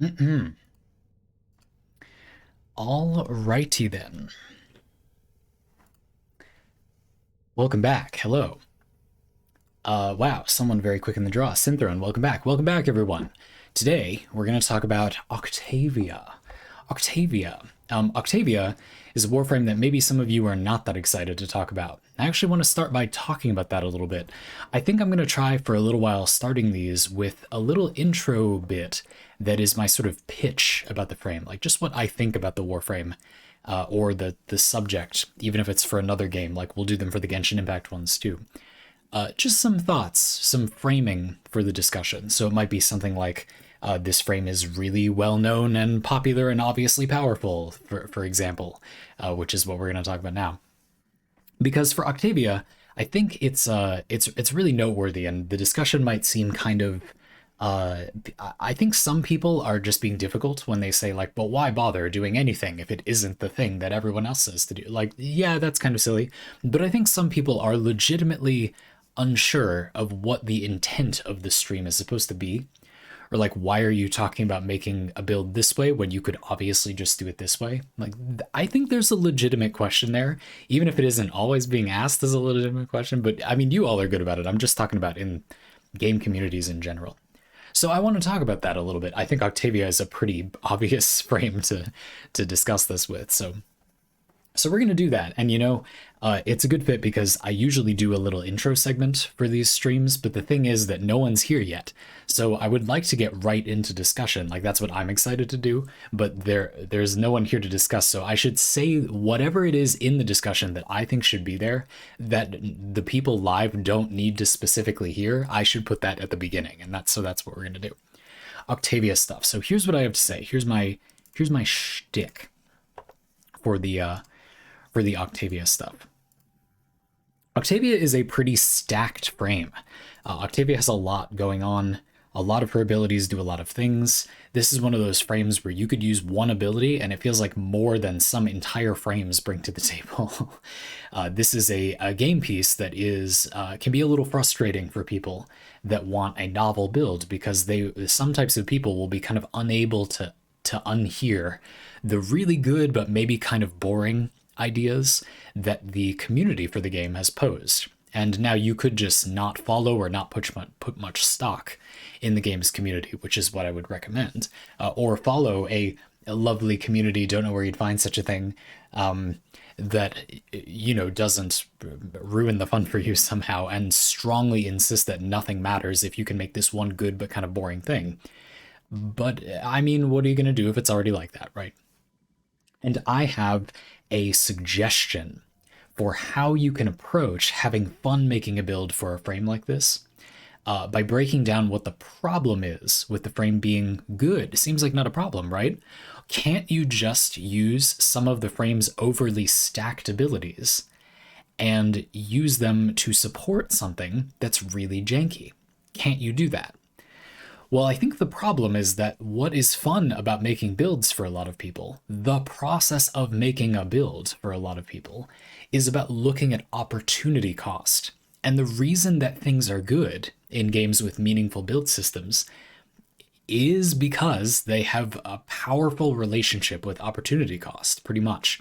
Mm-mm. All righty then. Welcome back. Hello. Wow, someone very quick in the draw. Synthron, welcome back. Welcome back, everyone. Today, we're going to talk about Octavia. Octavia is a warframe that maybe some of you are not that excited to talk about. I actually want to start by talking about that a little bit. I think I'm going to try for a little while starting these with a little intro bit that is my sort of pitch about the frame, like just what I think about the warframe. Or the subject, even if it's for another game, like we'll do them for the Genshin Impact ones too. Just some thoughts, some framing for the discussion. So it might be something like this frame is really well known and popular and obviously powerful, for example, which is what we're going to talk about now. Because for Octavia, I think it's really noteworthy, and the discussion might seem kind of. I think some people are just being difficult when they say like, "But why bother doing anything if it isn't the thing that everyone else says to do?" Like, yeah, that's kind of silly. But I think some people are legitimately unsure of what the intent of the stream is supposed to be, or like, why are you talking about making a build this way when you could obviously just do it this way? Like, I think there's a legitimate question there, even if it isn't always being asked as a legitimate question. But I mean, you all are good about it. I'm just talking about in game communities in general. So I want to talk about that a little bit. I think Octavia is a pretty obvious frame to discuss this with. So we're going to do that. And, it's a good fit because I usually do a little intro segment for these streams, but the thing is that no one's here yet. So I would like to get right into discussion. Like, that's what I'm excited to do, but there's no one here to discuss. So I should say whatever it is in the discussion that I think should be there, that the people live don't need to specifically hear. I should put that at the beginning. And that's what we're going to do. Octavia stuff. So here's what I have to say. Here's my shtick for the Octavia stuff. Octavia is a pretty stacked frame. Octavia has a lot going on. A lot of her abilities do a lot of things. This is one of those frames where you could use one ability and it feels like more than some entire frames bring to the table. This is a game piece that is can be a little frustrating for people that want a novel build, because some types of people will be kind of unable to unhear the really good but maybe kind of boring ideas that the community for the game has posed. And now you could just not follow or not put much stock in the game's community, which is what I would recommend. Or follow a lovely community, don't know where you'd find such a thing, that, doesn't ruin the fun for you somehow, and strongly insist that nothing matters if you can make this one good but kind of boring thing. But, I mean, what are you going to do if it's already like that, right? And I have a suggestion for how you can approach having fun making a build for a frame like this, by breaking down what the problem is with the frame being good. It seems like not a problem, right? Can't you just use some of the frame's overly stacked abilities and use them to support something that's really janky? Can't you do that? Well, I think the problem is that what is fun about making builds for a lot of people, the process of making a build for a lot of people, is about looking at opportunity cost. And the reason that things are good in games with meaningful build systems is because they have a powerful relationship with opportunity cost, pretty much.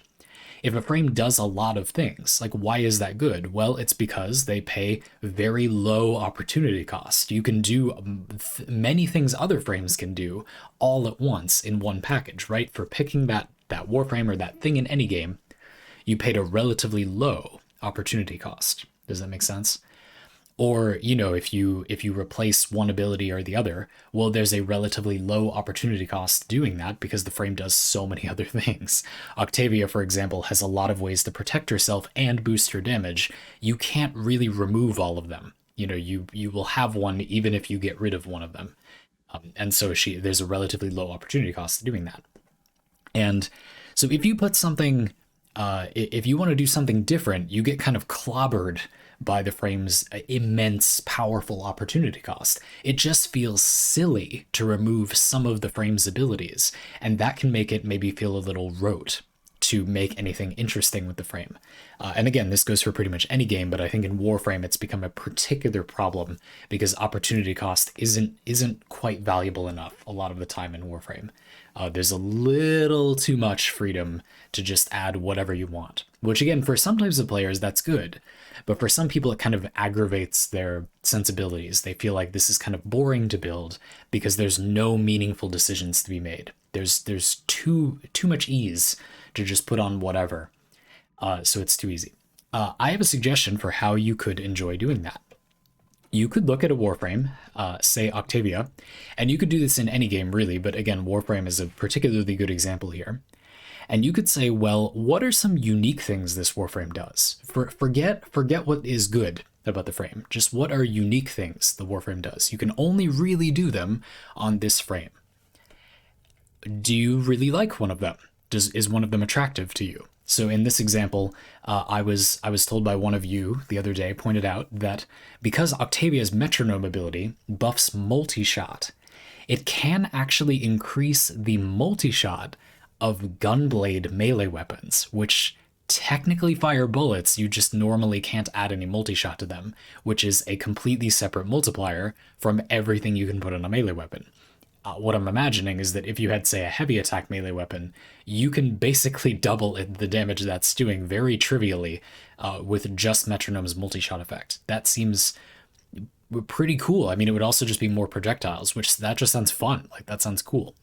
If a frame does a lot of things, like, why is that good? Well, it's because they pay very low opportunity cost. You can do many things other frames can do all at once in one package, right? For picking that warframe or that thing in any game, you paid a relatively low opportunity cost. Does that make sense? Or, if you replace one ability or the other, well, there's a relatively low opportunity cost doing that because the frame does so many other things. Octavia, for example, has a lot of ways to protect herself and boost her damage. You can't really remove all of them. You will have one even if you get rid of one of them. And so there's a relatively low opportunity cost to doing that. And so if you put something, if you want to do something different, you get kind of clobbered by the frame's immense, powerful opportunity cost. It just feels silly to remove some of the frame's abilities, and that can make it maybe feel a little rote to make anything interesting with the frame. And again, this goes for pretty much any game, but I think in Warframe it's become a particular problem because opportunity cost isn't quite valuable enough a lot of the time in Warframe. There's a little too much freedom to just add whatever you want, which again, for some types of players, that's good. But for some people, it kind of aggravates their sensibilities. They feel like this is kind of boring to build because there's no meaningful decisions to be made. There's too much ease to just put on whatever. So it's too easy. I have a suggestion for how you could enjoy doing that. You could look at a Warframe, say Octavia, and you could do this in any game really, but again, Warframe is a particularly good example here. And you could say, well, what are some unique things this Warframe does? Forget what is good about the frame. Just what are unique things the Warframe does? You can only really do them on this frame. Do you really like one of them? Is one of them attractive to you? So in this example, I was told by one of you the other day, pointed out that because Octavia's metronome ability buffs multi-shot, it can actually increase the multi-shot of gunblade melee weapons, which technically fire bullets, you just normally can't add any multi-shot to them, which is a completely separate multiplier from everything you can put on a melee weapon. What I'm imagining is that if you had, say, a heavy attack melee weapon, you can basically double the damage that's doing very trivially with just Metronome's multi-shot effect. That seems pretty cool. I mean, it would also just be more projectiles, which that just sounds fun. Like, that sounds cool.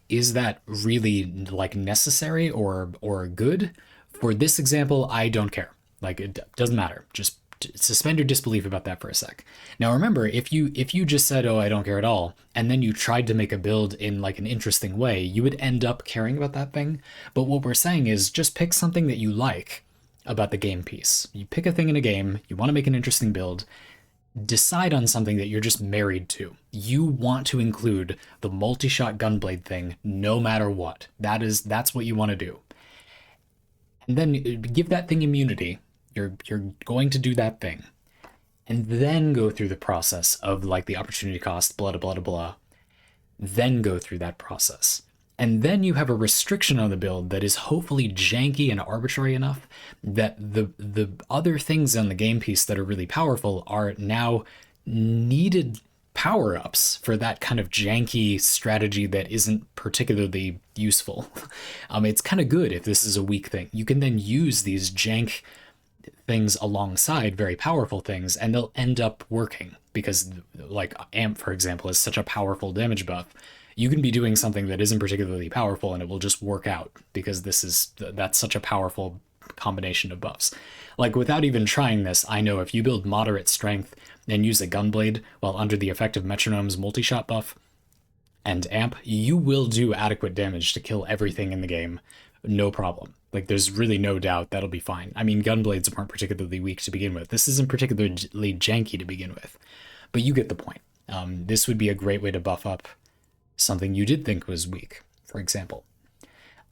Is that really like necessary or good? For this example, I don't care. Like, it doesn't matter. Just suspend your disbelief about that for a sec. Now remember, if you just said, oh, I don't care at all, and then you tried to make a build in like an interesting way, you would end up caring about that thing. But what we're saying is just pick something that you like about the game piece. You pick a thing in a game, you want to make an interesting build, decide on something that you're just married to. You want to include the multi-shot gunblade thing no matter what. That's what you want to do. And then give that thing immunity. You're going to do that thing. And then go through the process of like the opportunity cost, blah, blah, blah, blah. Then go through that process. And then you have a restriction on the build that is hopefully janky and arbitrary enough that the other things on the game piece that are really powerful are now needed power-ups for that kind of janky strategy that isn't particularly useful. It's kind of good if this is a weak thing. You can then use these jank things alongside very powerful things, and they'll end up working because, like, Amp, for example, is such a powerful damage buff. You can be doing something that isn't particularly powerful and it will just work out because that's such a powerful combination of buffs. Like, without even trying this, I know if you build moderate strength and use a gunblade while under the effect of Metronome's multi-shot buff and Amp, you will do adequate damage to kill everything in the game, no problem. Like, there's really no doubt that'll be fine. I mean, gunblades weren't particularly weak to begin with. This isn't particularly janky to begin with, but you get the point. This would be a great way to buff up something you did think was weak, for example.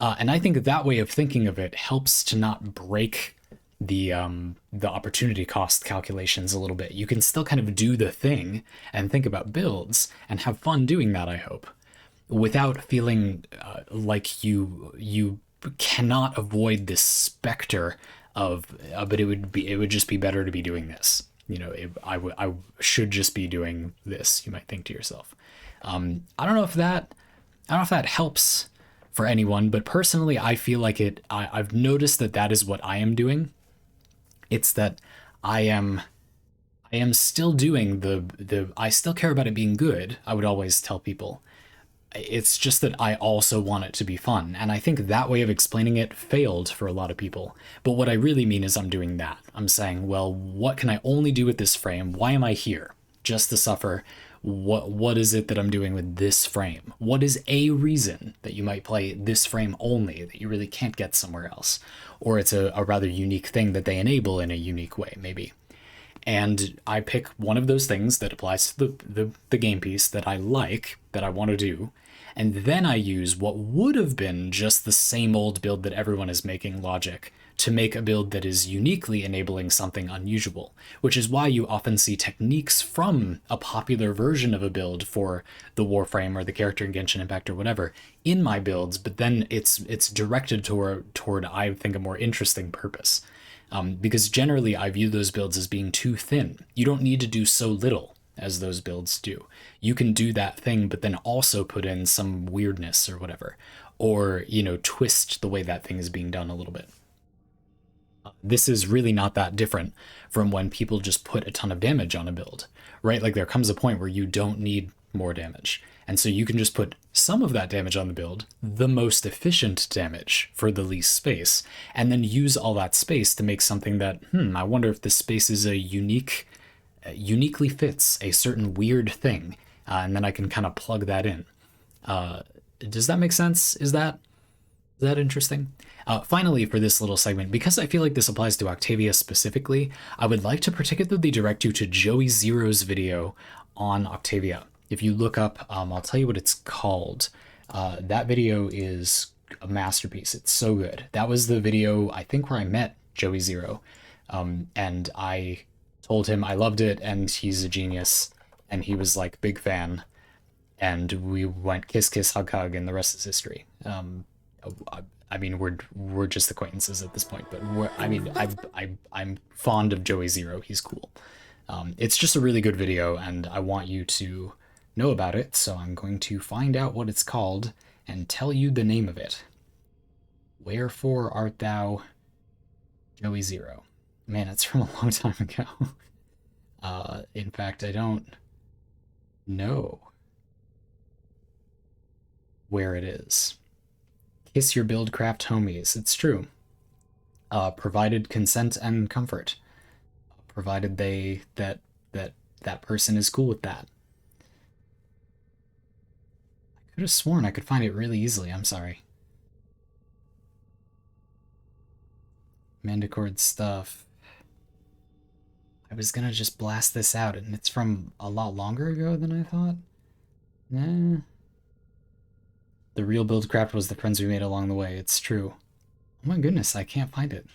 And I think that way of thinking of it helps to not break the opportunity cost calculations a little bit. You can still kind of do the thing and think about builds and have fun doing that, I hope, without feeling like you cannot avoid this specter of but it would just be better to be doing this. You know, I should just be doing this, you might think to yourself. I don't know if that helps for anyone, but personally, I feel like I've noticed that is what I am doing. It's that I am still doing I still care about it being good. I would always tell people. It's just that I also want it to be fun. And I think that way of explaining it failed for a lot of people. But what I really mean is I'm doing that. I'm saying, well, what can I only do with this frame? Why am I here? Just to suffer? What is it that I'm doing with this frame? What is a reason that you might play this frame only that you really can't get somewhere else? Or it's a rather unique thing that they enable in a unique way, maybe. And I pick one of those things that applies to the game piece that I like, that I want to do, and then I use what would have been just the same old build that everyone is making logic to make a build that is uniquely enabling something unusual, which is why you often see techniques from a popular version of a build for the Warframe or the character in Genshin Impact or whatever in my builds, but then it's directed toward I think a more interesting purpose. Because generally I view those builds as being too thin. You don't need to do so little as those builds do. You can do that thing, but then also put in some weirdness or whatever, or, twist the way that thing is being done a little bit. This is really not that different from when people just put a ton of damage on a build, right? Like there comes a point where you don't need more damage. And so you can just put some of that damage on the build, the most efficient damage for the least space, and then use all that space to make something that, I wonder if this space is uniquely fits a certain weird thing. And then I can kind of plug that in. Does that make sense? Is that interesting? Finally, for this little segment, because I feel like this applies to Octavia specifically, I would like to particularly direct you to Joey Zero's video on Octavia. If you look up, I'll tell you what it's called. That video is a masterpiece. It's so good. That was the video, I think, where I met Joey Zero. And I told him I loved it and he's a genius. And he was like, big fan. And we went kiss, kiss, hug, hug, and the rest is history. I mean, we're just acquaintances at this point, but I'm fond of Joey Zero. He's cool. It's just a really good video, and I want you to know about it, so I'm going to find out what it's called and tell you the name of it. Wherefore art thou, Joey Zero? Man, it's from a long time ago. In fact, I don't know where it is. Kiss your buildcraft homies. It's true. Provided consent and comfort. Provided that person is cool with that. I could have sworn I could find it really easily. I'm sorry. Mandicord stuff. I was gonna just blast this out, and it's from a lot longer ago than I thought. Nah. The real buildcraft was the friends we made along the way. It's true. Oh my goodness, I can't find it.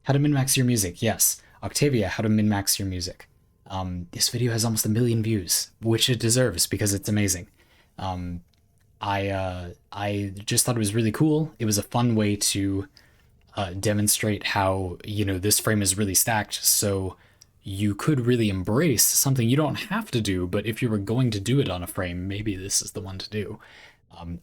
How to min-max your music. Yes. Octavia, how to min-max your music. This video has almost 1 million views, which it deserves because it's amazing. I just thought it was really cool. It was a fun way to demonstrate how, this frame is really stacked, so you could really embrace something you don't have to do, but if you were going to do it on a frame, maybe this is the one to do.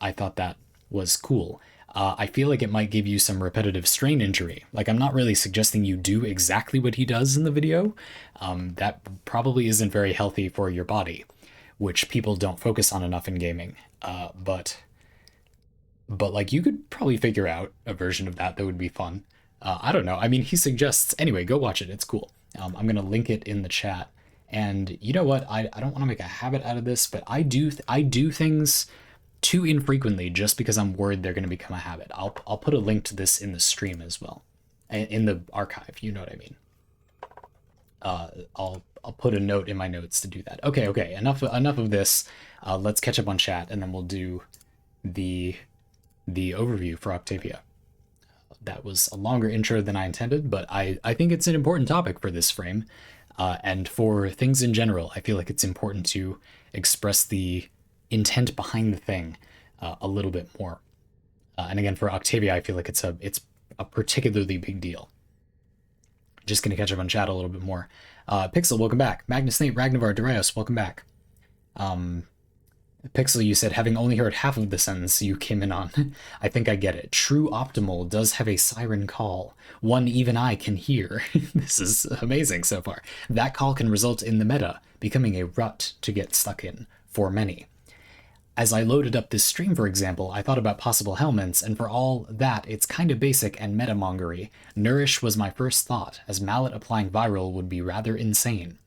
I thought that was cool. I feel like it might give you some repetitive strain injury. Like, I'm not really suggesting you do exactly what he does in the video. That probably isn't very healthy for your body, which people don't focus on enough in gaming. But like, you could probably figure out a version of that would be fun. I don't know. I mean, he suggests... Anyway, go watch it. It's cool. I'm going to link it in the chat. And you know what? I don't want to make a habit out of this, but I do things too infrequently just because I'm worried they're going to become a habit. I'll put a link to this in the stream as well, in the archive. You know what I mean. I'll put a note in my notes to do that. Okay. Enough of this. Let's catch up on chat, and then we'll do the overview for Octavia. That was a longer intro than I intended, but I think it's an important topic for this frame, and for things in general. I feel like it's important to express the intent behind the thing a little bit more. And again, for Octavia, I feel like it's a particularly big deal. Just gonna catch up on chat a little bit more. Pixel, welcome back. Magnus Nate, Ragnavar, Darius, welcome back. Pixel, you said, having only heard half of the sentence you came in on. I think I get it. True Optimal does have a siren call, one even I can hear. This is amazing so far. That call can result in the meta becoming a rut to get stuck in for many. As I loaded up this stream, for example, I thought about possible helmets, and for all that, it's kind of basic and metamongery. Nourish was my first thought, as mallet applying viral would be rather insane.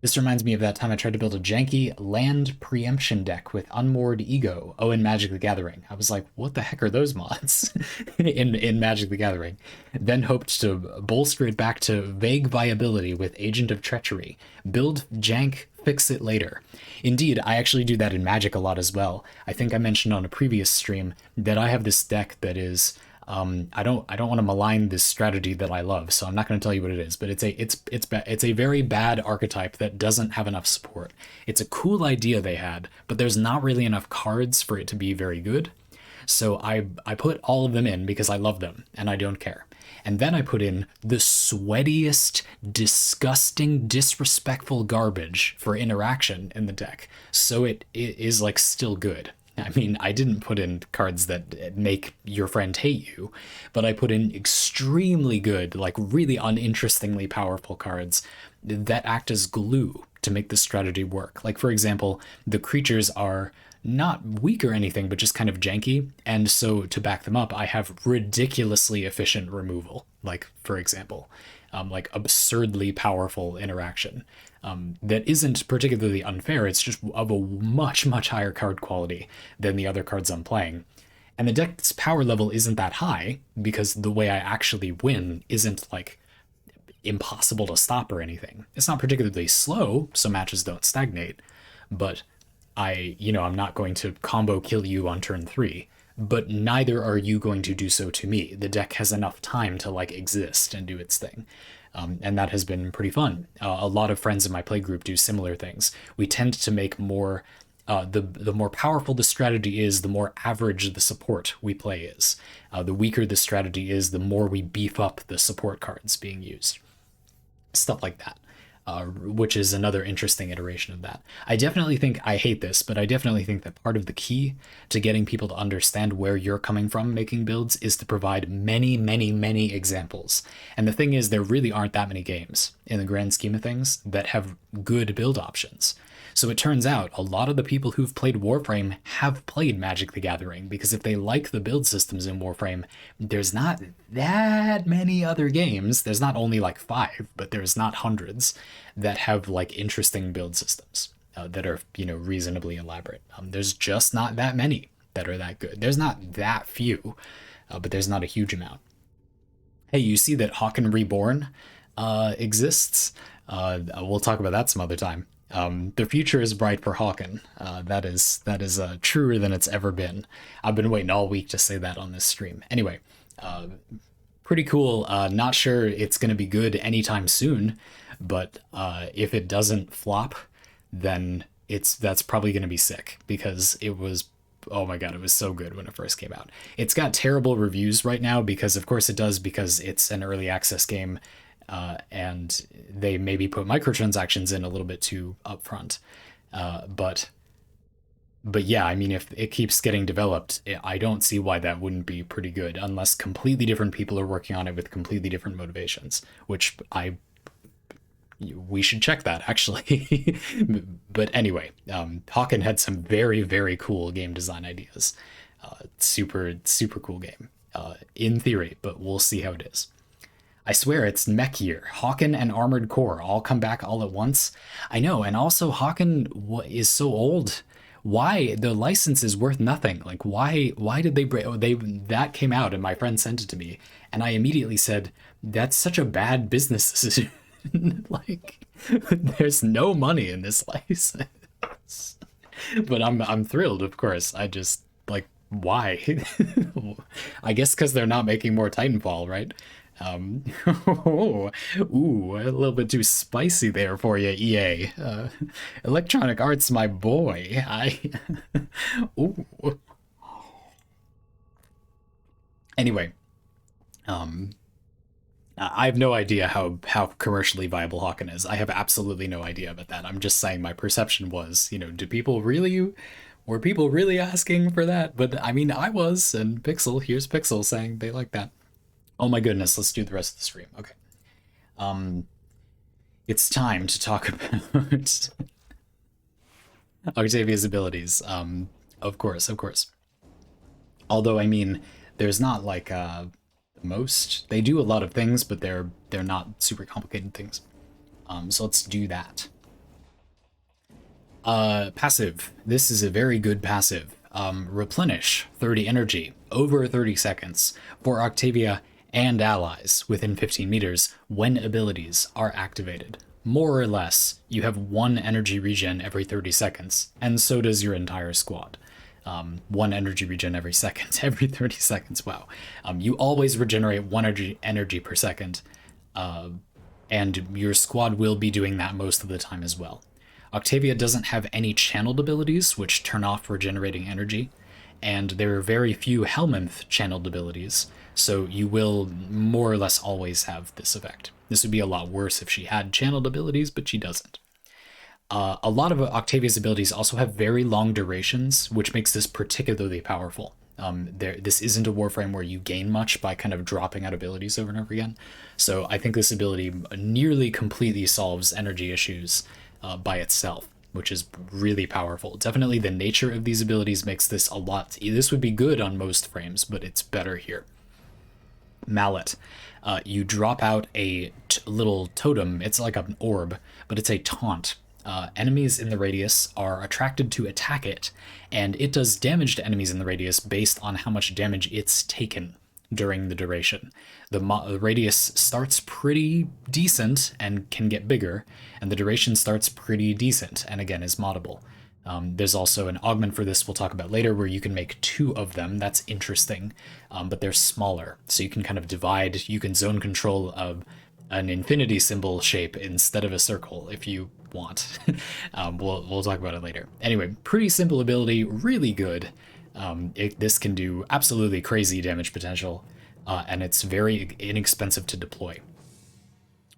This reminds me of that time I tried to build a janky land preemption deck with Unmoored Ego. Oh, in Magic the Gathering. I was like, what the heck are those mods in Magic the Gathering? Then hoped to bolster it back to vague viability with Agent of Treachery. Build jank, fix it later. Indeed, I actually do that in Magic a lot as well. I think I mentioned on a previous stream that I have this deck that is I don't want to malign this strategy that I love, so I'm not going to tell you what it is. But it's a very bad archetype that doesn't have enough support. It's a cool idea they had, but there's not really enough cards for it to be very good. So I put all of them in because I love them and I don't care. And then I put in the sweatiest, disgusting, disrespectful garbage for interaction in the deck, so it is like still good. I mean, I didn't put in cards that make your friend hate you, but I put in extremely good, like really uninterestingly powerful cards that act as glue to make the strategy work. Like, for example, the creatures are not weak or anything, but just kind of janky. And so to back them up, I have ridiculously efficient removal. Like, for example, like absurdly powerful interaction. That isn't particularly unfair. It's just of a much, much higher card quality than the other cards I'm playing. And the deck's power level isn't that high because the way I actually win isn't like impossible to stop or anything. It's not particularly slow, so matches don't stagnate, but I'm not going to combo kill you on turn 3, but neither are you going to do so to me. The deck has enough time to like exist and do its thing. And that has been pretty fun. A lot of friends in my play group do similar things. We tend to make more, the more powerful the strategy is, the more average the support we play is. The weaker the strategy is, the more we beef up the support cards being used. Stuff like that. Which is another interesting iteration of that. I definitely think, I hate this, but I definitely think that part of the key to getting people to understand where you're coming from making builds is to provide many, many, many examples. And the thing is, there really aren't that many games in the grand scheme of things that have good build options. So it turns out a lot of the people who've played Warframe have played Magic the Gathering, because if they like the build systems in Warframe, there's not that many other games. There's not only like 5, but there's not hundreds that have like interesting build systems that are, reasonably elaborate. There's just not that many that are that good. There's not that few, but there's not a huge amount. Hey, you see that Hawken Reborn exists? We'll talk about that some other time. The future is bright for Hawken. That is truer than it's ever been. I've been waiting all week to say that on this stream. Anyway, pretty cool. Not sure it's going to be good anytime soon, but if it doesn't flop, then that's probably going to be sick, because it was, oh my god, it was so good when it first came out. It's got terrible reviews right now because, of course, it does, because it's an early access game. And they maybe put microtransactions in a little bit too upfront. But yeah, I mean, if it keeps getting developed, I don't see why that wouldn't be pretty good, unless completely different people are working on it with completely different motivations, which we should check that, actually. But anyway, Hawken had some very, very cool game design ideas. Super, super cool game, in theory, but we'll see how it is. I swear it's mech year. Hawken and Armored Core all come back all at once. I know, and also Hawken is so old. Why? The license is worth nothing. Like, why did they break? That came out, and my friend sent it to me, and I immediately said, that's such a bad business decision. Like, there's no money in this license. But I'm thrilled, of course. I just, like, why? I guess because they're not making more Titanfall, right? Ooh, a little bit too spicy there for you, EA. Electronic Arts, my boy. Ooh. Anyway, I have no idea how commercially viable Hawken is. I have absolutely no idea about that. I'm just saying my perception was, were people really asking for that? But I mean, I was, and here's Pixel saying they like that. Oh my goodness, let's do the rest of the stream. Okay. It's time to talk about Octavia's abilities. Of course. Although, I mean, there's not like most. They do a lot of things, but they're not super complicated things. So let's do that. Passive. This is a very good passive. Replenish 30 energy over 30 seconds for Octavia and allies within 15 meters when abilities are activated. More or less, you have 1 energy regen every 30 seconds, and so does your entire squad. 1 energy regen every second, every 30 seconds. Wow. You always regenerate 1 energy per second, and your squad will be doing that most of the time as well. Octavia doesn't have any channeled abilities, which turn off regenerating energy, and there are very few Helminth channeled abilities, so you will more or less always have this effect. This would be a lot worse if she had channeled abilities, but she doesn't. A lot of Octavia's abilities also have very long durations, which makes this particularly powerful. This isn't a Warframe where you gain much by kind of dropping out abilities over and over again. So I think this ability nearly completely solves energy issues by itself, which is really powerful. Definitely the nature of these abilities makes this a lot. This would be good on most frames, but it's better here. Mallet. You drop out a little totem. It's like an orb, but it's a taunt. Enemies in the radius are attracted to attack it, and it does damage to enemies in the radius based on how much damage it's taken during the duration. The radius starts pretty decent and can get bigger, and the duration starts pretty decent and again is moddable. There's also an augment for this we'll talk about later where you can make 2 of them. That's interesting, but they're smaller, so you can kind of divide. You can zone control an infinity symbol shape instead of a circle if you want. We'll talk about it later. Anyway, pretty simple ability, really good. This can do absolutely crazy damage potential, and it's very inexpensive to deploy.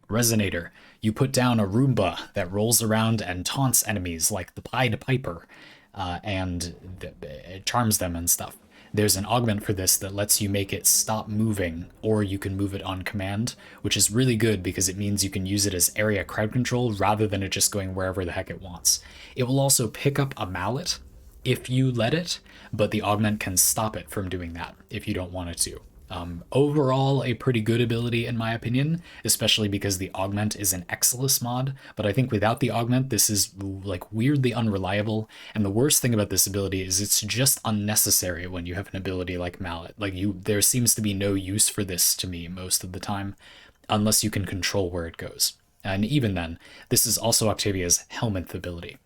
Resonator. You put down a Roomba that rolls around and taunts enemies like the Pied Piper, and it charms them and stuff. There's an augment for this that lets you make it stop moving, or you can move it on command, which is really good because it means you can use it as area crowd control rather than it just going wherever the heck it wants. It will also pick up a mallet if you let it, but the augment can stop it from doing that if you don't want it to. Overall, a pretty good ability in my opinion, especially because the augment is an Exilus mod, but I think without the augment this is like weirdly unreliable, and the worst thing about this ability is it's just unnecessary when you have an ability like Mallet. Like there seems to be no use for this to me most of the time, unless you can control where it goes. And even then, this is also Octavia's Helminth ability.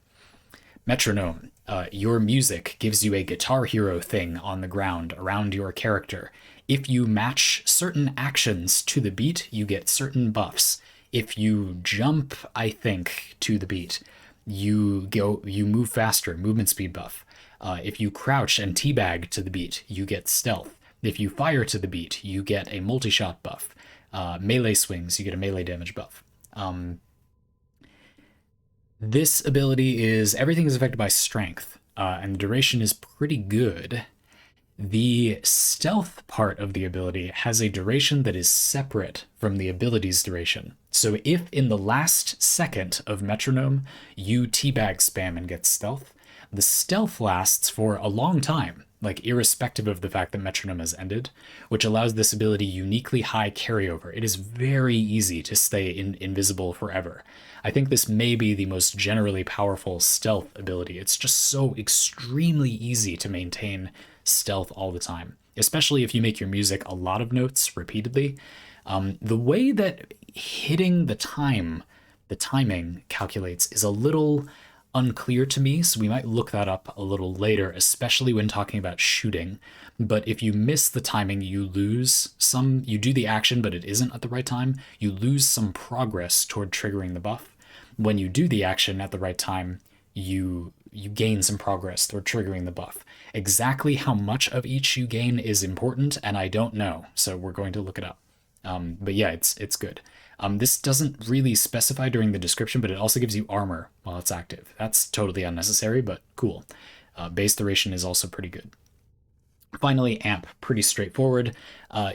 Metronome. Your music gives you a Guitar Hero thing on the ground around your character. If you match certain actions to the beat, you get certain buffs. If you jump, I think, to the beat, you move faster, movement speed buff. If you crouch and teabag to the beat, you get stealth. If you fire to the beat, you get a multi-shot buff. Melee swings, you get a melee damage buff. This ability is everything is affected by strength, and the duration is pretty good. The stealth part of the ability has a duration that is separate from the ability's duration. So if in the last second of Metronome you teabag spam and get stealth, the stealth lasts for a long time, like irrespective of the fact that Metronome has ended, which allows this ability uniquely high carryover. It is very easy to stay invisible forever. I think this may be the most generally powerful stealth ability. It's just so extremely easy to maintain stealth all the time, especially if you make your music a lot of notes repeatedly. The way that hitting the timing calculates is a little unclear to me, so we might look that up a little later, especially when talking about shooting. But if you miss the timing, you lose some. You do the action, but it isn't at the right time. You lose some progress toward triggering the buff. When you do the action at the right time, you gain some progress toward triggering the buff. Exactly how much of each you gain is important, and I don't know, so we're going to look it up. But yeah, it's good. This doesn't really specify during the description, but it also gives you armor while it's active. That's totally unnecessary, but cool. Base duration is also pretty good. Finally, amp, pretty straightforward.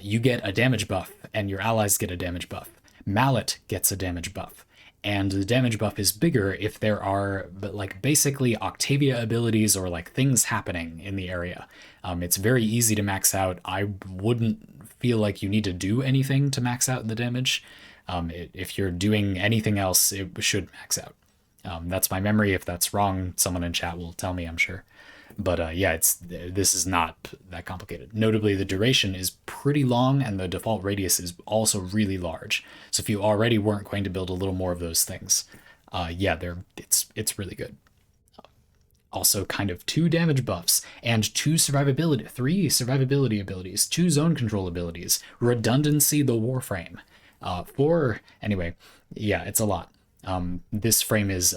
You get a damage buff, and your allies get a damage buff. Mallet gets a damage buff. And the damage buff is bigger if there are, but like basically Octavia abilities or like things happening in the area. It's very easy to max out. I wouldn't feel like you need to do anything to max out the damage. If you're doing anything else, it should max out. That's my memory. If that's wrong, someone in chat will tell me, I'm sure. But yeah, this is not that complicated. Notably, the duration is pretty long, and the default radius is also really large. So if you already weren't going to build a little more of those things, yeah, it's really good. Also, kind of 2 damage buffs and 3 survivability abilities, 2 zone control abilities, redundancy the warframe, 4. Anyway, yeah, it's a lot. This frame is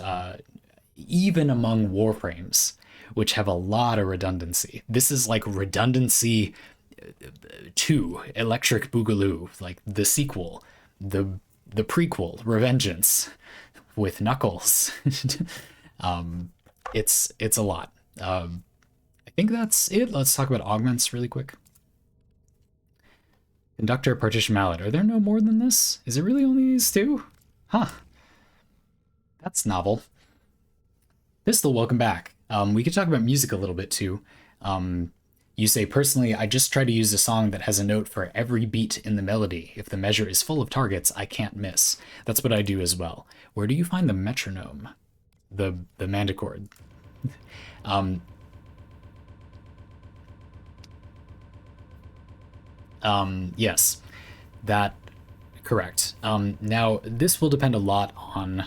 even among warframes, which have a lot of redundancy. This is like redundancy 2, Electric Boogaloo, like the sequel, the prequel, Revengeance, with Knuckles. It's a lot. I think that's it. Let's talk about augments really quick. Conductor, partition mallet. Are there no more than this? Is it really only these 2? Huh. That's novel. Pistol, welcome back. We could talk about music a little bit too. You say, personally, I just try to use a song that has a note for every beat in the melody. If the measure is full of targets, I can't miss. That's what I do as well. Where do you find the metronome? The mandicord. Yes, that correct. Now this will depend a lot on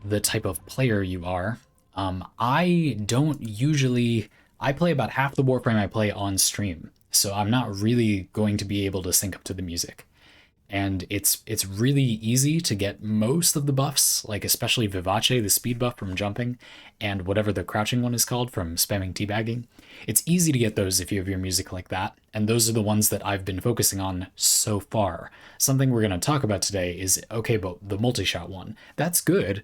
the type of player you are. I don't usually, I play about half the Warframe I play on stream, so I'm not really going to be able to sync up to the music. And it's really easy to get most of the buffs, like especially Vivace, the speed buff from jumping, and whatever the crouching one is called from spamming teabagging. It's easy to get those if you have your music like that, and those are the ones that I've been focusing on so far. Something we're going to talk about today is, okay, but the multi-shot one, that's good,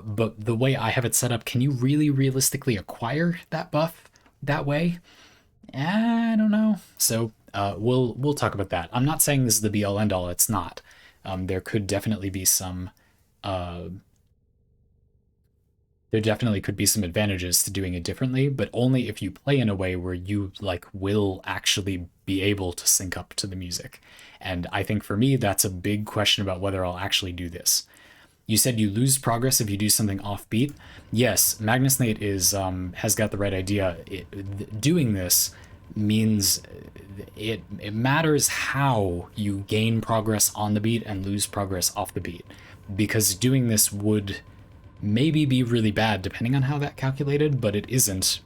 but the way I have it set up, can you really realistically acquire that buff that way? I don't know. So we'll talk about that. I'm not saying this is the be all end all. It's not. There could definitely be some. There definitely could be some advantages to doing it differently, but only if you play in a way where you like will actually be able to sync up to the music. And I think for me, that's a big question about whether I'll actually do this. You said you lose progress if you do something offbeat. Yes, Magnus Nate is has got the right idea. Doing this means it matters how you gain progress on the beat and lose progress off the beat, because doing this would maybe be really bad depending on how that calculated, but it isn't,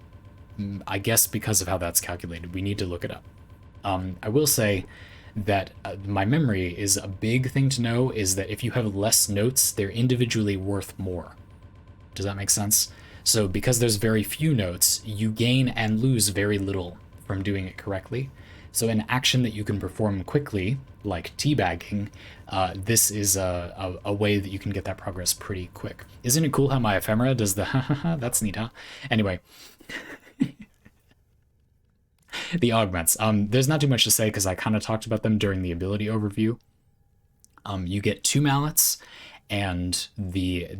I guess, because of how that's calculated. We need to look it up. I will say that my memory is a big thing to know, is that if you have less notes, they're individually worth more. Does that make sense? So because there's very few notes, you gain and lose very little from doing it correctly. So an action that you can perform quickly, like teabagging, this is a way that you can get that progress pretty quick. Isn't it cool how my ephemera does the that's neat, huh? Anyway. The augments. There's not too much to say because I kind of talked about them during the ability overview. You get 2 mallets, and they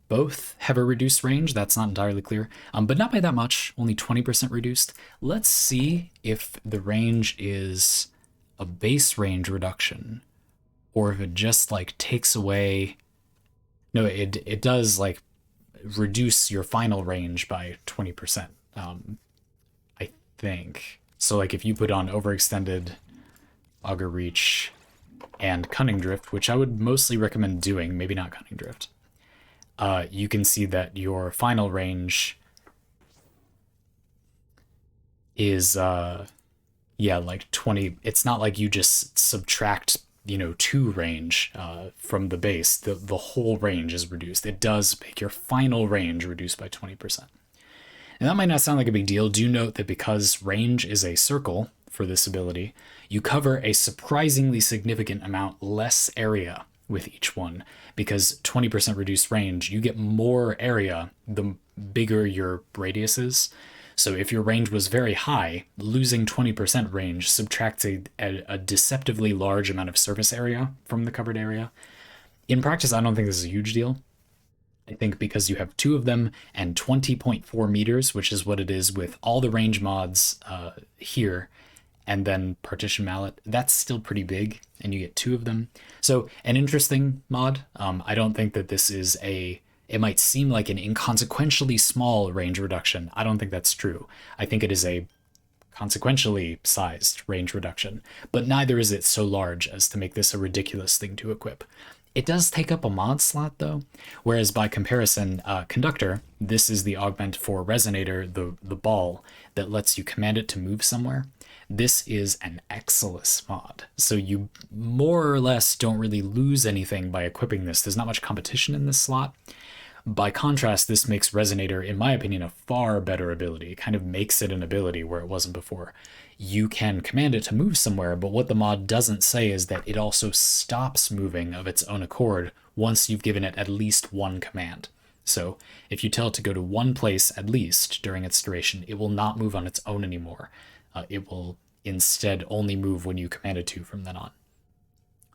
both have a reduced range. That's not entirely clear, but not by that much, only 20% reduced. Let's see if the range is a base range reduction, or if it just like takes away. No, it does like reduce your final range by 20%. I think. So like if you put on overextended, auger reach, and cunning drift, which I would mostly recommend doing, maybe not cunning drift, you can see that your final range is yeah, like 20. It's not like you just subtract 2 range from the base. The whole range is reduced. It does make your final range reduced by 20%. And that might not sound like a big deal. Do note that because range is a circle for this ability, you cover a surprisingly significant amount less area with each one. Because 20% reduced range, you get more area the bigger your radius is. So if your range was very high, losing 20% range subtracts a deceptively large amount of surface area from the covered area. In practice, I don't think this is a huge deal. I think because you have 2 of them and 20.4 meters, which is what it is with all the range mods here, and then partition mallet. That's still pretty big, and you get 2 of them. So an interesting mod. I don't think that this is it might seem like an inconsequentially small range reduction. I don't think that's true. I think it is a consequentially sized range reduction, but neither is it so large as to make this a ridiculous thing to equip. It does take up a mod slot though, whereas by comparison, Conductor, this is the augment for Resonator, the ball that lets you command it to move somewhere. This is an Excellus mod, so you more or less don't really lose anything by equipping this. There's not much competition in this slot. By contrast, this makes Resonator, in my opinion, a far better ability. It kind of makes it an ability where it wasn't before. You can command it to move somewhere, but what the mod doesn't say is that it also stops moving of its own accord once you've given it at least one command. So if you tell it to go to one place at least during its duration, it will not move on its own anymore. It will instead only move when you command it to from then on.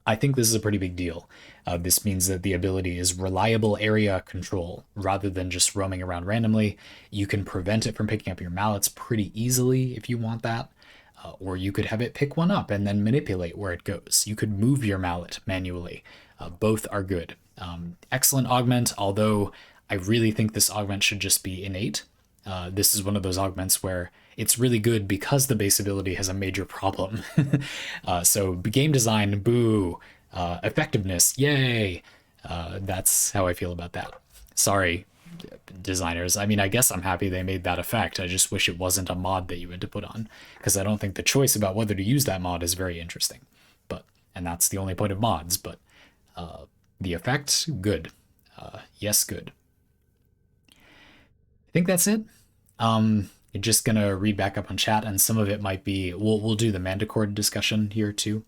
I think this is a pretty big deal. This means that the ability is reliable area control rather than just roaming around randomly. You can prevent it from picking up your mallets pretty easily if you want that, or you could have it pick one up and then manipulate where it goes. You could move your mallet manually. Both are good. Excellent augment, although I really think this augment should just be innate. This is one of those augments where it's really good because the base ability has a major problem. So game design, boo. Effectiveness, yay. That's how I feel about that. Sorry, designers. I mean, I guess I'm happy they made that effect. I just wish it wasn't a mod that you had to put on, because I don't think the choice about whether to use that mod is very interesting. And that's the only point of mods, but the effect, good. Yes, good. I think that's it. Just gonna read back up on chat, and some of it might be, we'll do the Manticord discussion here too.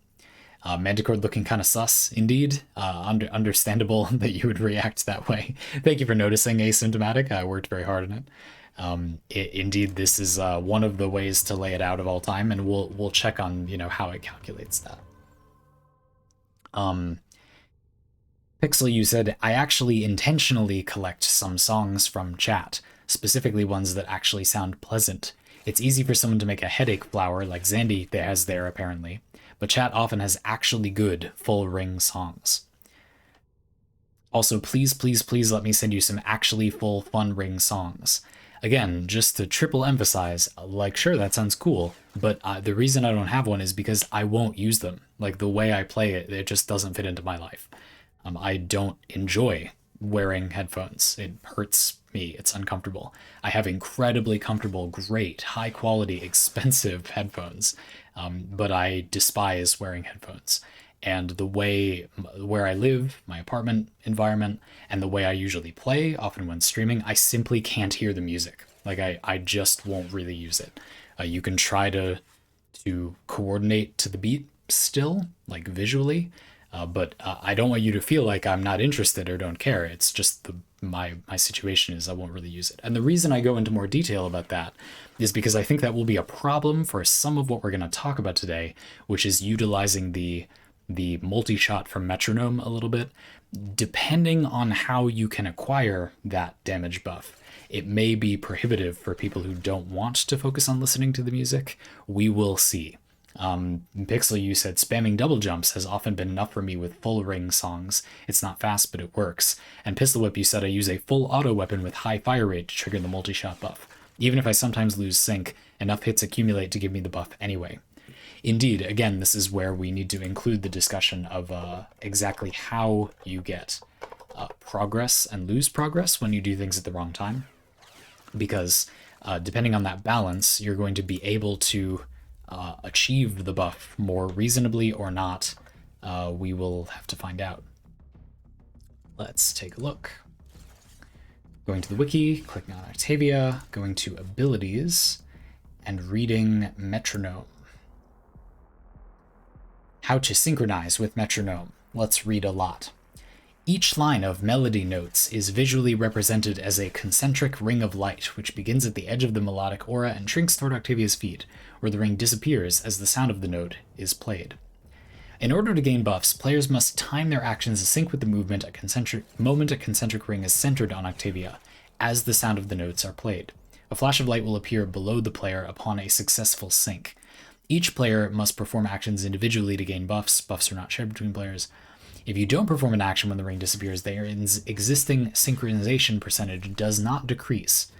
Manticord looking kind of sus, indeed. Understandable that you would react that way. Thank you for noticing, asymptomatic. I worked very hard on it. Indeed, this is one of the ways to lay it out of all time, and we'll check on how it calculates that. Pixel, you said, I actually intentionally collect some songs from chat, specifically ones that actually sound pleasant. It's easy for someone to make a headache flower like Zandy has there, apparently, but chat often has actually good full ring songs. Also, please, please, please let me send you some actually full fun ring songs. Again, just to triple emphasize, like, sure, that sounds cool, but the reason I don't have one is because I won't use them. Like, the way I play it, it just doesn't fit into my life. I don't enjoy wearing headphones. It hurts me. It's uncomfortable. I have incredibly comfortable, great, high quality, expensive headphones, but I despise wearing headphones. And the way where I live, my apartment environment, and the way I usually play, often when streaming, I simply can't hear the music. Like, I just won't really use it. You can try to coordinate to the beat still, like visually, but I don't want you to feel like I'm not interested or don't care. It's just my situation is I won't really use it. And the reason I go into more detail about that is because I think that will be a problem for some of what we're going to talk about today, which is utilizing the multi-shot from metronome a little bit. Depending on how you can acquire that damage buff, it may be prohibitive for people who don't want to focus on listening to the music. We will see. Pixel, you said spamming double jumps has often been enough for me with full ring songs. It's not fast, but it works. And Pistol Whip, you said I use a full auto weapon with high fire rate to trigger the multi-shot buff. Even if I sometimes lose sync, enough hits accumulate to give me the buff anyway. Indeed, again, this is where we need to include the discussion of exactly how you get progress and lose progress when you do things at the wrong time. Because depending on that balance, you're going to be able to achieve the buff more reasonably or not. We will have to find out. Let's take a look. Going to the wiki, clicking on Octavia, going to abilities, and reading metronome. How to synchronize with metronome. Let's read a lot. Each line of melody notes is visually represented as a concentric ring of light, which begins at the edge of the melodic aura and shrinks toward Octavia's feet, where the ring disappears as the sound of the note is played. In order to gain buffs, players must time their actions to sync with the movement a concentric ring is centered on Octavia, as the sound of the notes are played. A flash of light will appear below the player upon a successful sync. Each player must perform actions individually to gain buffs. Buffs are not shared between players. If you don't perform an action when the ring disappears, their existing synchronization percentage does not decrease.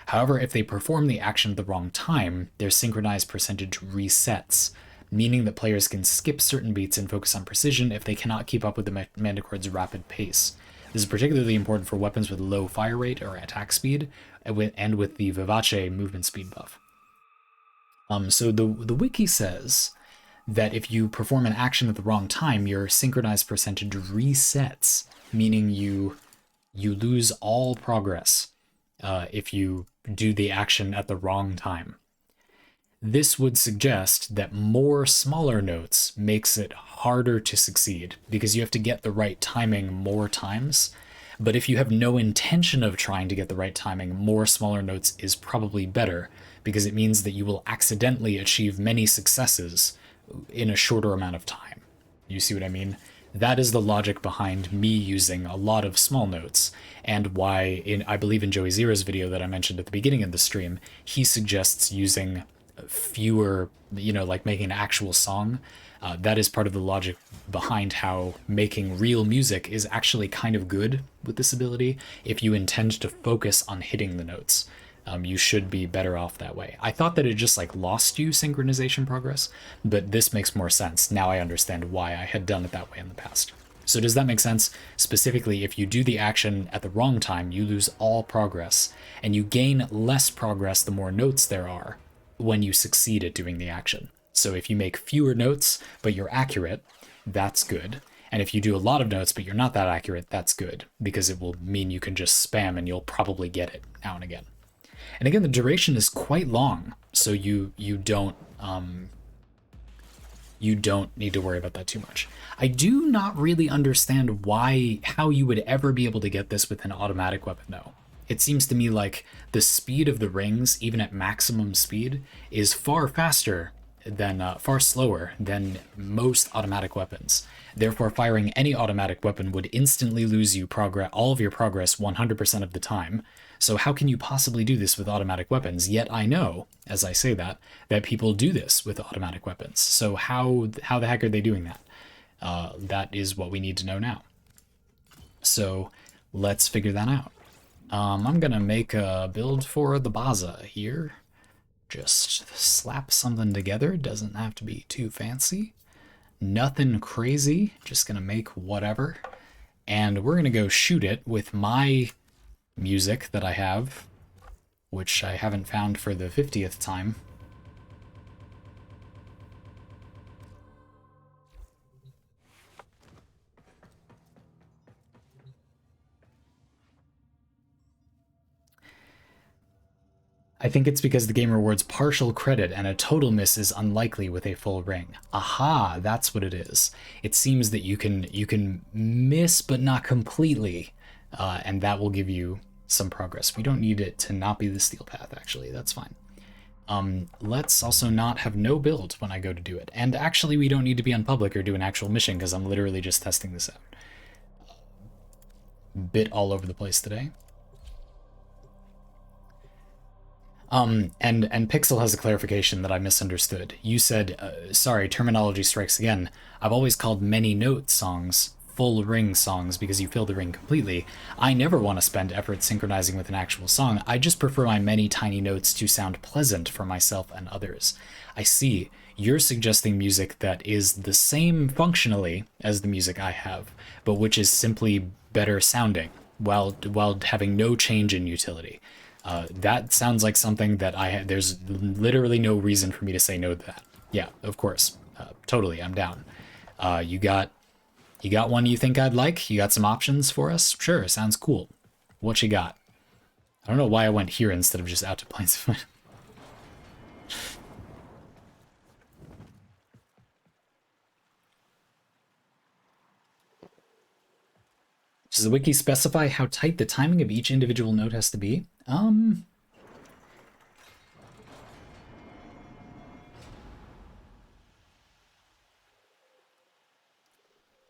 However, if they perform the action at the wrong time, their synchronized percentage resets, meaning that players can skip certain beats and focus on precision if they cannot keep up with the Manticore's rapid pace. This is particularly important for weapons with low fire rate or attack speed, and with the Vivace movement speed buff. So the wiki says that if you perform an action at the wrong time, your synchronized percentage resets, meaning you lose all progress if you do the action at the wrong time. This would suggest that more smaller notes makes it harder to succeed because you have to get the right timing more times. But if you have no intention of trying to get the right timing, more smaller notes is probably better because it means that you will accidentally achieve many successes in a shorter amount of time. You see what I mean? That is the logic behind me using a lot of small notes, and why, I believe in Joey Zera's video that I mentioned at the beginning of the stream, he suggests using fewer, like making an actual song. That is part of the logic behind how making real music is actually kind of good with this ability. If you intend to focus on hitting the notes, you should be better off that way. I thought that it just lost you synchronization progress, but this makes more sense. Now I understand why I had done it that way in the past. So does that make sense? Specifically, if you do the action at the wrong time, you lose all progress, and you gain less progress the more notes there are when you succeed at doing the action. So if you make fewer notes, but you're accurate, that's good. And if you do a lot of notes, but you're not that accurate, that's good, because it will mean you can just spam and you'll probably get it now and again. And again, the duration is quite long, so you don't need to worry about that too much. I do not really understand how you would ever be able to get this with an automatic weapon, though. It seems to me like the speed of the rings, even at maximum speed, is far slower than most automatic weapons. Therefore, firing any automatic weapon would instantly lose you all of your progress 100% of the time. So how can you possibly do this with automatic weapons? Yet I know, as I say that people do this with automatic weapons. So how the heck are they doing that? That is what we need to know now. So let's figure that out. I'm gonna make a build for the Baza here. Just slap something together. Doesn't have to be too fancy. Nothing crazy. Just gonna make whatever. And we're gonna go shoot it with my music that I have, which I haven't found for the 50th time. I think it's because the game rewards partial credit and a total miss is unlikely with a full ring. Aha, that's what it is. It seems that you can miss but not completely, and that will give you some progress. We don't need it to not be the steel path, actually. That's fine. Let's also not have no build when I go to do it. And actually, we don't need to be on public or do an actual mission because I'm literally just testing this out. Bit all over the place today. And Pixel has a clarification that I misunderstood. You said, sorry, terminology strikes again. I've always called many note songs full ring songs because you fill the ring completely. I never want to spend effort synchronizing with an actual song. I just prefer my many tiny notes to sound pleasant for myself and others. I see. You're suggesting music that is the same functionally as the music I have, but which is simply better sounding while having no change in utility. That sounds like something that there's literally no reason for me to say no to that. Yeah, of course. Totally, I'm down. You got one you think I'd like? You got some options for us? Sure, sounds cool. What you got? I don't know why I went here instead of just out to Plains. Does the wiki specify how tight the timing of each individual note has to be?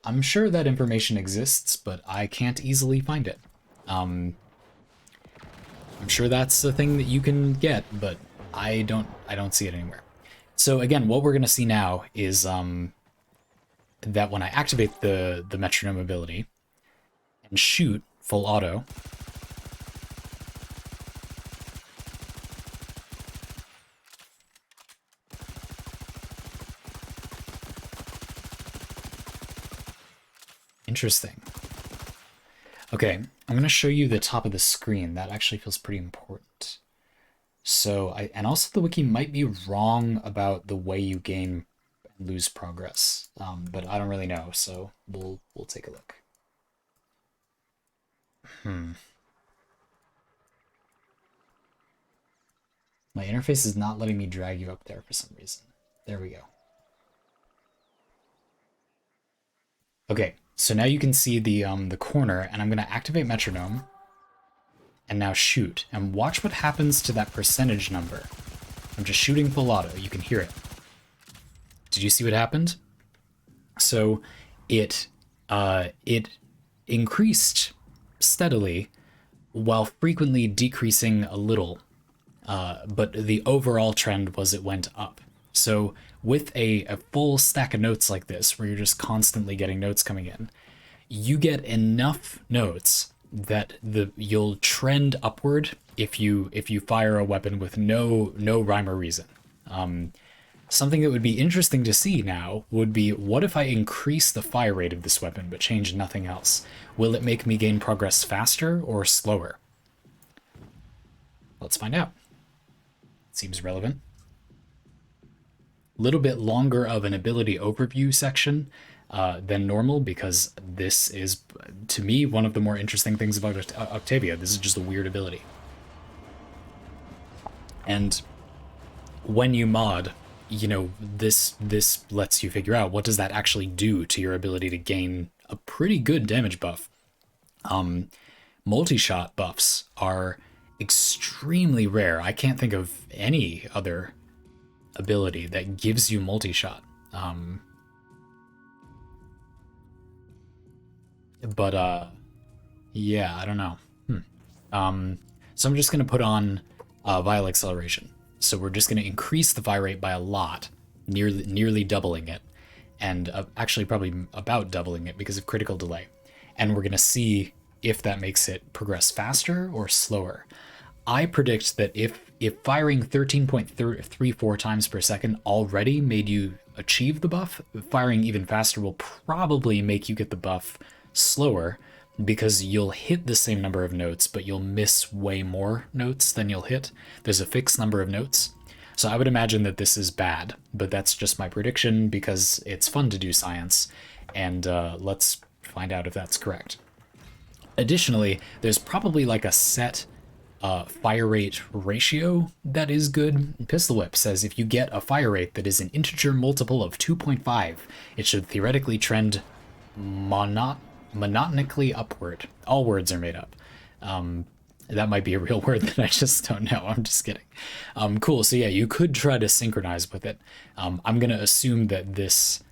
I'm sure that information exists, but I can't easily find it. I'm sure that's a thing that you can get, but I don't see it anywhere. So again, what we're going to see now is that when I activate the metronome ability and shoot full auto, interesting. Okay, I'm going to show you the top of the screen. That actually feels pretty important. So, and also the wiki might be wrong about the way you gain and lose progress, but I don't really know, so we'll take a look. My interface is not letting me drag you up there for some reason. There we go. Okay, so now you can see the corner, and I'm going to activate metronome, and now shoot, and watch what happens to that percentage number. I'm just shooting full auto. You can hear it. Did you see what happened? So it increased steadily while frequently decreasing a little, but the overall trend was it went up. So with a full stack of notes like this, where you're just constantly getting notes coming in, you get enough notes that you'll trend upward if you fire a weapon with no rhyme or reason. Something that would be interesting to see now would be, what if I increase the fire rate of this weapon but change nothing else? Will it make me gain progress faster or slower? Let's find out. Seems relevant. A little bit longer of an ability overview section than normal, because this is, to me, one of the more interesting things about Octavia. This is just a weird ability. And when you mod, you know, this lets you figure out what does that actually do to your ability to gain a pretty good damage buff. Multi-shot buffs are extremely rare. I can't think of any other ability that gives you multi-shot. Yeah, I don't know. So I'm just going to put on vial acceleration. So we're just going to increase the fire rate by a lot, nearly doubling it, and actually probably about doubling it because of critical delay. And we're going to see if that makes it progress faster or slower. I predict that if firing 13.34 times per second already made you achieve the buff, firing even faster will probably make you get the buff slower, because you'll hit the same number of notes, but you'll miss way more notes than you'll hit. There's a fixed number of notes. So I would imagine that this is bad, but that's just my prediction because it's fun to do science, and let's find out if that's correct. Additionally, there's probably like a set fire rate ratio that is good. Pistol Whip says if you get a fire rate that is an integer multiple of 2.5, it should theoretically trend monotonically upward. All words are made up. That might be a real word that I just don't know. I'm just kidding. Cool. So yeah, you could try to synchronize with it. I'm going to assume that this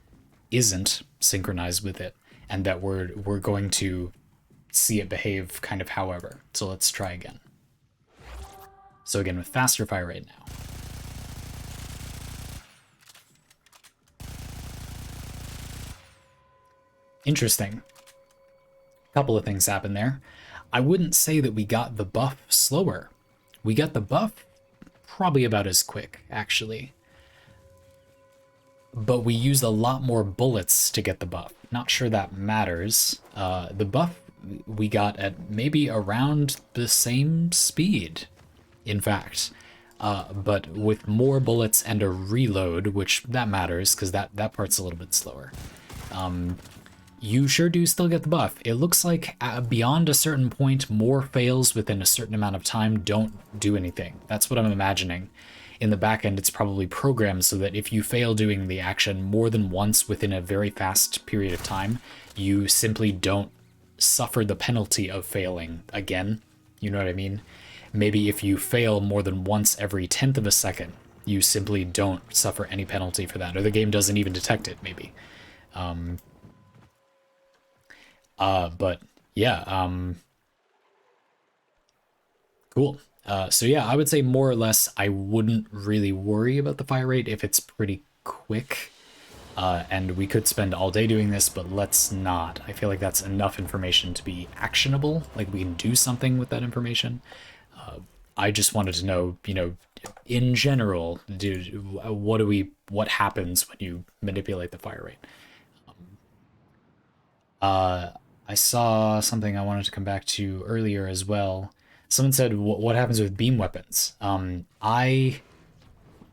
isn't synchronized with it, and that we're going to see it behave kind of however. So let's try again. So again, with faster fire rate now. Interesting. A couple of things happen there. I wouldn't say that we got the buff slower. We got the buff probably about as quick, actually. But we used a lot more bullets to get the buff. Not sure that matters. The buff we got at maybe around the same speed, in fact. But with more bullets and a reload, which that matters, because that part's a little bit slower. You sure do still get the buff. It looks like beyond a certain point, more fails within a certain amount of time don't do anything. That's what I'm imagining. In the back end, it's probably programmed so that if you fail doing the action more than once within a very fast period of time, you simply don't suffer the penalty of failing again. You know what I mean? Maybe if you fail more than once every 10th of a second, you simply don't suffer any penalty for that, or the game doesn't even detect it, maybe. But yeah, cool. So yeah, I would say more or less I wouldn't really worry about the fire rate if it's pretty quick. And we could spend all day doing this, but let's not. I feel like that's enough information to be actionable. Like we can do something with that information. I just wanted to know, in general, what happens when you manipulate the fire rate? I saw something I wanted to come back to earlier as well. Someone said, "What happens with beam weapons?" I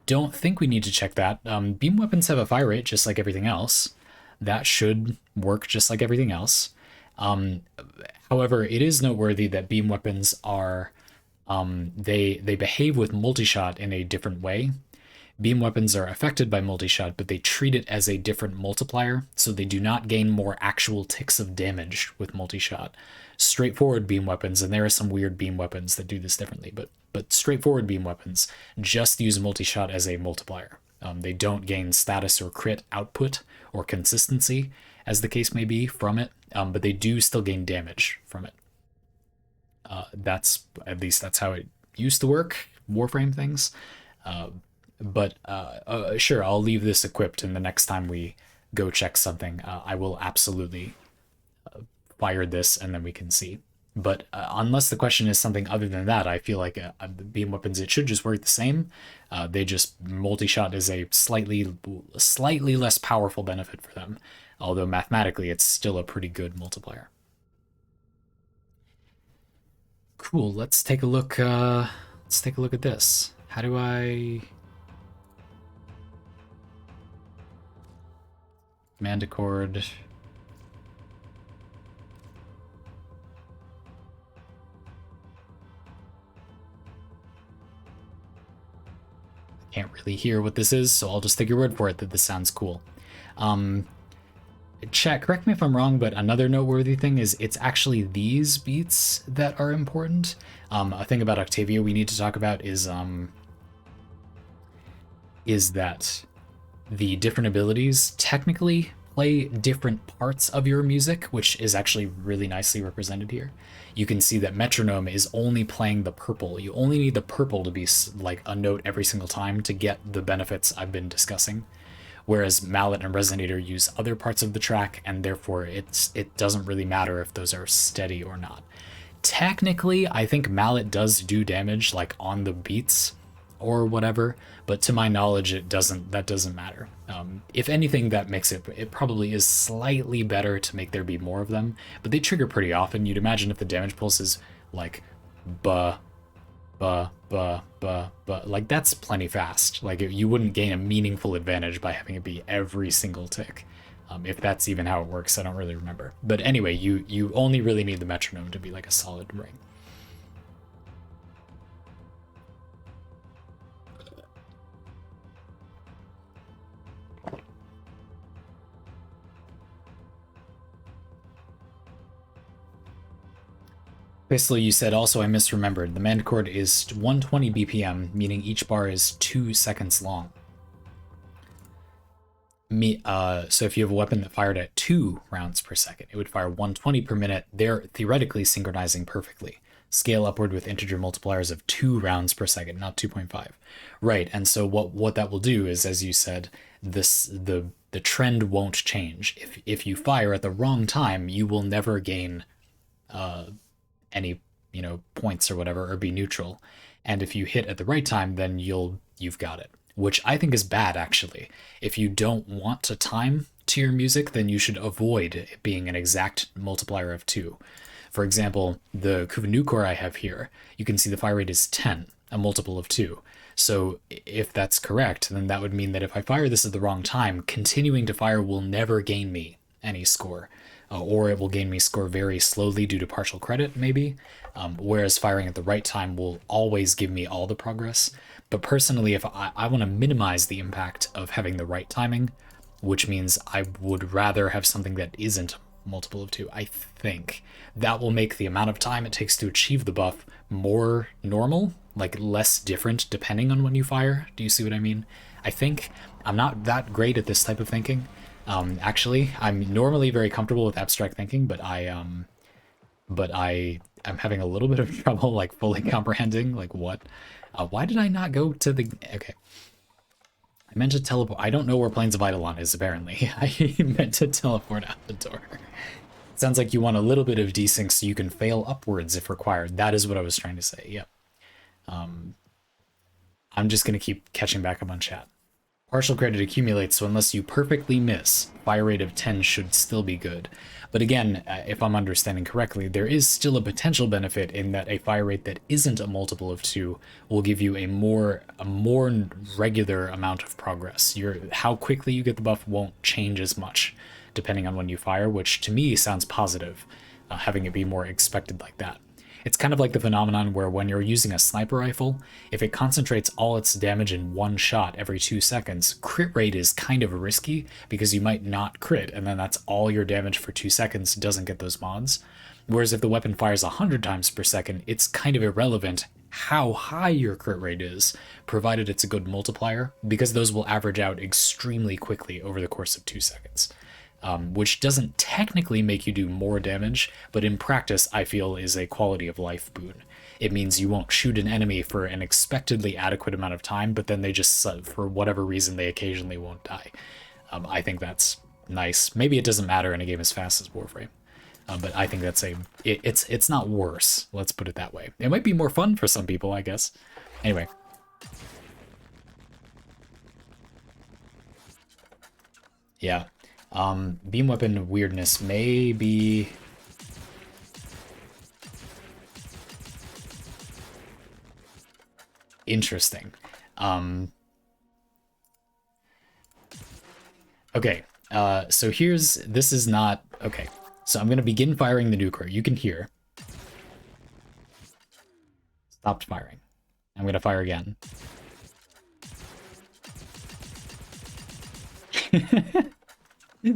don't think we need to check that. Beam weapons have a fire rate just like everything else. That should work just like everything else. However, it is noteworthy that beam weapons are they behave with multi-shot in a different way. Beam weapons are affected by multi-shot, but they treat it as a different multiplier, so they do not gain more actual ticks of damage with multi-shot. Straightforward beam weapons, and there are some weird beam weapons that do this differently, but straightforward beam weapons just use multi-shot as a multiplier. They don't gain status or crit output or consistency, as the case may be, from it, but they do still gain damage from it. That's how it used to work, Warframe things. But sure, I'll leave this equipped, and the next time we go check something, I will absolutely fire this, and then we can see. But unless the question is something other than that, I feel like beam weapons, it should just work the same. They just multi-shot is a slightly less powerful benefit for them, although mathematically it's still a pretty good multiplier. Cool. Let's take a look. Let's take a look at this. How do I? Manticord. Can't really hear what this is, so I'll just take your word for it that this sounds cool. Chat, correct me if I'm wrong, but another noteworthy thing is it's actually these beats that are important. A thing about Octavia we need to talk about is that the different abilities technically play different parts of your music, which is actually really nicely represented here. You can see that metronome is only playing the purple. You only need the purple to be like a note every single time to get the benefits I've been discussing. Whereas mallet and resonator use other parts of the track, and therefore it doesn't really matter if those are steady or not. Technically, I think mallet does do damage like on the beats or whatever, but to my knowledge, that doesn't matter. If anything, that makes it probably is slightly better to make there be more of them, but they trigger pretty often. You'd imagine if the damage pulse is like ba ba ba ba ba, like that's plenty fast. Like you wouldn't gain a meaningful advantage by having it be every single tick. If that's even how it works, I don't really remember. But anyway, you only really need the metronome to be like a solid ring. Basically, you said also I misremembered. The Manticord is 120 BPM, meaning each bar is 2 seconds long. So if you have a weapon that fired at 2 rounds per second, it would fire 120 per minute. They're theoretically synchronizing perfectly. Scale upward with integer multipliers of 2 rounds per second, not 2.5. Right, and so what that will do is, as you said, the trend won't change. If you fire at the wrong time, you will never gain any points or whatever, or be neutral. And if you hit at the right time, then you've got it, which I think is bad, actually. If you don't want to time to your music, then you should avoid it being an exact multiplier of 2. For example, the Kuvanukor I have here, you can see the fire rate is 10, a multiple of 2. So if that's correct, then that would mean that if I fire this at the wrong time, continuing to fire will never gain me any score. Or it will gain me score very slowly due to partial credit, maybe. Whereas firing at the right time will always give me all the progress. But personally, if I want to minimize the impact of having the right timing, which means I would rather have something that isn't a multiple of 2, I think that will make the amount of time it takes to achieve the buff more normal, like less different depending on when you fire. Do you see what I mean? I think I'm not that great at this type of thinking. Actually, I'm normally very comfortable with abstract thinking, but I I'm having a little bit of trouble like fully comprehending like what. Why did I not go to the? Okay, I meant to teleport. I don't know where Plains of Eidolon is. Apparently, I meant to teleport out the door. Sounds like you want a little bit of desync so you can fail upwards if required. That is what I was trying to say. Yep. I'm just gonna keep catching back up on chat. Partial credit accumulates, so unless you perfectly miss, fire rate of 10 should still be good. But again, if I'm understanding correctly, there is still a potential benefit in that a fire rate that isn't a multiple of 2 will give you a more regular amount of progress. How quickly you get the buff won't change as much, depending on when you fire, which to me sounds positive, having it be more expected like that. It's kind of like the phenomenon where when you're using a sniper rifle, if it concentrates all its damage in one shot every 2 seconds, crit rate is kind of risky because you might not crit, and then that's all your damage for 2 seconds, doesn't get those mods. Whereas if the weapon fires 100 times per second, it's kind of irrelevant how high your crit rate is, provided it's a good multiplier, because those will average out extremely quickly over the course of 2 seconds. Which doesn't technically make you do more damage, but in practice I feel is a quality of life boon. It means you won't shoot an enemy for an expectedly adequate amount of time, but then they just, for whatever reason, they occasionally won't die. I think that's nice. Maybe it doesn't matter in a game as fast as Warframe, but I think that's it's not worse, let's put it that way. It might be more fun for some people, I guess. Anyway. Yeah. Beam weapon weirdness may be interesting. Okay, so this is not, okay, so I'm gonna begin firing the nuker. You can hear. Stopped firing. I'm gonna fire again.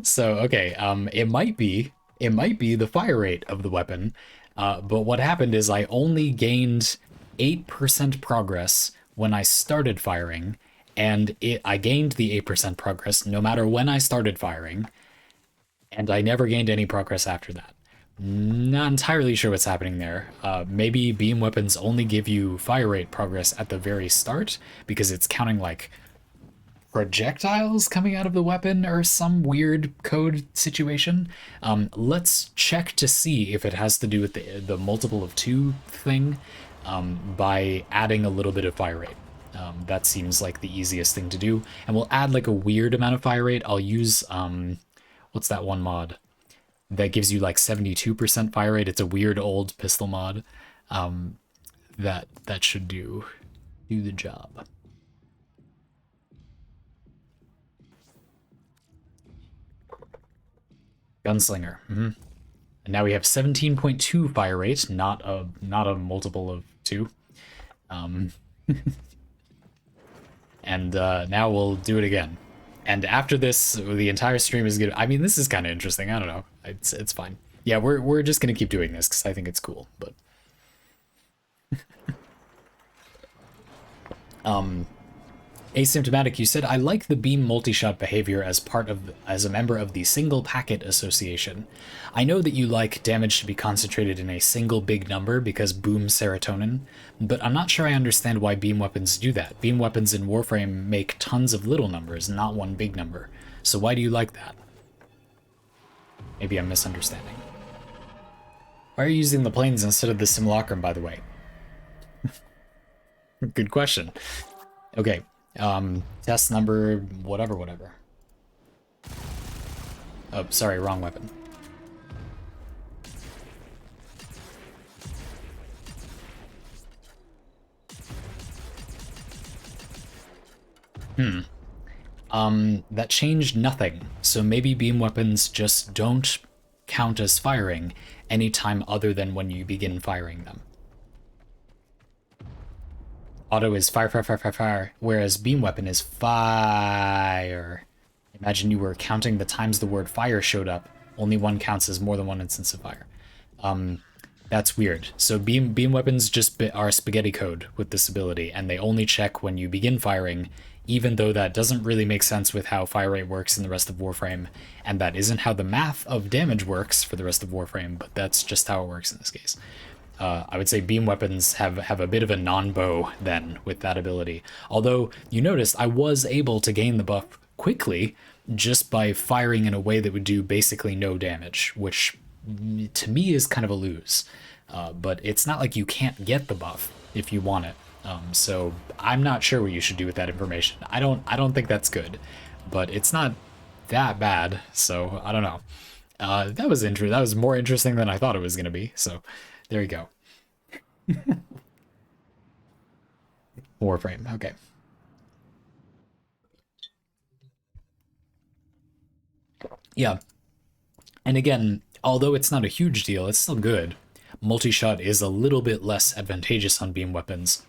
So, okay, it might be the fire rate of the weapon, but what happened is I only gained 8% progress when I started firing, and I gained the 8% progress no matter when I started firing, and I never gained any progress after that. Not entirely sure what's happening there. Maybe beam weapons only give you fire rate progress at the very start, because it's counting like projectiles coming out of the weapon or some weird code situation. Let's check to see if it has to do with the multiple of 2 thing by adding a little bit of fire rate. That seems like the easiest thing to do, and we'll add like a weird amount of fire rate. I'll use what's that one mod that gives you like 72% fire rate? It's a weird old pistol mod. That should do the job. Gunslinger. And now we have 17.2 fire rate, not a multiple of 2. And now we'll do it again. And after this, the entire stream is good. I mean, this is kind of interesting. I don't know. It's fine. Yeah, we're just gonna keep doing this because I think it's cool. But Asymptomatic, you said, I like the beam multi-shot behavior as a member of the Single Packet Association. I know that you like damage to be concentrated in a single big number because boom serotonin, but I'm not sure I understand why beam weapons do that. Beam weapons in Warframe make tons of little numbers, not one big number. So why do you like that? Maybe I'm misunderstanding. Why are you using the planes instead of the simulacrum, by the way? Good question. Okay. Test number whatever. Oh, sorry, wrong weapon. That changed nothing, so maybe beam weapons just don't count as firing anytime other than when you begin firing them. Auto is fire, fire, fire, fire, fire, whereas beam weapon is fire. Imagine you were counting the times the word fire showed up. Only one counts as more than one instance of fire. That's weird. So beam weapons just are spaghetti code with this ability, and they only check when you begin firing, even though that doesn't really make sense with how fire rate works in the rest of Warframe, and that isn't how the math of damage works for the rest of Warframe, but that's just how it works in this case. I would say beam weapons have a bit of a non-bow then with that ability. Although you noticed I was able to gain the buff quickly just by firing in a way that would do basically no damage, which to me is kind of a lose. But it's not like you can't get the buff if you want it. So I'm not sure what you should do with that information. I don't think that's good, but it's not that bad. So I don't know. That was interesting. That was more interesting than I thought it was going to be. So there you go. Warframe. Okay. Yeah. And again, although it's not a huge deal, it's still good. Multi-shot is a little bit less advantageous on beam weapons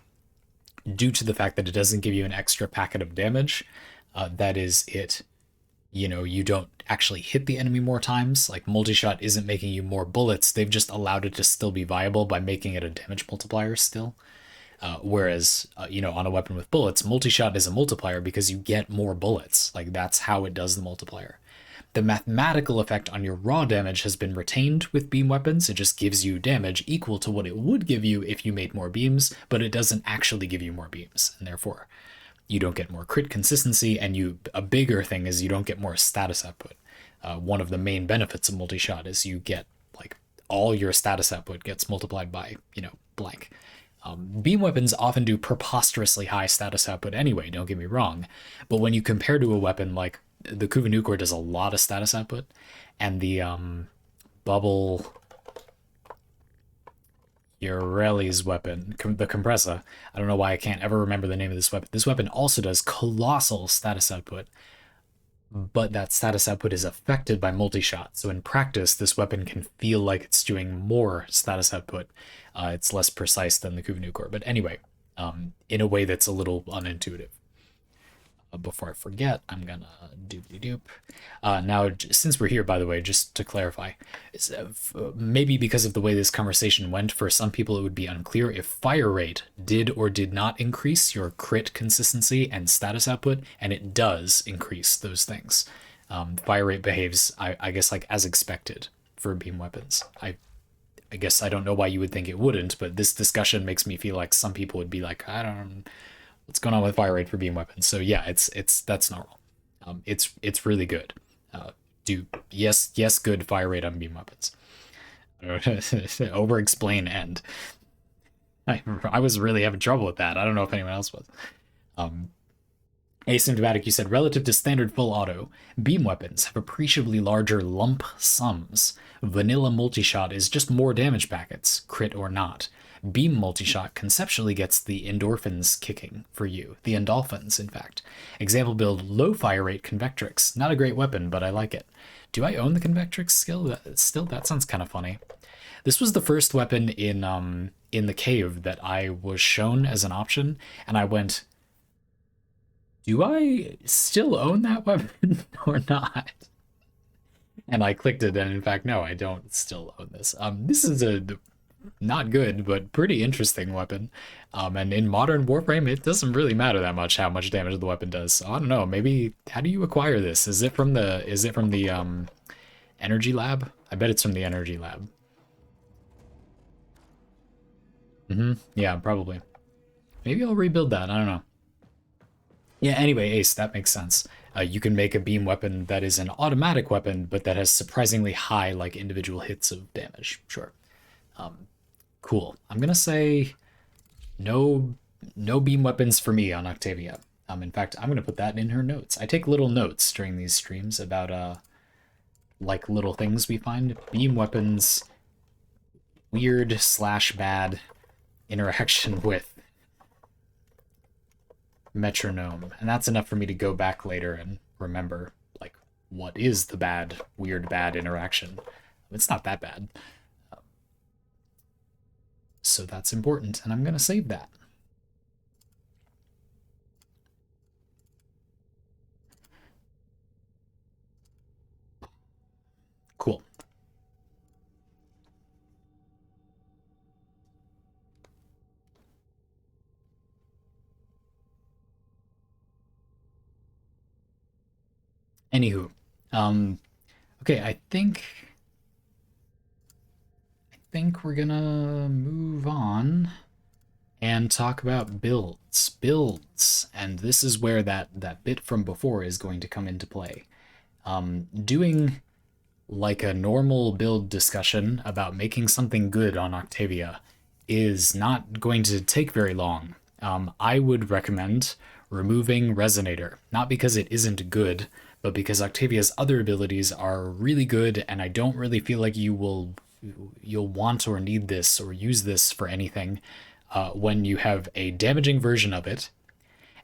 due to the fact that it doesn't give you an extra packet of damage. That is it. You know, you don't actually hit the enemy more times. Like, multi-shot isn't making you more bullets. They've just allowed it to still be viable by making it a damage multiplier still. Whereas, on a weapon with bullets, multi-shot is a multiplier because you get more bullets. Like, that's how it does the multiplier. The mathematical effect on your raw damage has been retained with beam weapons. It just gives you damage equal to what it would give you if you made more beams, but it doesn't actually give you more beams, and therefore you don't get more crit consistency, and a bigger thing is you don't get more status output. One of the main benefits of multi-shot is you get, like, all your status output gets multiplied by, blank. Beam weapons often do preposterously high status output anyway, don't get me wrong, but when you compare to a weapon like the Kuvanukor does a lot of status output, and the Bubble Ureli's weapon, the Compressa, I don't know why I can't ever remember the name of this weapon. This weapon also does colossal status output, but that status output is affected by multi-shot. So in practice, this weapon can feel like it's doing more status output. It's less precise than the Kuvanukor, but anyway, in a way that's a little unintuitive. Before I forget, I'm gonna doop. Now, since we're here, by the way, just to clarify, maybe because of the way this conversation went, for some people it would be unclear if fire rate did or did not increase your crit consistency and status output, and it does increase those things. Fire rate behaves, I guess, like as expected for beam weapons. I guess I don't know why you would think it wouldn't, but this discussion makes me feel like some people would be like, I don't what's going on with fire rate for beam weapons. So yeah, that's normal. It's really good. Yes, good fire rate on beam weapons. Over explain end. I was really having trouble with that. I don't know if anyone else was. Asymptomatic, you said, relative to standard full auto, beam weapons have appreciably larger lump sums. Vanilla multi-shot is just more damage packets, crit or not. Beam multi-shot conceptually gets the endorphins kicking for you. The endolphins, in fact. Example build, low fire rate Convectrix. Not a great weapon, but I like it. Do I own the Convectrix skill? Still, that sounds kind of funny. This was the first weapon in the cave that I was shown as an option, and I went, do I still own that weapon or not? And I clicked it, and in fact, no, I don't still own this. This is a not good, but pretty interesting weapon. And in modern Warframe, it doesn't really matter that much how much damage the weapon does. So I don't know. Maybe how do you acquire this? Is it from the energy lab? I bet it's from the energy lab. Yeah, probably. Maybe I'll rebuild that. I don't know. Yeah, anyway, Ace, that makes sense. You can make a beam weapon that is an automatic weapon, but that has surprisingly high, like, individual hits of damage. Sure. Cool. I'm gonna say no beam weapons for me on Octavia. In fact, I'm gonna put that in her notes. I take little notes during these streams about like little things we find. Beam weapons, weird / bad interaction with metronome, and that's enough for me to go back later and remember, like, what is the weird bad interaction. It's not that bad. So that's important, and I'm going to save that. Cool. Anywho, okay, I think think we're gonna move on and talk about builds, and this is where that bit from before is going to come into play. Doing like a normal build discussion about making something good on Octavia is not going to take very long. I would recommend removing Resonator, not because it isn't good, but because Octavia's other abilities are really good, and I don't really feel like you'll want or need this or use this for anything when you have a damaging version of it,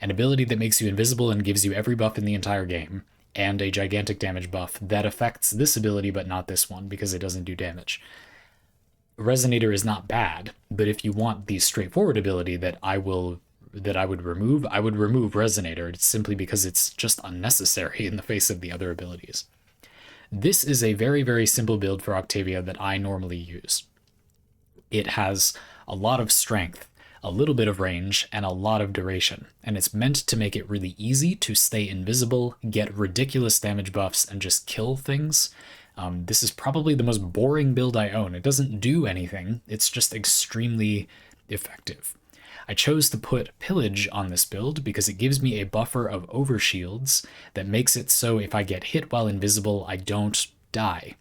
an ability that makes you invisible and gives you every buff in the entire game, and a gigantic damage buff that affects this ability but not this one because it doesn't do damage. Resonator is not bad, but if you want the straightforward ability that I would remove, I would remove Resonator simply because it's just unnecessary in the face of the other abilities. This is a very, very simple build for Octavia that I normally use. It has a lot of strength, a little bit of range, and a lot of duration, and it's meant to make it really easy to stay invisible, get ridiculous damage buffs, and just kill things. This is probably the most boring build I own. It doesn't do anything, it's just extremely effective. I chose to put Pillage on this build because it gives me a buffer of overshields that makes it so if I get hit while invisible, I don't die.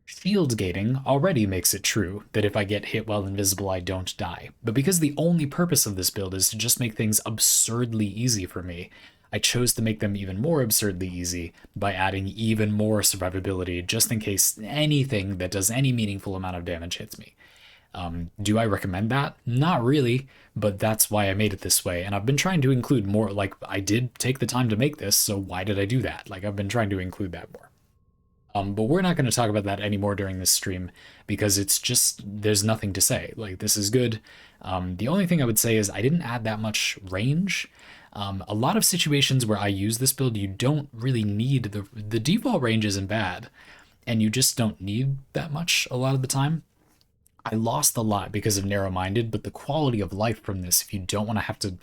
Shield gating already makes it true that if I get hit while invisible, I don't die. But because the only purpose of this build is to just make things absurdly easy for me, I chose to make them even more absurdly easy by adding even more survivability just in case anything that does any meaningful amount of damage hits me. Do I recommend that? Not really, but that's why I made it this way. And I've been trying to include more, like I did take the time to make this, so why did I do that? Like I've been trying to include that more. But we're not going to talk about that anymore during this stream because it's just, there's nothing to say. Like, this is good. The only thing I would say is I didn't add that much range. A lot of situations where I use this build, you don't really need the default range isn't bad, and you just don't need that much a lot of the time. I lost a lot because of narrow-minded, but the quality of life from this, if you don't want to have to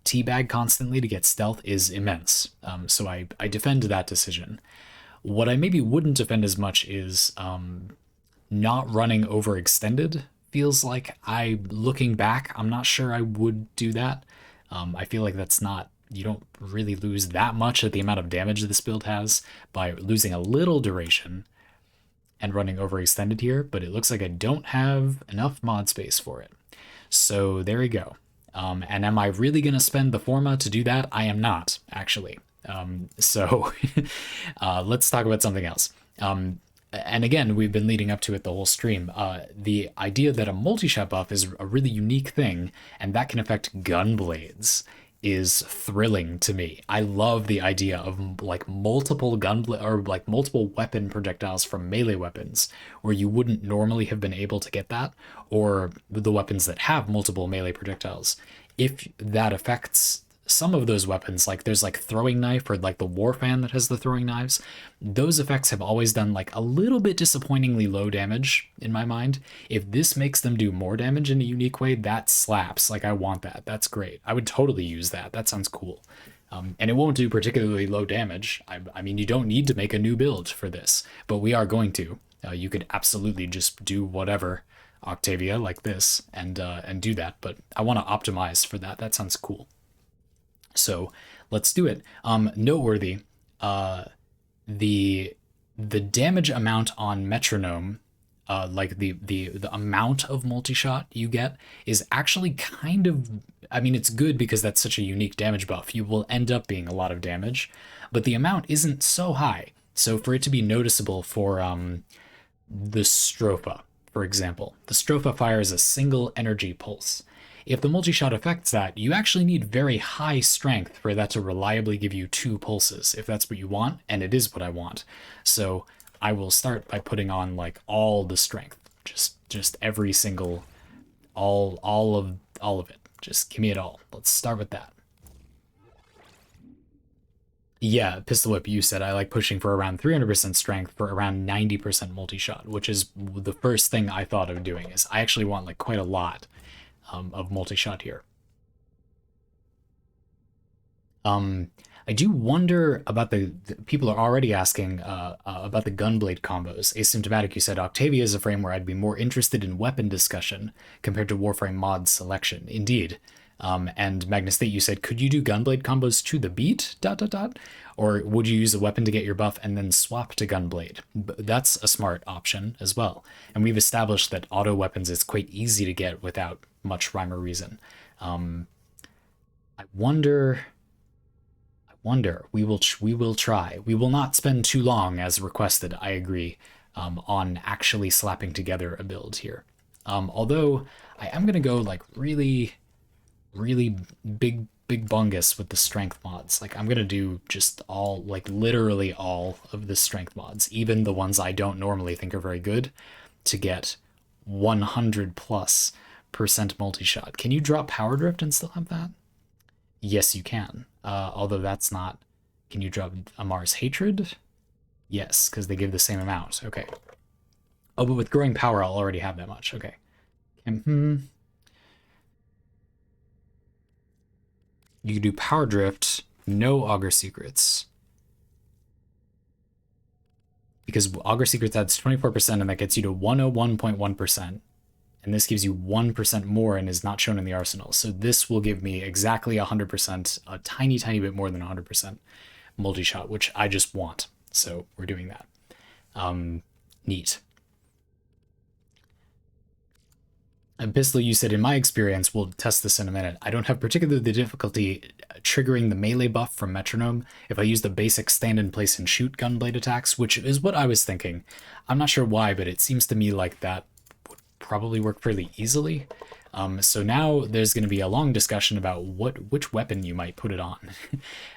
teabag constantly to get stealth, is immense. So I defend that decision. What I maybe wouldn't defend as much is not running overextended. Feels like looking back, I'm not sure I would do that. I feel like that's not, you don't really lose that much at the amount of damage this build has by losing a little duration and running overextended here, but it looks like I don't have enough mod space for it. So there we go. And am I really going to spend the Forma to do that? I am not, actually. So let's talk about something else. And again, we've been leading up to it the whole stream. The idea that a multi-shot buff is a really unique thing, and that can affect gun blades, is thrilling to me. I love the idea of like multiple multiple weapon projectiles from melee weapons, where you wouldn't normally have been able to get that, or the weapons that have multiple melee projectiles. If that affects some of those weapons, like there's like throwing knife or like the war fan that has the throwing knives, those effects have always done like a little bit disappointingly low damage in my mind. If this makes them do more damage in a unique way, that slaps. Like I want that. That's great. I would totally use that. That sounds cool. And it won't do particularly low damage. I mean, you don't need to make a new build for this, but we are going to. You could absolutely just do whatever Octavia like this and do that, but I want to optimize for that. That sounds cool. So let's do it. Noteworthy, the damage amount on Metronome, like the amount of multi-shot you get is actually kind of, I mean, it's good because that's such a unique damage buff. You will end up being a lot of damage, but the amount isn't so high. So for it to be noticeable for the Stropha, for example, the Stropha fires a single energy pulse. If the multi-shot affects that, you actually need very high strength for that to reliably give you 2 pulses, if that's what you want, and it is what I want. So I will start by putting on like all the strength, just every single, all of it. Just give me it all. Let's start with that. Yeah, Pistol Whip, you said I like pushing for around 300% strength for around 90% multi-shot, which is the first thing I thought of doing. Is I actually want like quite a lot of multi-shot here. I do wonder about the people are already asking about the gunblade combos. Asymptomatic, you said Octavia is a frame where I'd be more interested in weapon discussion compared to Warframe mod selection. Indeed. And Magnus State, you said, could you do gunblade combos to the beat? ... Or would you use a weapon to get your buff and then swap to gunblade? That's a smart option as well. And we've established that auto weapons is quite easy to get without much rhyme or reason. I wonder. We will try. We will not spend too long, as requested. I agree, on actually slapping together a build here. Although I am gonna go like really big bungus with the strength mods. Like I'm gonna do just all, like literally all of the strength mods, even the ones I don't normally think are very good, to get 100+% multi-shot. Can you drop Power Drift and still have that? Yes, you can. Although that's not... Can you drop Amar's Hatred? Yes, because they give the same amount. Okay. Oh, but with Growing Power, I'll already have that much. Okay. You can do Power Drift, no Augur Secrets. Because Augur Secrets adds 24% and that gets you to 101.1%. And this gives you 1% more and is not shown in the arsenal. So this will give me exactly 100%, a tiny bit more than 100% multi-shot, which I just want. So we're doing that. Neat. And Pistol, you said, in my experience, we'll test this in a minute, I don't have particularly the difficulty triggering the melee buff from Metronome if I use the basic stand in place and shoot gunblade attacks, which is what I was thinking. I'm not sure why, but it seems to me like that would probably work fairly easily. So now there's going to be a long discussion about which weapon you might put it on.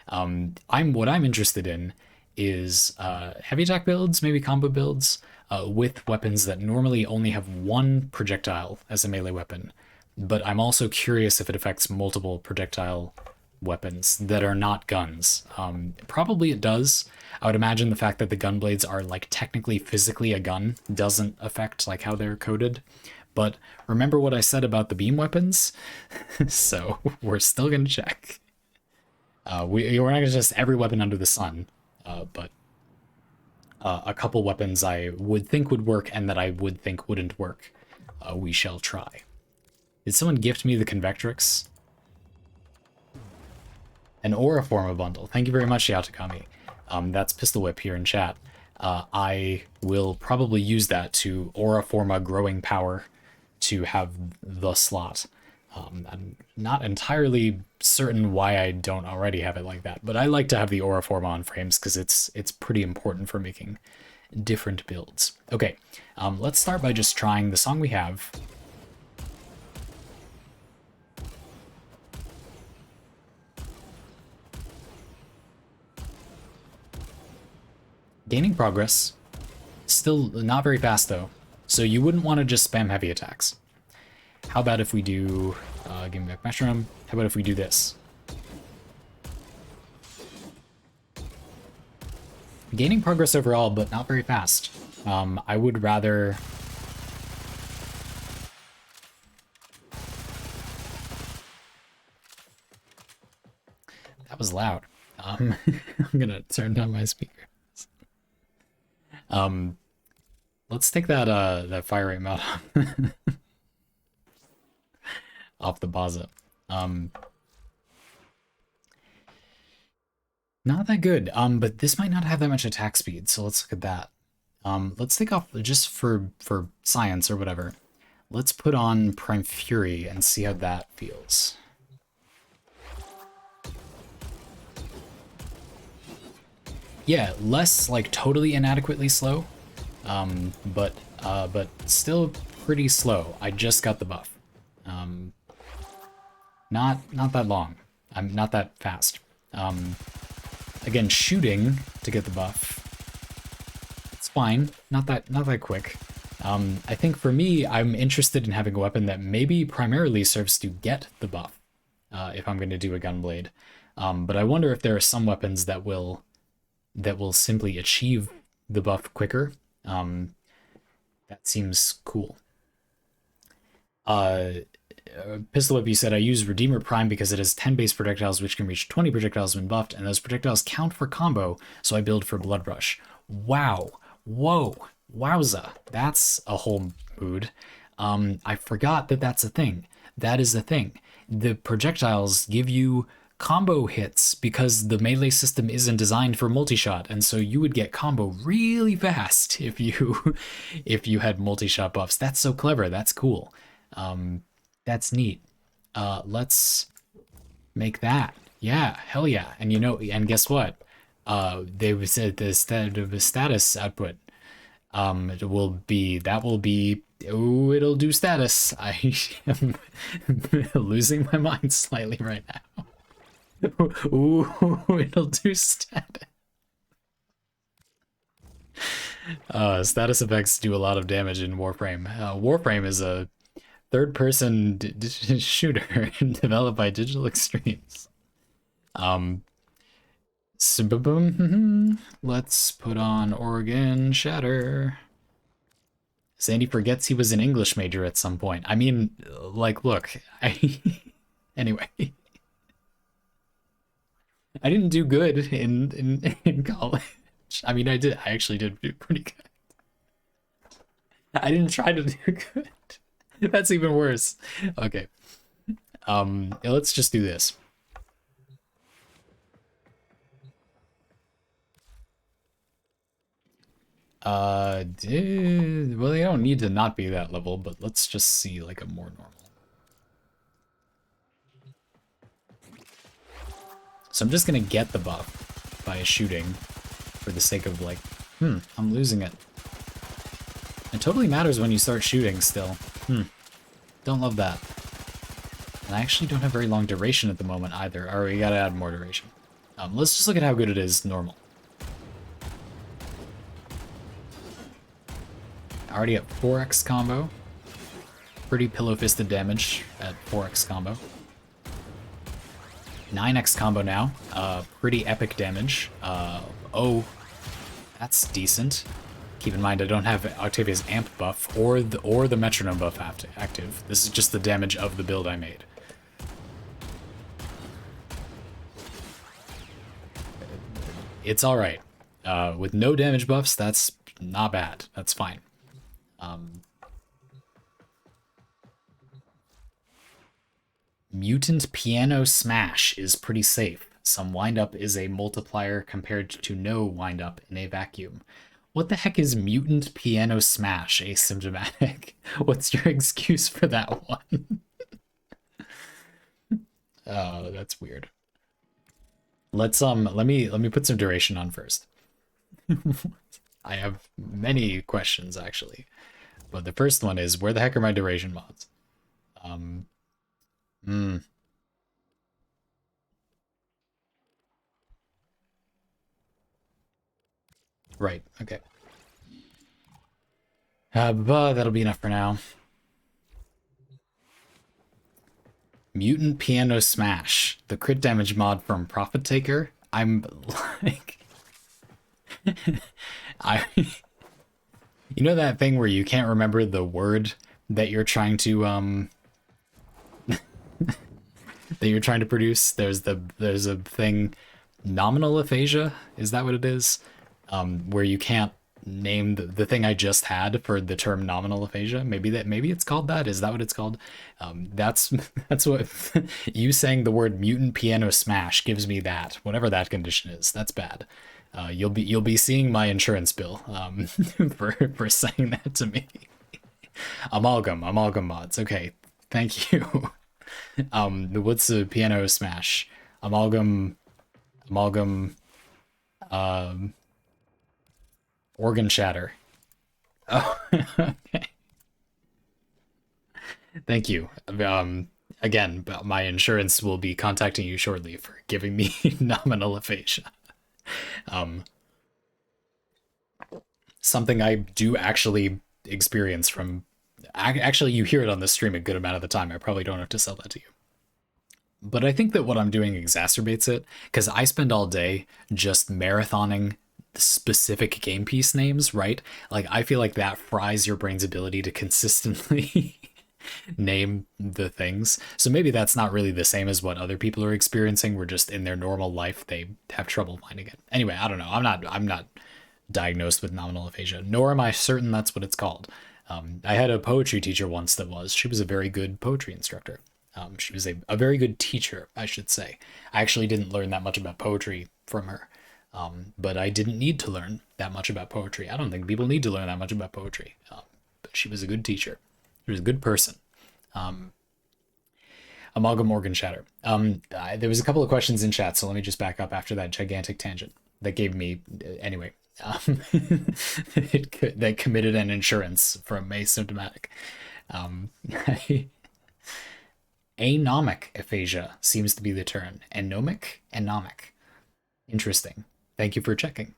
What I'm interested in is heavy attack builds, maybe combo builds, with weapons that normally only have one projectile as a melee weapon. But I'm also curious if it affects multiple projectile weapons that are not guns. Probably it does. I would imagine the fact that the gun blades are like technically physically a gun doesn't affect like how they're coded. But remember what I said about the beam weapons? So we're still going to check. We're not going to test every weapon under the sun, but a couple weapons I would think would work and that I would think wouldn't work, we shall try. Did someone gift me the Convectrix? An Aura Forma bundle. Thank you very much, Yatakami. That's Pistol Whip here in chat. I will probably use that to Aura Forma Growing Power to have the slot. I'm not entirely certain why I don't already have it like that, but I like to have the Aura Forma on frames because it's pretty important for making different builds. Okay, let's start by just trying the song we have. Gaining progress, still not very fast though, so you wouldn't want to just spam heavy attacks. How about if we do, give me back Metronome, how about if we do this? Gaining progress overall, but not very fast. I would rather... That was loud. I'm gonna turn down my speaker. Let's take that that fire rate mod off the Baza. Not that good. But this might not have that much attack speed, so let's look at that. Let's take off, just for science or whatever, let's put on Prime Fury and see how that feels. Yeah, less like totally inadequately slow, but still pretty slow. I just got the buff. Not that long. I'm not that fast. Again, shooting to get the buff. It's fine. Not that quick. I think for me, I'm interested in having a weapon that maybe primarily serves to get the buff, if I'm going to do a gunblade. But I wonder if there are some weapons that will simply achieve the buff quicker. That seems cool. Pistol Whip, you said, I use Redeemer Prime because it has 10 base projectiles, which can reach 20 projectiles when buffed, and those projectiles count for combo, so I build for Blood Rush. Wow. Whoa. Wowza. That's a whole mood. I forgot that that's a thing. That is a thing. The projectiles give you combo hits because the melee system isn't designed for multi-shot, and so you would get combo really fast if you if you had multi-shot buffs. That's so clever. That's cool. That's neat. Let's make that. Yeah, hell yeah. And and guess what? They said the status output will be oh, it'll do status. I am losing my mind slightly right now. Ooh, it'll do status. Status effects do a lot of damage in Warframe. Warframe is a third-person shooter developed by Digital Extremes. Let's put on Oregon Shatter. Sandy forgets he was an English major at some point. I mean, like, look, anyway. I didn't do good in college. I mean, I actually did do pretty good. I didn't try to do good. That's even worse. Okay. Let's just do this. Well, they don't need to not be that level, but let's just see like a more normal. So I'm just gonna get the buff by shooting for the sake of like, I'm losing it. It totally matters when you start shooting still. Don't love that. And I actually don't have very long duration at the moment either. Alright, we gotta add more duration. Let's just look at how good it is normal. Already at 4x combo. Pretty pillow-fisted damage at 4x combo. 9x combo now. Pretty epic damage. Oh, that's decent. Keep in mind I don't have Octavia's amp buff or the metronome buff active. This is just the damage of the build I made. It's alright. With no damage buffs, that's not bad. That's fine. Mutant Piano Smash is pretty safe. Some windup is a multiplier compared to no windup in a vacuum. What the heck is Mutant Piano Smash asymptomatic? What's your excuse for that one? Oh, that's weird. Let's let me put some duration on first. I have many questions actually. But the first one is, where the heck are my duration mods? Right, okay. But that'll be enough for now. Mutant Piano Smash, the crit damage mod from Profit Taker. I'm like... You know that thing where you can't remember the word that you're trying to produce? There's a thing, nominal aphasia, is that what it is? Where you can't name the thing I just had for the term nominal aphasia. Maybe it's called that. Is that what it's called? That's what you saying the word Mutant Piano Smash gives me, that whatever that condition is. That's bad. You'll be seeing my insurance bill for saying that to me. Amalgam mods. Okay, thank you. What's the Piano Smash? Amalgam. Organ Shatter. Oh, okay. Thank you. Again, my insurance will be contacting you shortly for giving me nominal aphasia. Something I do actually experience from... Actually, you hear it on the stream a good amount of the time. I probably don't have to sell that to you. But I think that what I'm doing exacerbates it, because I spend all day just marathoning specific game piece names, right? Like, I feel like that fries your brain's ability to consistently name the things. So maybe that's not really the same as what other people are experiencing. We're just in their normal life, they have trouble finding it. Anyway, I don't know. I'm not diagnosed with nominal aphasia, nor am I certain that's what it's called. I had a poetry teacher once that was. She was a very good poetry instructor. She was a very good teacher, I should say. I actually didn't learn that much about poetry from her, but I didn't need to learn that much about poetry. I don't think people need to learn that much about poetry. But she was a good teacher. She was a good person. Amalgam Organ Shatter. There was a couple of questions in chat, so let me just back up after that gigantic tangent that gave me anyway. That committed an insurance from asymptomatic. Anomic aphasia seems to be the term. Anomic. Interesting. Thank you for checking.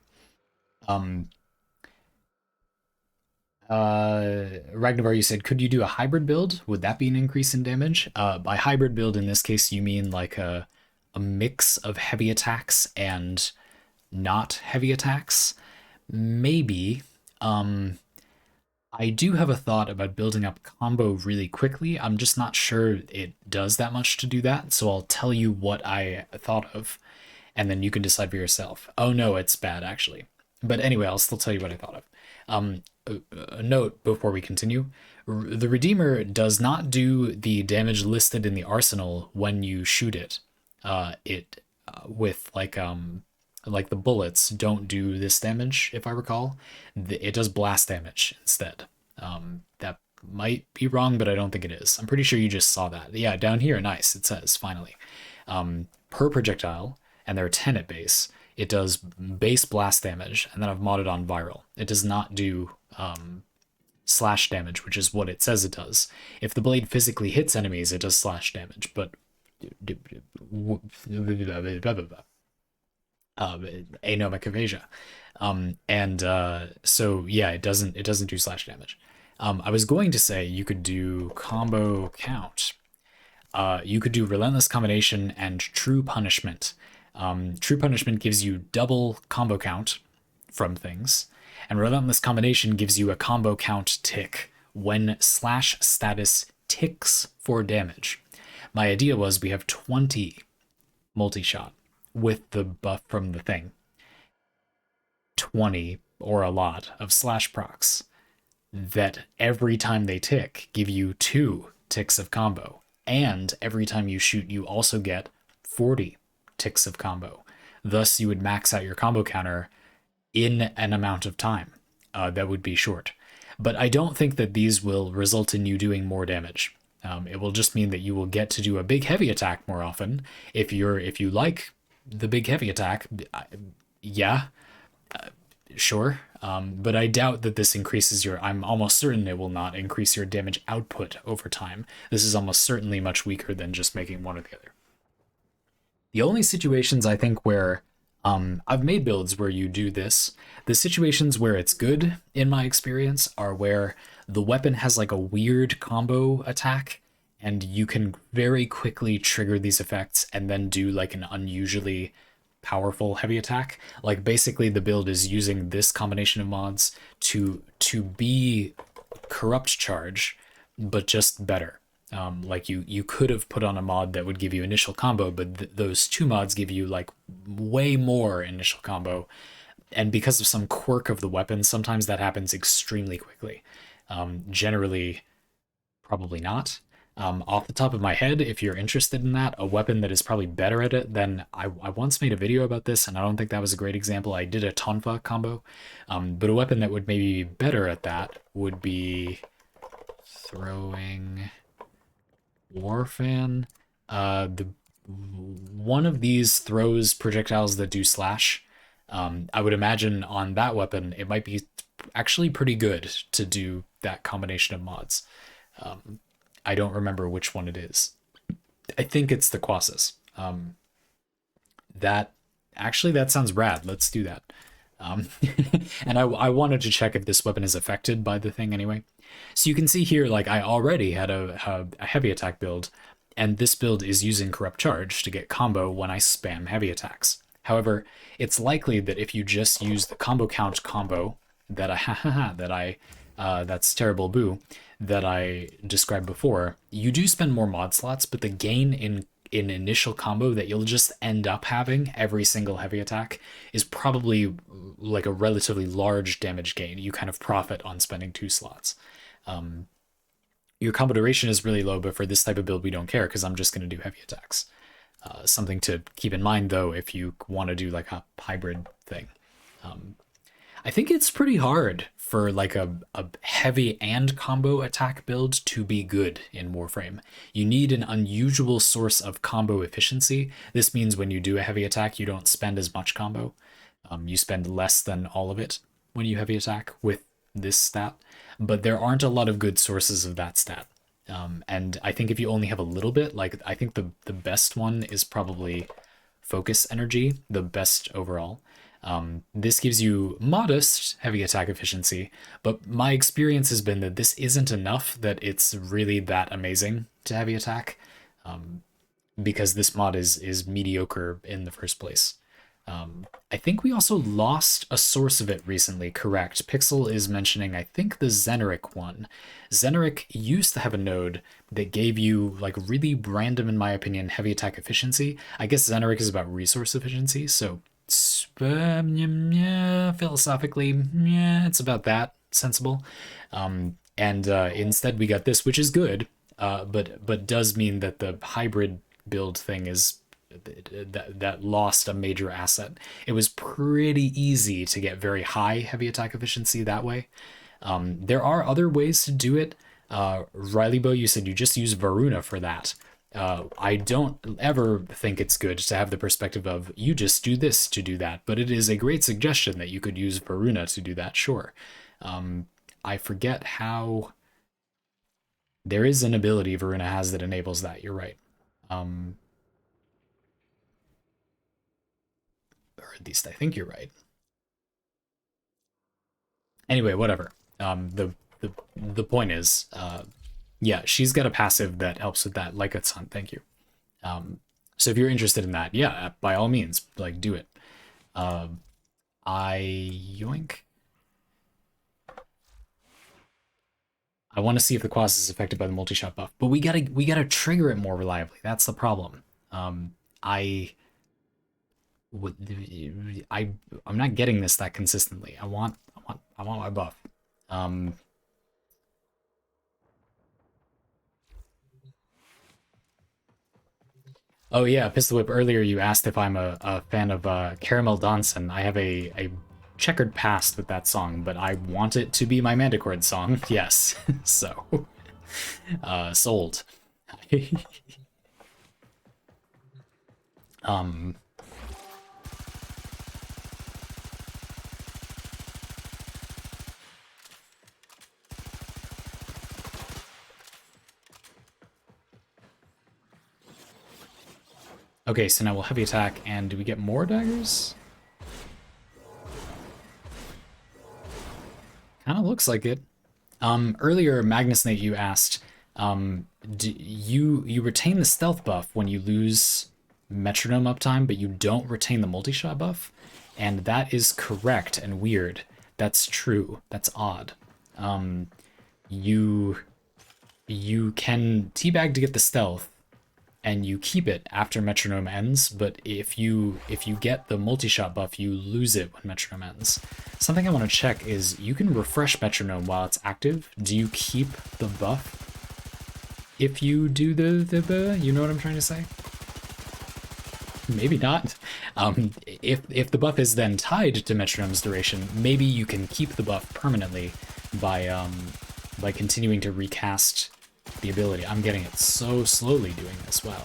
Ragnavar, you said, could you do a hybrid build? Would that be an increase in damage? By hybrid build, in this case, you mean like a mix of heavy attacks and not heavy attacks? Maybe. I do have a thought about building up combo really quickly. I'm just not sure it does that much to do that, so I'll tell you what I thought of, and then you can decide for yourself. Oh no, it's bad, actually. But anyway, I'll still tell you what I thought of. A note before we continue. The Redeemer does not do the damage listed in the arsenal when you shoot it. With like the bullets don't do this damage, if I recall. It does blast damage instead. That might be wrong, but I don't think it is. I'm pretty sure you just saw that. Yeah, down here, nice, it says, finally. Per projectile, and there are 10 at base, it does base blast damage, and then I've modded on viral. It does not do slash damage, which is what it says it does. If the blade physically hits enemies, it does slash damage, but anomic aphasia. So yeah, it doesn't do slash damage. I was going to say you could do combo count. You could do relentless combination and true punishment. True punishment gives you double combo count from things, and relentless combination gives you a combo count tick when slash status ticks for damage. My idea was we have 20 multi-shot with the buff from the thing. 20, or a lot, of slash procs that every time they tick give you 2 ticks of combo, and every time you shoot you also get 40 ticks of combo. Thus you would max out your combo counter in an amount of time that would be short. But I don't think that these will result in you doing more damage. It will just mean that you will get to do a big heavy attack more often. If you like the big heavy attack, yeah, sure. But I doubt that this increases I'm almost certain it will not increase your damage output over time. This is almost certainly much weaker than just making one or the other. The only situations I think where I've made builds where you do this, the situations where it's good in my experience are where the weapon has like a weird combo attack and you can very quickly trigger these effects and then do like an unusually powerful heavy attack. Like basically the build is using this combination of mods to be corrupt charge, but just better. Like you could have put on a mod that would give you initial combo, but those 2 mods give you like way more initial combo. And because of some quirk of the weapon, sometimes that happens extremely quickly. Generally, probably not. Off the top of my head, if you're interested in that, a weapon that is probably better at it than I once made a video about this, and I don't think that was a great example. I did a Tonfa combo, but a weapon that would maybe be better at that would be throwing Warfan. One of these throws projectiles that do slash. I would imagine on that weapon it might be actually pretty good to do that combination of mods. I don't remember which one it is. I think it's the Quasis. That sounds rad. Let's do that. And I wanted to check if this weapon is affected by the thing anyway. So you can see here, like I already had a heavy attack build, and this build is using Corrupt Charge to get combo when I spam heavy attacks. However, it's likely that if you just use the combo count combo that I that's Terrible Boo, that I described before, you do spend more mod slots, but the gain in initial combo that you'll just end up having every single heavy attack is probably like a relatively large damage gain. You kind of profit on spending 2 slots. Your combo duration is really low, but for this type of build, we don't care because I'm just going to do heavy attacks. Something to keep in mind, though, if you want to do like a hybrid thing. I think it's pretty hard for like a heavy and combo attack build to be good in Warframe. You need an unusual source of combo efficiency. This means when you do a heavy attack, you don't spend as much combo. You spend less than all of it when you heavy attack with this stat, but there aren't a lot of good sources of that stat. And I think if you only have a little bit, like I think the best one is probably Focus Energy, the best overall. This gives you modest heavy attack efficiency, but my experience has been that this isn't enough that it's really that amazing to heavy attack, because this mod is mediocre in the first place. I think we also lost a source of it recently, correct? Pixel is mentioning, I think, the Zeneric one. Zeneric used to have a node that gave you, like, really random, in my opinion, heavy attack efficiency. I guess Zeneric is about resource efficiency, so philosophically, it's about that, sensible. Instead we got this, which is good, but does mean that the hybrid build thing is that lost a major asset. It was pretty easy to get very high heavy attack efficiency that way. There are other ways to do it. Rileybo, you said you just use Varuna for that. I don't ever think it's good to have the perspective of you just do this to do that, but it is a great suggestion that you could use Varuna to do that, sure. I forget how... There is an ability Varuna has that enables that, you're right. Or at least I think you're right. Anyway, whatever. The point is, yeah, she's got a passive that helps with that, like a son. Thank you. So if you're interested in that, yeah, by all means, like, do it. Yoink. I want to see if the Quas is affected by the multi-shot buff, but we gotta trigger it more reliably. That's the problem. I'm not getting this that consistently. I want my buff. Oh yeah, Pistol Whip, earlier you asked if I'm a fan of Caramel Danson. I have a checkered past with that song, but I want it to be my Manticord song, yes. So, sold. Okay, so now we'll heavy attack, and do we get more daggers? Kind of looks like it. Earlier, Magnus Nate, you asked, do you retain the stealth buff when you lose metronome uptime, but you don't retain the multi-shot buff? And that is correct and weird. That's true. That's odd. You can teabag to get the stealth, and you keep it after metronome ends, but if you get the multi-shot buff, you lose it when metronome ends. Something I want to check is you can refresh metronome while it's active. Do you keep the buff if you do the you know what I'm trying to say? Maybe not. If the buff is then tied to metronome's duration, maybe you can keep the buff permanently by continuing to recast the ability. I'm getting it so slowly doing this, wow.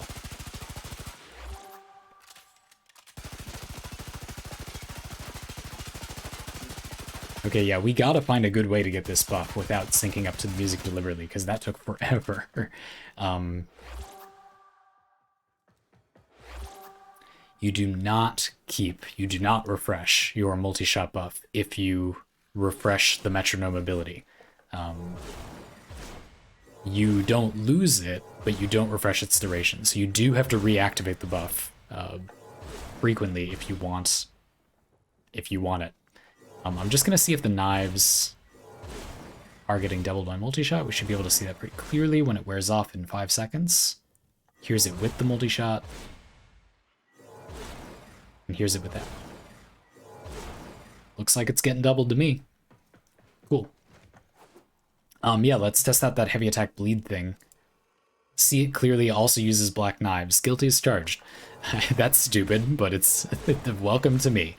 Okay, yeah, we gotta find a good way to get this buff without syncing up to the music deliberately, because that took forever. You do not refresh your multi-shot buff if you refresh the metronome ability. You don't lose it, but you don't refresh its duration. So you do have to reactivate the buff frequently if you want it. I'm just gonna see if the knives are getting doubled by multi-shot. We should be able to see that pretty clearly when it wears off in 5 seconds. Here's it with the multi-shot. And here's it without. Looks like it's getting doubled to me. Cool. Yeah, let's test out that heavy attack bleed thing. See it clearly also uses black knives. Guilty as charged. That's stupid, but it's welcome to me.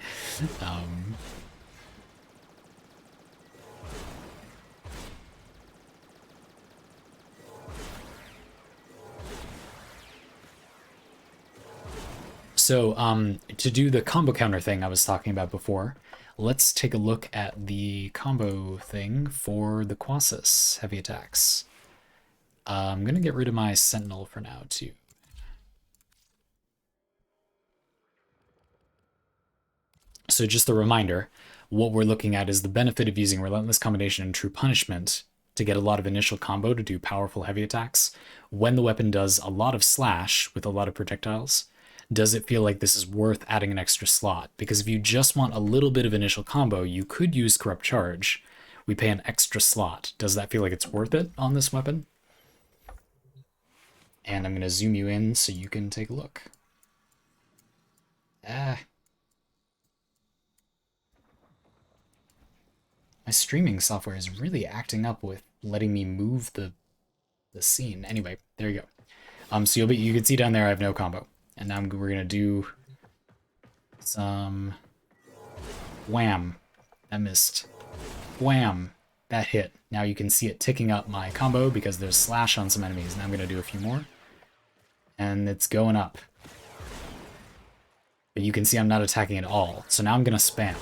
So, to do the combo counter thing I was talking about before, let's take a look at the combo thing for the Quasis heavy attacks. I'm gonna get rid of my Sentinel for now, too. So just a reminder, what we're looking at is the benefit of using Relentless Combination and True Punishment to get a lot of initial combo to do powerful heavy attacks. When the weapon does a lot of slash with a lot of projectiles, does it feel like this is worth adding an extra slot? Because if you just want a little bit of initial combo, you could use Corrupt Charge. We pay an extra slot. Does that feel like it's worth it on this weapon? And I'm going to zoom you in so you can take a look. My streaming software is really acting up with letting me move the scene. Anyway, there you go. So you can see down there I have no combo. And now we're going to do some wham. That missed. Wham. That hit. Now you can see it ticking up my combo because there's slash on some enemies. Now I'm going to do a few more. And it's going up. But you can see I'm not attacking at all. So now I'm going to spam.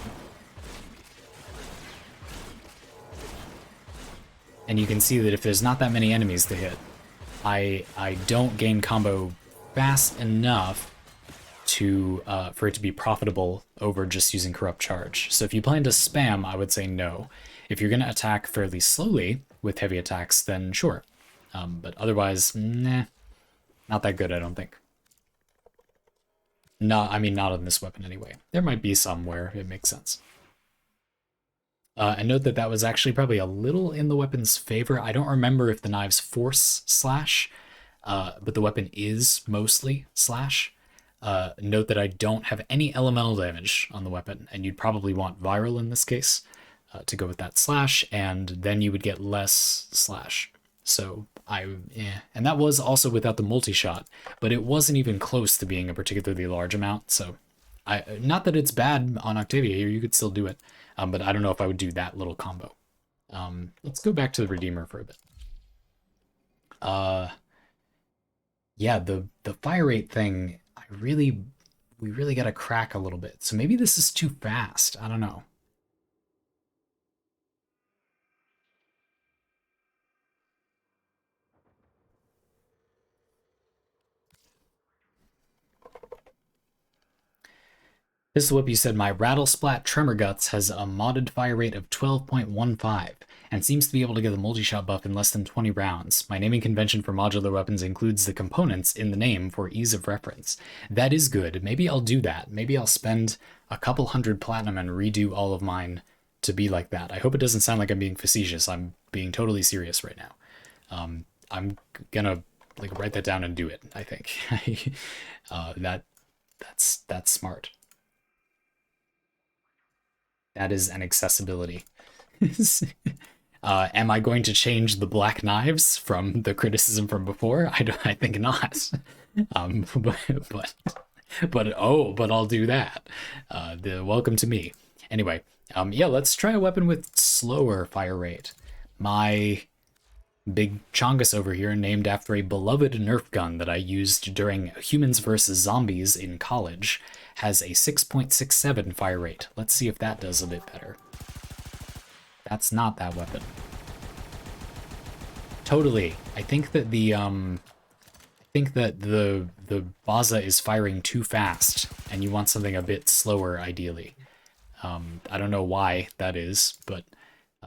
And you can see that if there's not that many enemies to hit, I don't gain combo fast enough to for it to be profitable over just using Corrupt Charge. So if you plan to spam, I would say no. If you're going to attack fairly slowly with heavy attacks, then sure. But otherwise, nah, not that good, I don't think. No, I mean, not on this weapon anyway. There might be some where it makes sense. And note that that was actually probably a little in the weapon's favor. I don't remember if the knives force slash, but the weapon is mostly slash. Note that I don't have any elemental damage on the weapon, and you'd probably want viral in this case to go with that slash, and then you would get less slash. So and that was also without the multi-shot, but it wasn't even close to being a particularly large amount. So not that it's bad on Octavia here, you could still do it, but I don't know if I would do that little combo. Let's go back to the Redeemer for a bit. Yeah, the fire rate thing, we really got to crack a little bit. So maybe this is too fast. I don't know. This is what you said. My Rattle Splat Tremor Guts has a modded fire rate of 12.15 and seems to be able to get the multi-shot buff in less than 20 rounds. My naming convention for modular weapons includes the components in the name for ease of reference. That is good. Maybe I'll do that. Maybe I'll spend a couple hundred platinum and redo all of mine to be like that. I hope it doesn't sound like I'm being facetious. I'm being totally serious right now. I'm gonna write that down and do it, I think. That's smart. That is an accessibility. Am I going to change the black knives from the criticism from before? I think not. But I'll do that. Welcome to me. Anyway, yeah, let's try a weapon with slower fire rate. My big Chongus over here, named after a beloved Nerf gun that I used during Humans vs. Zombies in college, has a 6.67 fire rate. Let's see if that does a bit better. That's not that weapon. Totally. I think that the Baza is firing too fast, and you want something a bit slower, ideally. I don't know why that is, but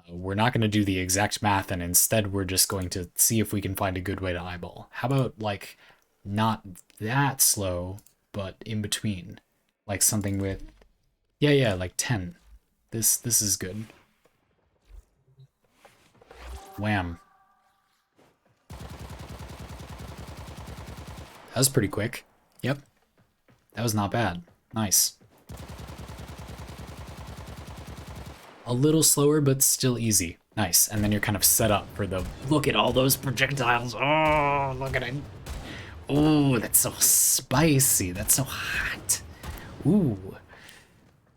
we're not going to do the exact math, and instead we're just going to see if we can find a good way to eyeball. How about, not that slow, but in between? Like something with... Yeah, like 10. This is good. Wham. That was pretty quick. Yep. That was not bad. Nice. A little slower, but still easy. Nice. And then you're kind of set up for the, look at all those projectiles. Oh, look at it. Oh, that's so spicy. That's so hot. Ooh.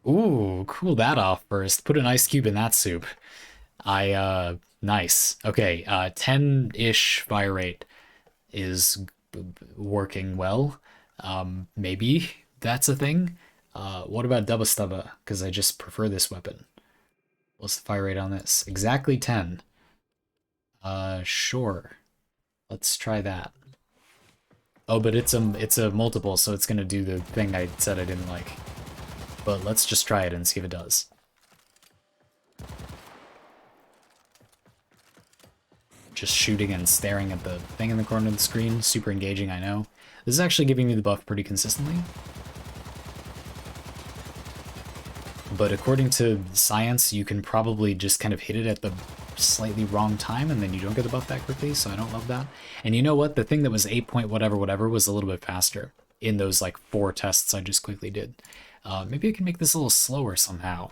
Ooh, cool that off first. Put an ice cube in that soup. Nice. Okay, 10-ish fire rate is working well. Maybe that's a thing. What about Dubba Stubba? Because I just prefer this weapon. What's the fire rate on this? Exactly 10. Sure. Let's try that. Oh, but it's a multiple, so it's gonna do the thing I said I didn't like. But let's just try it and see if it does. Just shooting and staring at the thing in the corner of the screen. Super engaging, I know. This is actually giving me the buff pretty consistently. But according to science, you can probably just kind of hit it at the slightly wrong time and then you don't get the buff that quickly, so I don't love that. And you know what? The thing that was 8 point whatever was a little bit faster in those like 4 tests I just quickly did. Maybe I can make this a little slower somehow.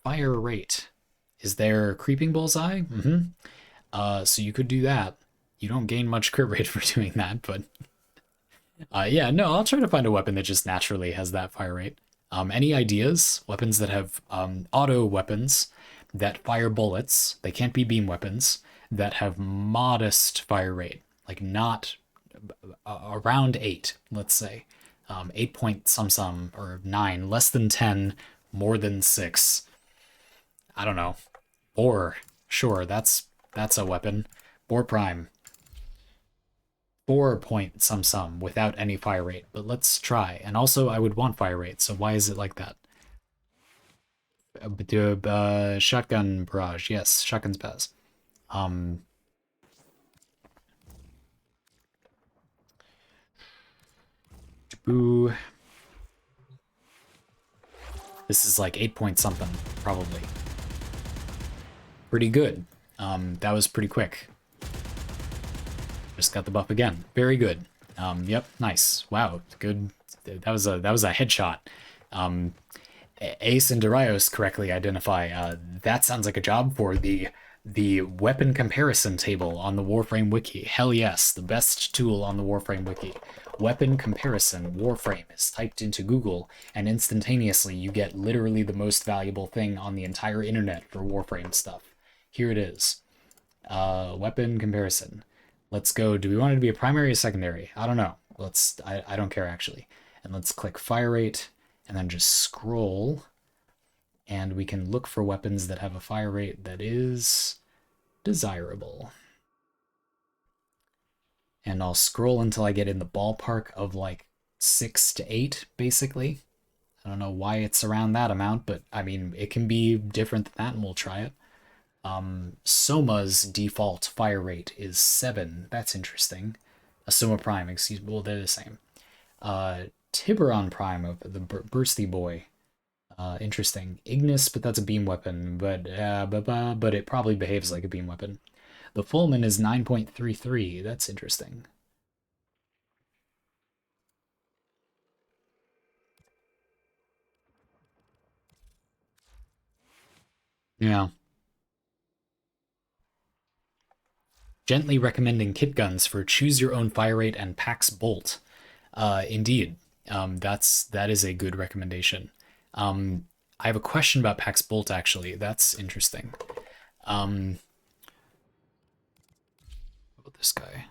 Fire rate. Is there creeping bullseye? So you could do that. You don't gain much crit rate for doing that, but... yeah, no, I'll try to find a weapon that just naturally has that fire rate. Any ideas? Weapons that have auto weapons that fire bullets, they can't be beam weapons, that have modest fire rate, like not around 8, let's say. 8 point some, or 9, less than 10, more than 6. I don't know. 4, sure, that's a weapon. 4 prime. 4 point some without any fire rate, but let's try. And also, I would want fire rate, so why is it like that? Shotgun barrage, yes, shotgun spaz. Boo. This is like 8 point something, probably. Pretty good. That was pretty quick. Just got the buff again. Very good. Yep, nice. Wow, good. That was a headshot. Ace and Darius correctly identify. That sounds like a job for the weapon comparison table on the Warframe wiki. Hell yes, the best tool on the Warframe wiki. Weapon comparison Warframe is typed into Google, and instantaneously you get literally the most valuable thing on the entire internet for Warframe stuff. Here it is. Weapon comparison. Let's go. Do we want it to be a primary or secondary? I don't know. I don't care actually. And let's click fire rate and then just scroll. And we can look for weapons that have a fire rate that is desirable. And I'll scroll until I get in the ballpark of like 6 to 8, basically. I don't know why it's around that amount, but I mean, it can be different than that and we'll try it. Soma's default fire rate is 7. That's interesting. Soma Prime, excuse me. Well, they're the same. Tiburon Prime of the Bursty Boy. Interesting. Ignis, but that's a beam weapon. But it probably behaves like a beam weapon. The Fullman is 9.33. That's interesting. Yeah. Gently recommending kit guns for choose your own fire rate and Pax Bolt. Indeed. That is a good recommendation. I have a question about Pax Bolt actually. That's interesting. What about this guy?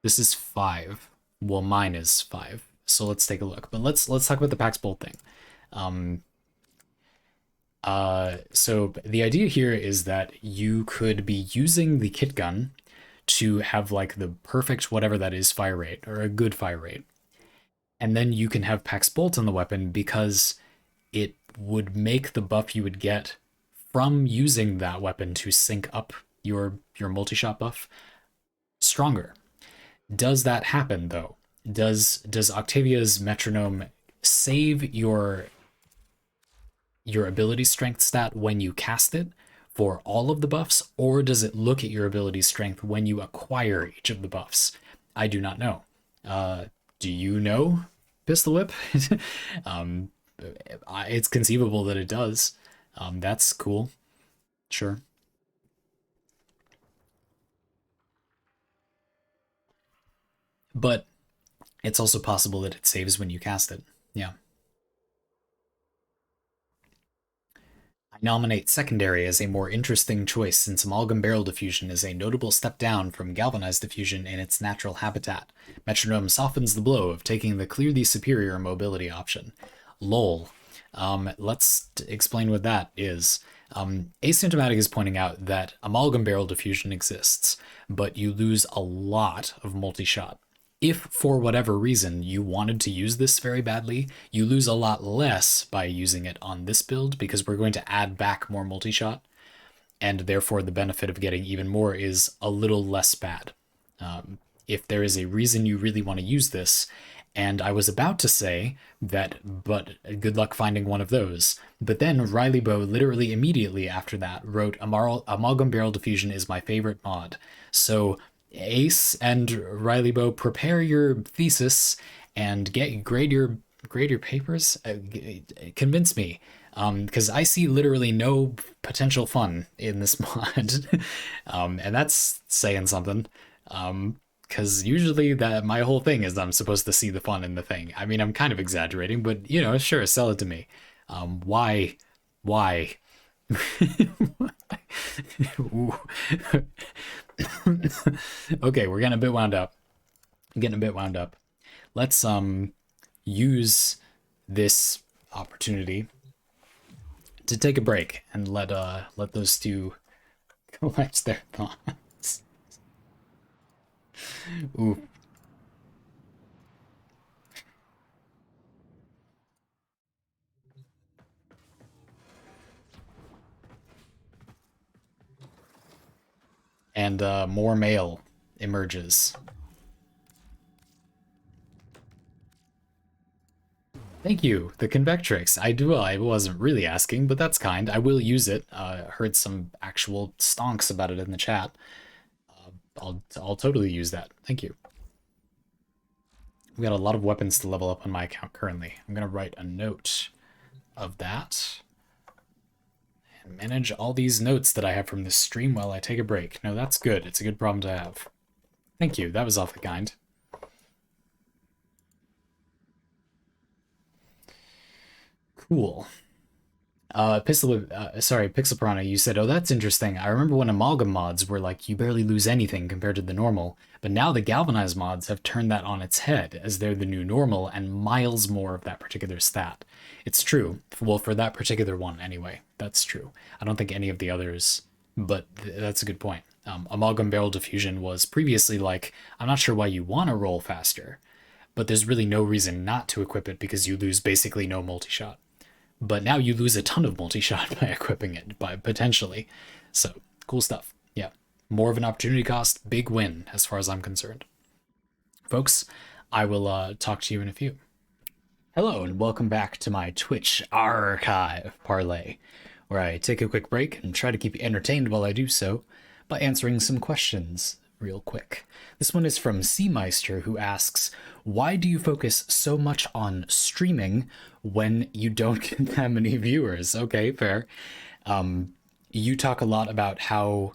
This is 5. Well, mine is 5. So let's take a look. But let's talk about the Pax Bolt thing. So the idea here is that you could be using the kit gun to have like the perfect whatever that is fire rate, or a good fire rate. And then you can have Pax Bolt on the weapon because it would make the buff you would get from using that weapon to sync up your multi-shot buff stronger. Does that happen though? Does Octavia's metronome save your ability strength stat when you cast it for all of the buffs, or does it look at your ability strength when you acquire each of the buffs? I do not know. Do you know, Pistol Whip? um, it's conceivable that it does. That's cool. Sure. But it's also possible that it saves when you cast it. Yeah. I nominate Secondary as a more interesting choice since Amalgam Barrel Diffusion is a notable step down from Galvanized Diffusion in its natural habitat. Metronome softens the blow of taking the clearly superior mobility option. Lol. Let's explain what that is. Asymptomatic is pointing out that Amalgam Barrel Diffusion exists, but you lose a lot of multi-shot. If for whatever reason you wanted to use this very badly, you lose a lot less by using it on this build because we're going to add back more multi-shot, and therefore the benefit of getting even more is a little less bad. If there is a reason you really want to use this, and I was about to say that, but good luck finding one of those. But then Riley Bow literally immediately after that wrote, Amalgam Barrel Diffusion is my favorite mod. So Ace and Riley Bow, prepare your thesis and grade your papers. Convince me, because I see literally no potential fun in this mod, and that's saying something. Because usually that my whole thing is I'm supposed to see the fun in the thing. I mean, I'm kind of exaggerating, but you know, sure, sell it to me. Why? Okay, we're getting a bit wound up. Let's use this opportunity to take a break and let those two collect their thoughts. Ooh. And more mail emerges. Thank you, the Convectrix. I wasn't really asking, but that's kind. I will use it. Heard some actual stonks about it in the chat. I'll totally use that. Thank you. We got a lot of weapons to level up on my account currently. I'm gonna write a note of that. And manage all these notes that I have from this stream while I take a break. No, that's good. It's a good problem to have. Thank you. That was awfully kind. Cool. Pixel Piranha, you said, oh, that's interesting. I remember when Amalgam mods were like, you barely lose anything compared to the normal, but now the Galvanized mods have turned that on its head, as they're the new normal and miles more of that particular stat. It's true. Well, for that particular one, anyway. That's true. I don't think any of the others, but that's a good point. Amalgam Barrel Diffusion was previously like, I'm not sure why you want to roll faster, but there's really no reason not to equip it because you lose basically no multi-shot. But now you lose a ton of multi-shot by equipping it, by potentially. So, cool stuff. Yeah. More of an opportunity cost, big win, as far as I'm concerned. Folks, I will talk to you in a few. Hello, and welcome back to my Twitch ARRchive Parley, where I take a quick break and try to keep you entertained while I do so by answering some questions real quick. This one is from Seameister, who asks, why do you focus so much on streaming when you don't get that many viewers? Okay, fair. You talk a lot about how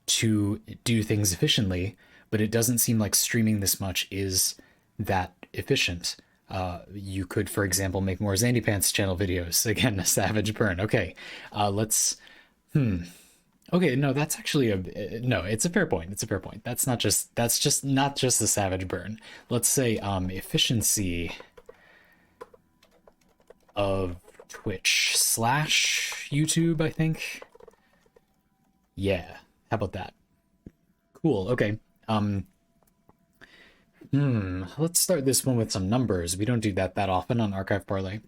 to do things efficiently, but it doesn't seem like streaming this much is that efficient. You could, for example, make more Zandy Pants channel videos. Again, a savage burn. Okay, let's... Okay, no, that's actually no, it's a fair point. It's a fair point. That's just not just a savage burn. Let's say efficiency of Twitch / YouTube, I think. Yeah, how about that? Cool. Okay. Let's start this one with some numbers. We don't do that often on Archive Parley.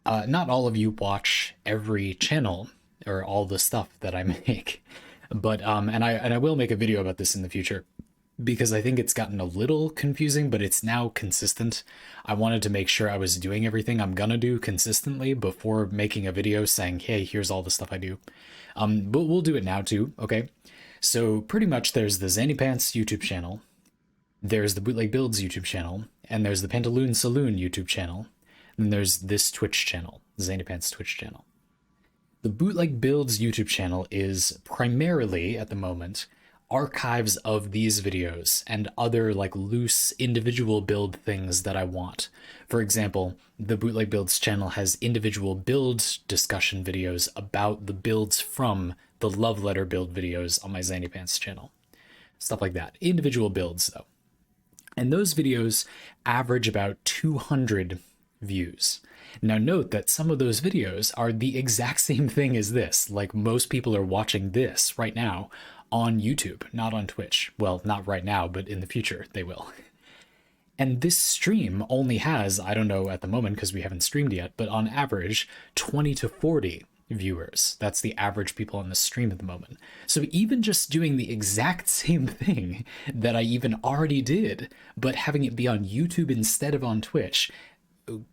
Not all of you watch every channel or all the stuff that I make, but and I will make a video about this in the future. because I think it's gotten a little confusing, but it's now consistent. I wanted to make sure I was doing everything I'm gonna do consistently before making a video saying, hey, here's all the stuff I do. But we'll do it now too, okay? So pretty much there's the Zannypants YouTube channel, there's the Bootleg Builds YouTube channel, and there's the Pantaloon Saloon YouTube channel, and then there's this Twitch channel, Zannypants Twitch channel. The Bootleg Builds YouTube channel is primarily, at the moment, archives of these videos and other like loose individual build things that I want. For example, the Bootleg Builds channel has individual build discussion videos about the builds from the Love Letter build videos on my Zannypants channel. Stuff like that. Individual builds, though. And those videos average about 200 views. Now note that some of those videos are the exact same thing as this. Like most people are watching this right now on YouTube, not on Twitch. Well, not right now, but in the future they will. And this stream only has, I don't know at the moment because we haven't streamed yet, but on average 20 to 40 viewers. That's the average people on the stream at the moment. So even just doing the exact same thing that I even already did, but having it be on YouTube instead of on Twitch,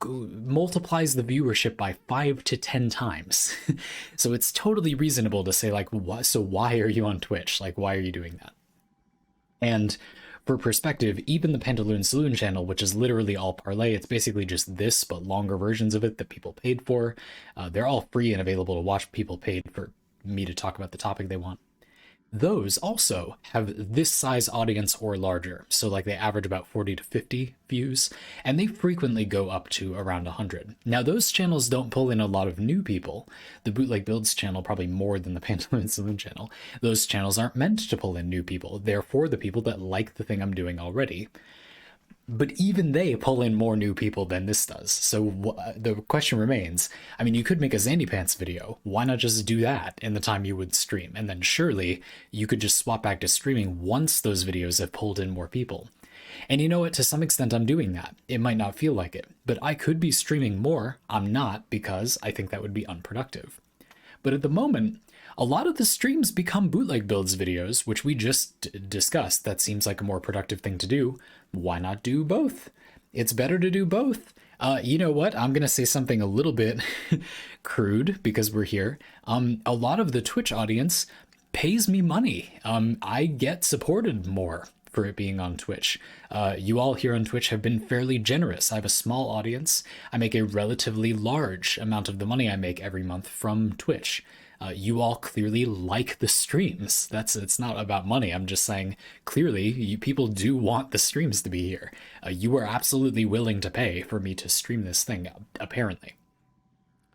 multiplies the viewership by 5 to 10 times. So it's totally reasonable to say like, what? So why are you on Twitch? Like, why are you doing that? And for perspective, even the Pantaloon Saloon channel, which is literally all Parley, it's basically just this, but longer versions of it that people paid for. They're all free and available to watch. People paid for me to talk about the topic they want. Those also have this size audience or larger. So like they average about 40 to 50 views, and they frequently go up to around 100. Now those channels don't pull in a lot of new people. The Bootleg Builds channel probably more than the Pantaloon Saloon channel. Those channels aren't meant to pull in new people. They're for the people that like the thing I'm doing already. But even they pull in more new people than this does. So the question remains, I mean, you could make a Zandypants video. Why not just do that in the time you would stream? And then surely you could just swap back to streaming once those videos have pulled in more people. And you know what? To some extent, I'm doing that. It might not feel like it, but I could be streaming more. I'm not, because I think that would be unproductive. But at the moment, a lot of the streams become Bootleg Builds videos, which we just discussed. That seems like a more productive thing to do. Why not do both? It's better to do both. You know what? I'm going to say something a little bit crude because we're here. A lot of the Twitch audience pays me money. I get supported more for it being on Twitch. You all here on Twitch have been fairly generous. I have a small audience. I make a relatively large amount of the money I make every month from Twitch. You all clearly like the streams. It's not about money. I'm just saying clearly people do want the streams to be here. You are absolutely willing to pay for me to stream this thing, apparently.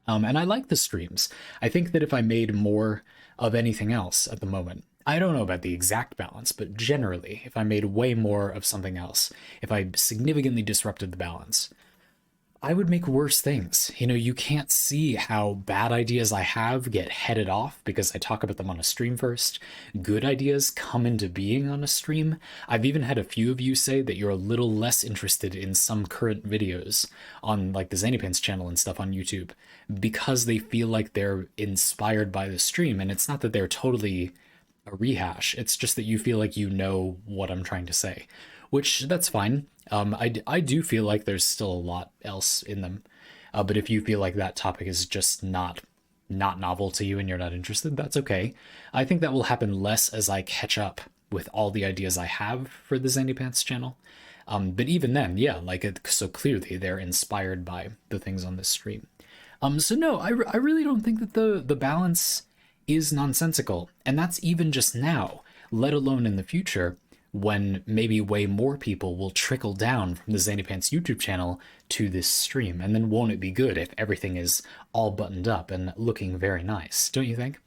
And I like the streams. I think that if I made more of anything else at the moment, I don't know about the exact balance, but generally, if I made way more of something else, if I significantly disrupted the balance, I would make worse things. You know, you can't see how bad ideas I have get headed off because I talk about them on a stream first. Good ideas come into being on a stream. I've even had a few of you say that you're a little less interested in some current videos on like the Zannypants channel and stuff on YouTube because they feel like they're inspired by the stream. And it's not that they're totally a rehash. It's just that you feel like you know what I'm trying to say, which that's fine. I do feel like there's still a lot else in them. But if you feel like that topic is just not novel to you and you're not interested, that's okay. I think that will happen less as I catch up with all the ideas I have for the Zandypants channel. But even then, yeah, so clearly they're inspired by the things on this stream. So no, I really don't think that the balance is nonsensical. And that's even just now, let alone in the future, when maybe way more people will trickle down from the Zandypants YouTube channel to this stream. And then won't it be good if everything is all buttoned up and looking very nice, don't you think?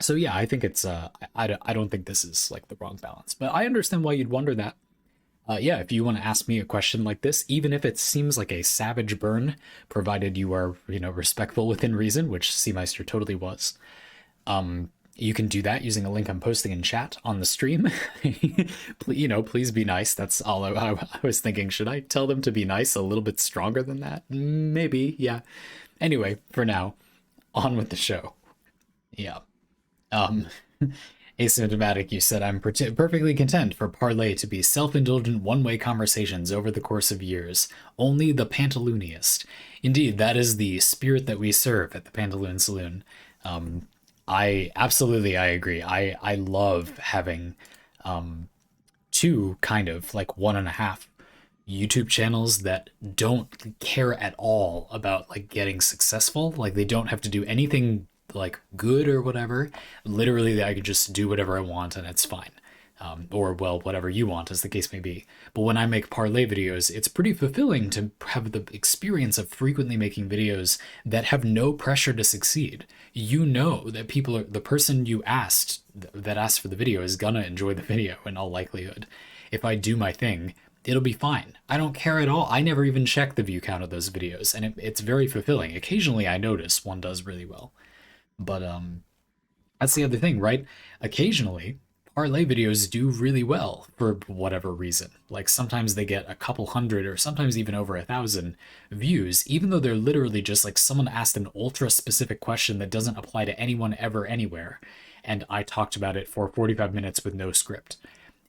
So yeah, I think it's, I don't think this is like the wrong balance, but I understand why you'd wonder that. Yeah, if you want to ask me a question like this, even if it seems like a savage burn, provided you are, respectful within reason, which Seameister totally was, you can do that using a link I'm posting in chat on the stream. Please be nice. That's all I was thinking. Should I tell them to be nice a little bit stronger than that? Maybe, yeah. Anyway, for now, on with the show. Yeah. Asymptomatic, you said, I'm perfectly content for Parley to be self-indulgent one-way conversations over the course of years. Only the pantalooniest. Indeed, that is the spirit that we serve at the Pantaloon Saloon. Um, I agree. I love having two kind of like one and a half YouTube channels that don't care at all about like getting successful. Like they don't have to do anything like good or whatever. Literally, I could just do whatever I want and it's fine. Or well, whatever you want, as the case may be. But when I make parlay videos, it's pretty fulfilling to have the experience of frequently making videos that have no pressure to succeed. You know that people are the person you asked that asked for the video is gonna enjoy the video in all likelihood. If I do my thing, it'll be fine. I don't care at all. I never even check the view count of those videos, and it's very fulfilling. Occasionally, I notice one does really well, but that's the other thing, right? Occasionally, parlay videos do really well for whatever reason. Like sometimes they get a couple hundred or sometimes even over 1,000 views, even though they're literally just like someone asked an ultra specific question that doesn't apply to anyone ever anywhere. And I talked about it for 45 minutes with no script.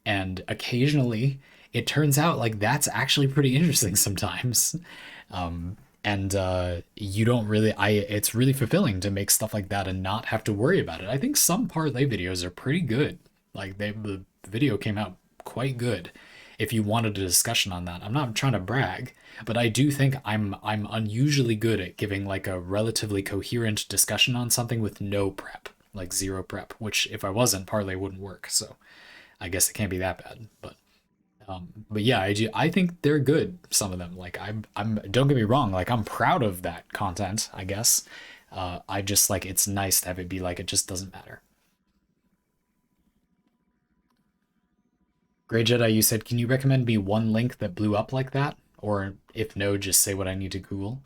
And occasionally it turns out like that's actually pretty interesting sometimes. And you don't really it's really fulfilling to make stuff like that and not have to worry about it. I think some parlay videos are pretty good. Like the video came out quite good. If you wanted a discussion on that, I'm not trying to brag, but I do think I'm unusually good at giving like a relatively coherent discussion on something with no prep, like zero prep, which if I wasn't, parlay wouldn't work. So I guess it can't be that bad. But yeah, I think they're good. Some of them, like I'm don't get me wrong, like I'm proud of that content. I guess I just like it's nice to have it be like it just doesn't matter. Grey Jedi, you said, can you recommend me one link that blew up like that? Or if no, just say what I need to Google.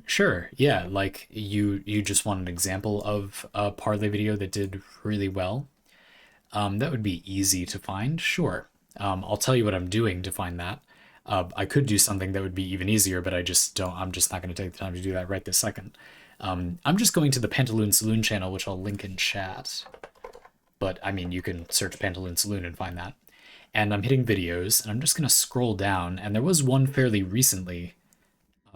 Sure. Yeah, like you just want an example of a parlay video that did really well. That would be easy to find. Sure. I'll tell you what I'm doing to find that. I could do something that would be even easier, but I just don't. I'm just not going to take the time to do that right this second. I'm just going to the Pantaloon Saloon channel, which I'll link in chat. But I mean, you can search Pantaloon Saloon and find that. And I'm hitting videos, and I'm just going to scroll down. And there was one fairly recently.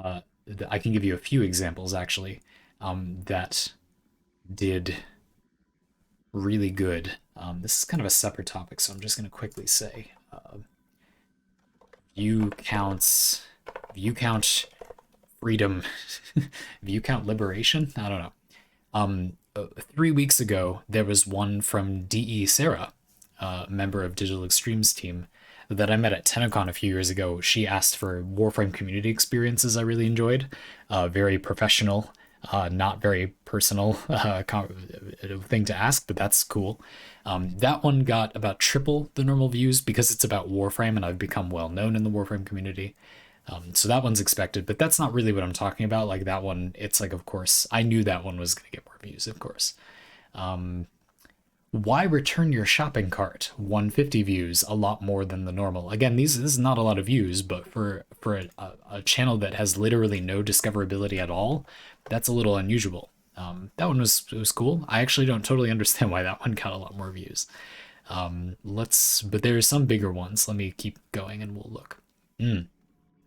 I can give you a few examples actually that did really good. This is kind of a separate topic, so I'm just going to quickly say view counts, view count freedom, view count liberation. I don't know. 3 weeks ago, there was one from DE Sarah, member of Digital Extremes team, that I met at TennoCon a few years ago. She asked for Warframe community experiences I really enjoyed. Very professional, not very personal thing to ask, but that's cool. That one got about triple the normal views because it's about Warframe and I've become well known in the Warframe community. So that one's expected, but that's not really what I'm talking about. Like that one, it's like, of course, I knew that one was going to get more views, of course. Why return your shopping cart? 150 views, a lot more than the normal. Again, this is not a lot of views, but for a channel that has literally no discoverability at all, that's a little unusual. That one was cool. I actually don't totally understand why that one got a lot more views. But there are some bigger ones. Let me keep going and we'll look.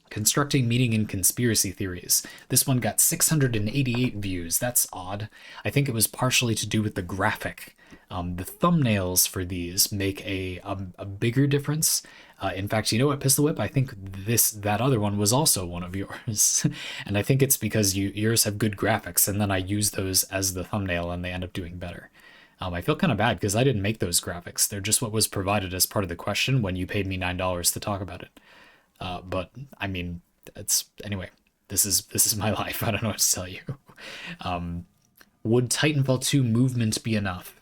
Constructing meaning in conspiracy theories. This one got 688 views. That's odd. I think it was partially to do with the graphic. The thumbnails for these make a bigger difference. In fact, you know what, Pistol Whip? I think that other one was also one of yours. And I think it's because yours have good graphics, and then I use those as the thumbnail, and they end up doing better. I feel kind of bad because I didn't make those graphics. They're just what was provided as part of the question when you paid me $9 to talk about it. But I mean, anyway. This is my life. I don't know what to tell you. Would Titanfall 2 movement be enough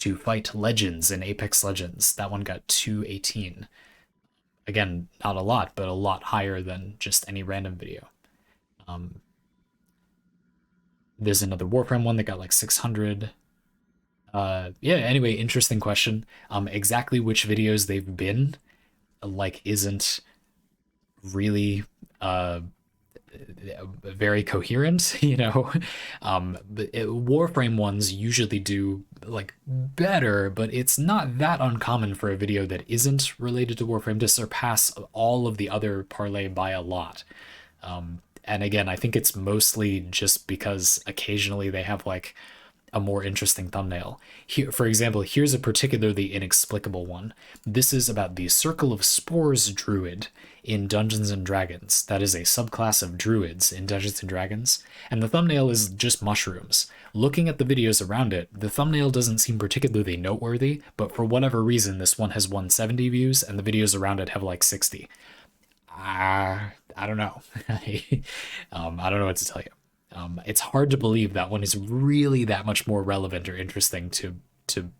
to fight Legends in Apex Legends? That one got 218. Again, not a lot, but a lot higher than just any random video. There's another Warframe one that got like 600. Yeah, anyway, interesting question. Exactly which videos they've been, like, isn't really very coherent, you know. Warframe ones usually do like better, but it's not that uncommon for a video that isn't related to Warframe to surpass all of the other Parley by a lot. And again, I think it's mostly just because occasionally they have like a more interesting thumbnail. Here, for example, here's a particularly inexplicable one. This is about the Circle of Spores druid in Dungeons and Dragons. That is a subclass of druids in Dungeons and Dragons, and the thumbnail is just mushrooms. Looking at the videos around it, the thumbnail doesn't seem particularly noteworthy, but for whatever reason, this one has 170 views, and the videos around it have like 60. I don't know. I don't know what to tell you. It's hard to believe that one is really that much more relevant or interesting to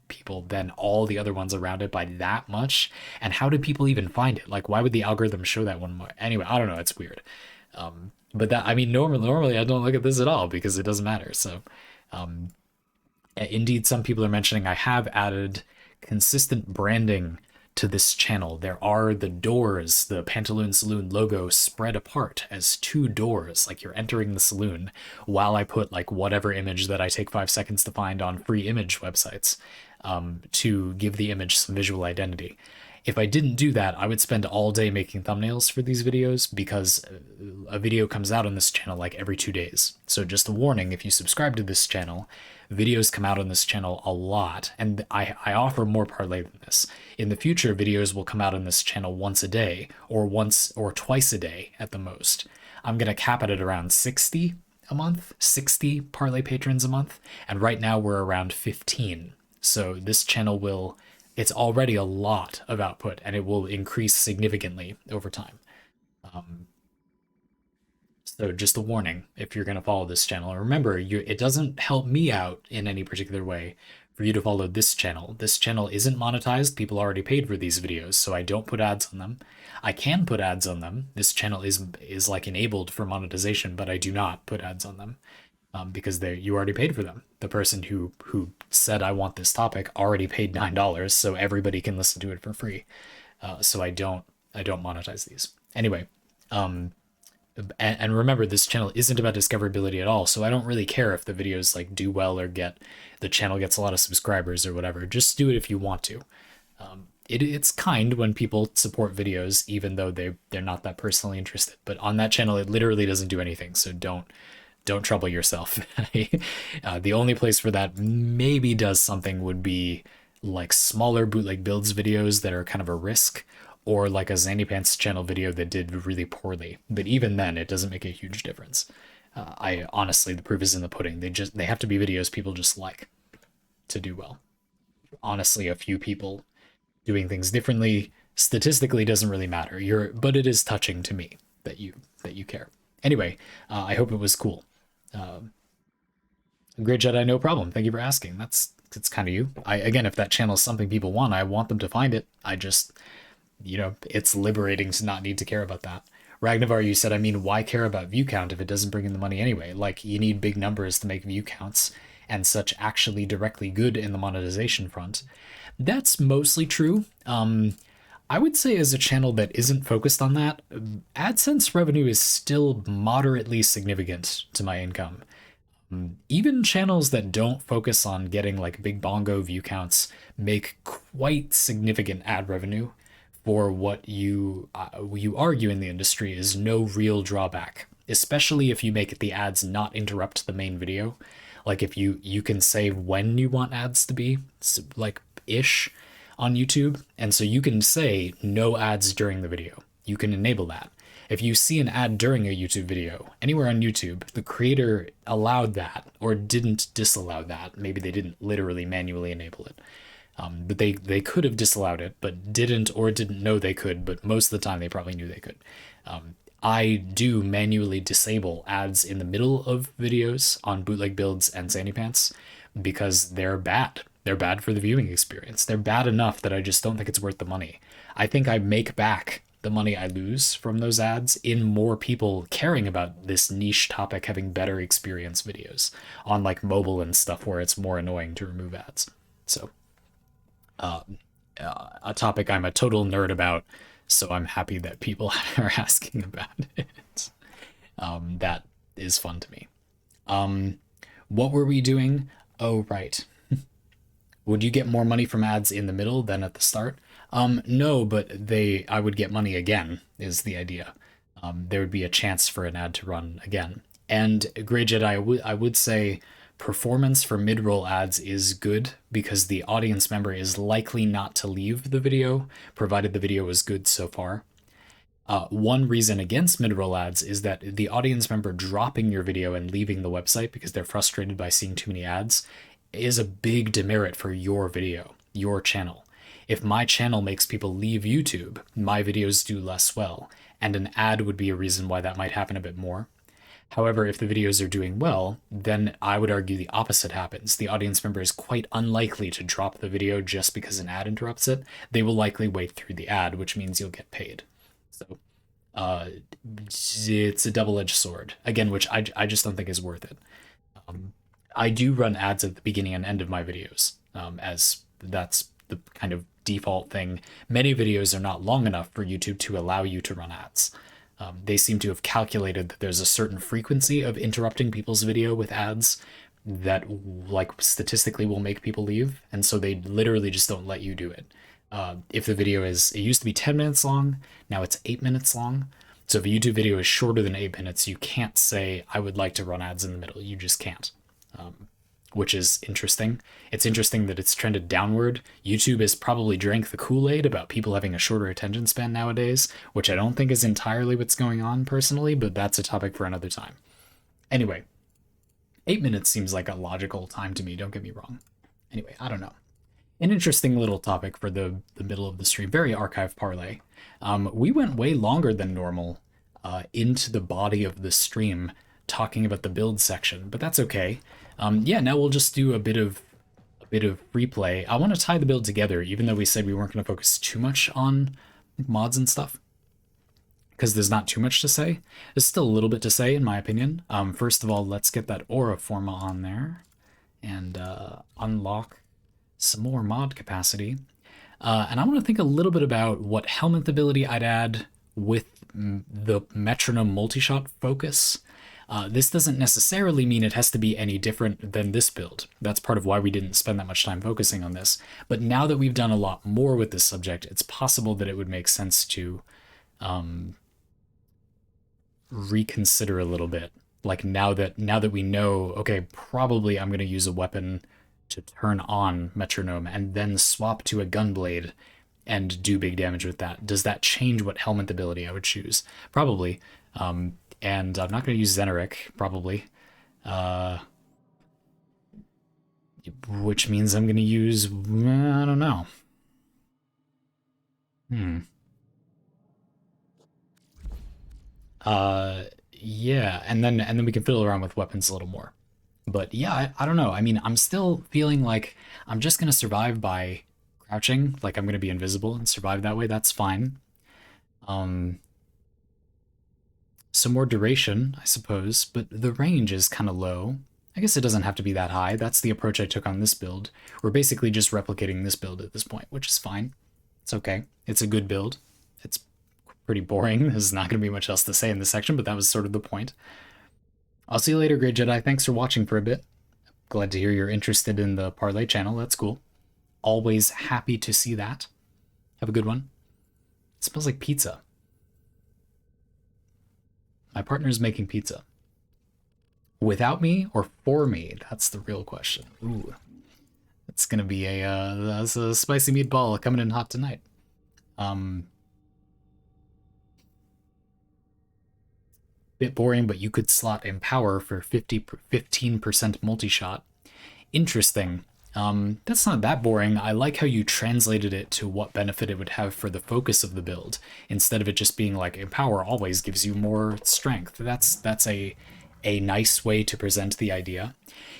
people than all the other ones around it by that much. And how did people even find it? Like, why would the algorithm show that one more? Anyway, I don't know. It's weird. But that, I mean, normally I don't look at this at all because it doesn't matter. So, indeed, some people are mentioning I have added consistent branding to this channel. There are the doors, the Pantaloon Saloon logo spread apart as two doors, like you're entering the saloon, while I put like whatever image that I take 5 seconds to find on free image websites, to give the image some visual identity. If I didn't do that, I would spend all day making thumbnails for these videos because a video comes out on this channel like every 2 days. So just a warning, if you subscribe to this channel, videos come out on this channel a lot, and I offer more Parley than this. In the future, videos will come out on this channel once a day, or once or twice a day at the most. I'm going to cap it at around 60 a month, 60 Parley patrons a month, and right now we're around 15. So this channel will, it's already a lot of output, and it will increase significantly over time. So just a warning if you're going to follow this channel. And remember, it doesn't help me out in any particular way for you to follow this channel. This channel isn't monetized. People already paid for these videos, so I don't put ads on them. I can put ads on them. This channel is like enabled for monetization, but I do not put ads on them because you already paid for them. The person who said I want this topic already paid $9, so everybody can listen to it for free. So I don't monetize these. Anyway, and remember, this channel isn't about discoverability at all, so I don't really care if the videos like do well or the channel gets a lot of subscribers or whatever. Just do it if you want to. It's kind when people support videos even though they're not that personally interested, but on that channel it literally doesn't do anything, so don't trouble yourself. The only place for that maybe does something would be like smaller bootleg builds videos that are kind of a risk, or like a Zandypants channel video that did really poorly. But even then, it doesn't make a huge difference. I honestly, the proof is in the pudding. They have to be videos people just like to do well. Honestly, a few people doing things differently statistically doesn't really matter. But it is touching to me that you care. Anyway, I hope it was cool. Great Jedi, no problem. Thank you for asking. That's kind of you. Again, if that channel is something people want, I want them to find it. I just, it's liberating to not need to care about that. Ragnavar, you said, I mean, why care about view count if it doesn't bring in the money anyway? Like, you need big numbers to make view counts and such actually directly good in the monetization front. That's mostly true. I would say as a channel that isn't focused on that, AdSense revenue is still moderately significant to my income. Even channels that don't focus on getting like big bongo view counts make quite significant ad revenue for what you argue in the industry is no real drawback, especially if you make the ads not interrupt the main video. Like if you can say when you want ads to be, like ish, on YouTube, and so you can say no ads during the video. You can enable that. If you see an ad during a YouTube video anywhere on YouTube, the creator allowed that or didn't disallow that. Maybe they didn't literally manually enable it. But they could have disallowed it, but didn't or didn't know they could, but most of the time they probably knew they could. I do manually disable ads in the middle of videos on bootleg builds and Zandypants because they're bad. They're bad for the viewing experience. They're bad enough that I just don't think it's worth the money. I think I make back the money I lose from those ads in more people caring about this niche topic having better experience videos on like mobile and stuff where it's more annoying to remove ads. So a topic I'm a total nerd about, so I'm happy that people are asking about it. That is fun to me. What were we doing? Oh, right. Would you get more money from ads in the middle than at the start? No, but I would get money again, is the idea. There would be a chance for an ad to run again. And Grey Jedi, I would say performance for mid-roll ads is good because the audience member is likely not to leave the video, provided the video is good so far. One reason against mid-roll ads is that the audience member dropping your video and leaving the website because they're frustrated by seeing too many ads is a big demerit for your video, your channel. If my channel makes people leave YouTube, my videos do less well, and an ad would be a reason why that might happen a bit more. However, if the videos are doing well, then I would argue the opposite happens. The audience member is quite unlikely to drop the video just because an ad interrupts it. They will likely wait through the ad, which means you'll get paid. So it's a double-edged sword, again, which I just don't think is worth it. I do run ads at the beginning and end of my videos, as that's the kind of default thing. Many videos are not long enough for YouTube to allow you to run ads. They seem to have calculated that there's a certain frequency of interrupting people's video with ads that, like, statistically will make people leave, and so they literally just don't let you do it. If the video it used to be 10 minutes long, now it's 8 minutes long. So if a YouTube video is shorter than 8 minutes, you can't say, I would like to run ads in the middle. You just can't. Which is interesting. It's interesting that it's trended downward. YouTube has probably drank the Kool-Aid about people having a shorter attention span nowadays, which I don't think is entirely what's going on personally, but that's a topic for another time. Anyway, 8 minutes seems like a logical time to me, don't get me wrong. Anyway, I don't know. An interesting little topic for the middle of the stream, very ARRchive Parley. We went way longer than normal into the body of the stream talking about the build section, but that's okay. Yeah, now we'll just do a bit of replay. I want to tie the build together, even though we said we weren't going to focus too much on mods and stuff, because there's not too much to say. There's still a little bit to say, in my opinion. First of all, let's get that aura forma on there and unlock some more mod capacity. And I want to think a little bit about what helmet ability I'd add with the metronome multi-shot focus. This doesn't necessarily mean it has to be any different than this build. That's part of why we didn't spend that much time focusing on this. But now that we've done a lot more with this subject, it's possible that it would make sense to reconsider a little bit. Like now that we know, okay, probably I'm going to use a weapon to turn on metronome and then swap to a gunblade and do big damage with that. Does that change what helmet ability I would choose? Probably. And I'm not going to use Zeneric, probably. Which means I'm going to use, I don't know. Yeah, and then we can fiddle around with weapons a little more. But yeah, I don't know. I mean, I'm still feeling like I'm just going to survive by crouching, like I'm going to be invisible and survive that way. That's fine. Some more duration, I suppose, but the range is kind of low. I guess it doesn't have to be that high. That's the approach I took on this build. We're basically just replicating this build at this point, which is fine. It's okay. It's a good build. It's pretty boring. There's not going to be much else to say in this section, but that was sort of the point. I'll see you later, Grey Jedi. Thanks for watching for a bit. Glad to hear you're interested in the Parley channel. That's cool. Always happy to see that. Have a good one. It smells like pizza. My partner's making pizza. Without me or for me? That's the real question. Ooh. It's gonna be a spicy meatball coming in hot tonight. Bit boring, but you could slot Empower for 15% multi-shot. Interesting. That's not that boring. I like how you translated it to what benefit it would have for the focus of the build, instead of it just being like Empower always gives you more strength. That's a nice way to present the idea.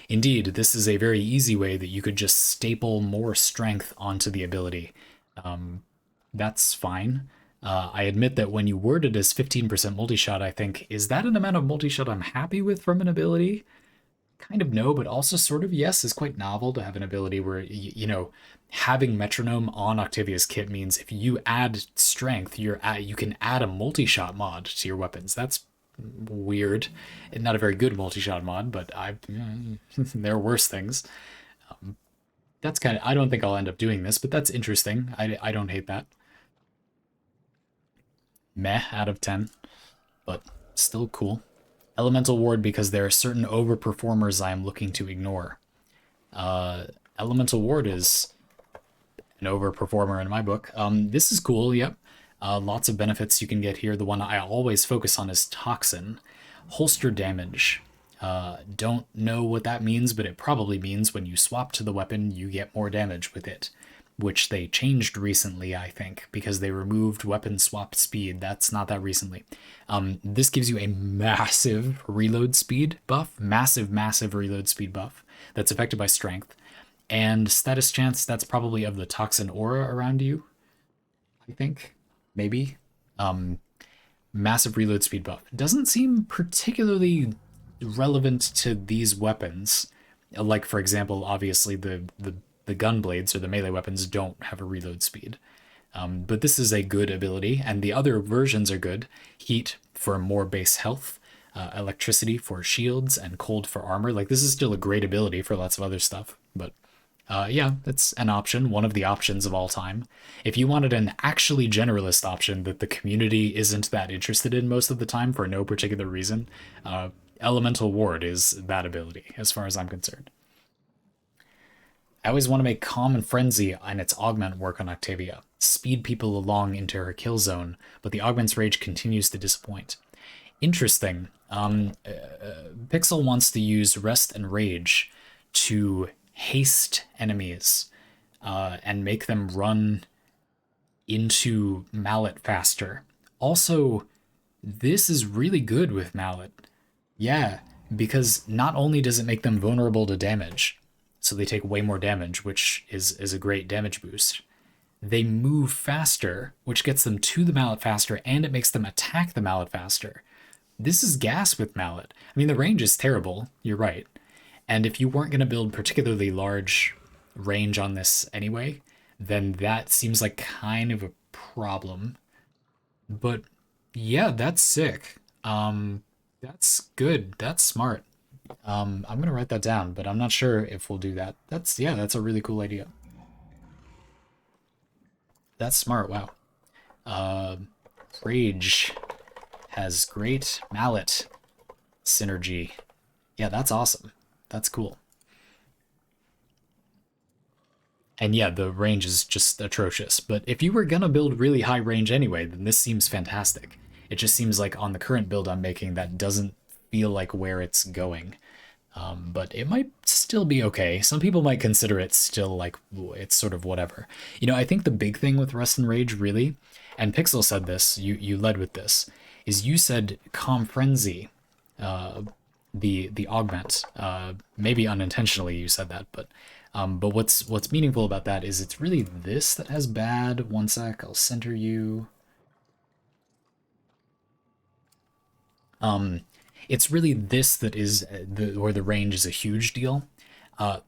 Indeed, this is a very easy way that you could just staple more strength onto the ability. That's fine. I admit that when you word it as 15% multi-shot, I think, is that an amount of multi-shot I'm happy with from an ability? Kind of no, but also sort of yes, is quite novel to have an ability where, you know, having metronome on Octavia's kit means if you add strength, you can add a multi-shot mod to your weapons. That's weird. Not a very good multi-shot mod, but there are worse things. That's kind of, I don't think I'll end up doing this, but that's interesting. I don't hate that. Meh out of 10, but still cool. Elemental Ward because there are certain overperformers I am looking to ignore. Elemental Ward is an overperformer in my book. This is cool, yep. Lots of benefits you can get here. The one I always focus on is Toxin. Holster damage. Don't know what that means, but it probably means when you swap to the weapon, you get more damage with it, which they changed recently, I think, because they removed weapon swap speed. That's not that recently. This gives you a massive reload speed buff, massive reload speed buff that's affected by strength. And status chance, that's probably of the toxin aura around you, I think, maybe. Massive reload speed buff. Doesn't seem particularly relevant to these weapons. Like, for example, obviously the gun blades or the melee weapons don't have a reload speed. But this is a good ability, and the other versions are good. Heat for more base health, electricity for shields, and cold for armor. Like, this is still a great ability for lots of other stuff, but yeah, that's an option, one of the options of all time. If you wanted an actually generalist option that the community isn't that interested in most of the time for no particular reason, Elemental Ward is that ability, as far as I'm concerned. I always want to make Calm and Frenzy and its augment work on Octavia. Speed people along into her kill zone, but the augment's rage continues to disappoint. Interesting. Pixel wants to use Rest and Rage to haste enemies and make them run into Mallet faster. Also, this is really good with Mallet. Yeah, because not only does it make them vulnerable to damage, so they take way more damage, which is a great damage boost. They move faster, which gets them to the Mallet faster, and it makes them attack the Mallet faster. This is gas with Mallet. I mean, the range is terrible, you're right. And if you weren't going to build particularly large range on this anyway, then that seems like kind of a problem. But yeah, that's sick. That's good. That's smart. I'm going to write that down, but I'm not sure if we'll do that. That's a really cool idea. That's smart, wow. Rage has great Mallet synergy. Yeah, that's awesome. That's cool. And yeah, the range is just atrocious. But if you were gonna build really high range anyway, then this seems fantastic. It just seems like on the current build I'm making, that doesn't feel like where it's going. But it might still be okay. Some people might consider it still like it's sort of whatever. You know, I think the big thing with Rest and Rage really, and Pixel said this, you led with this, is you said Calm Frenzy, the augment. Maybe unintentionally you said that, but what's meaningful about that is it's really this that has bad. One sec, I'll center you. It's really this that is where the range is a huge deal.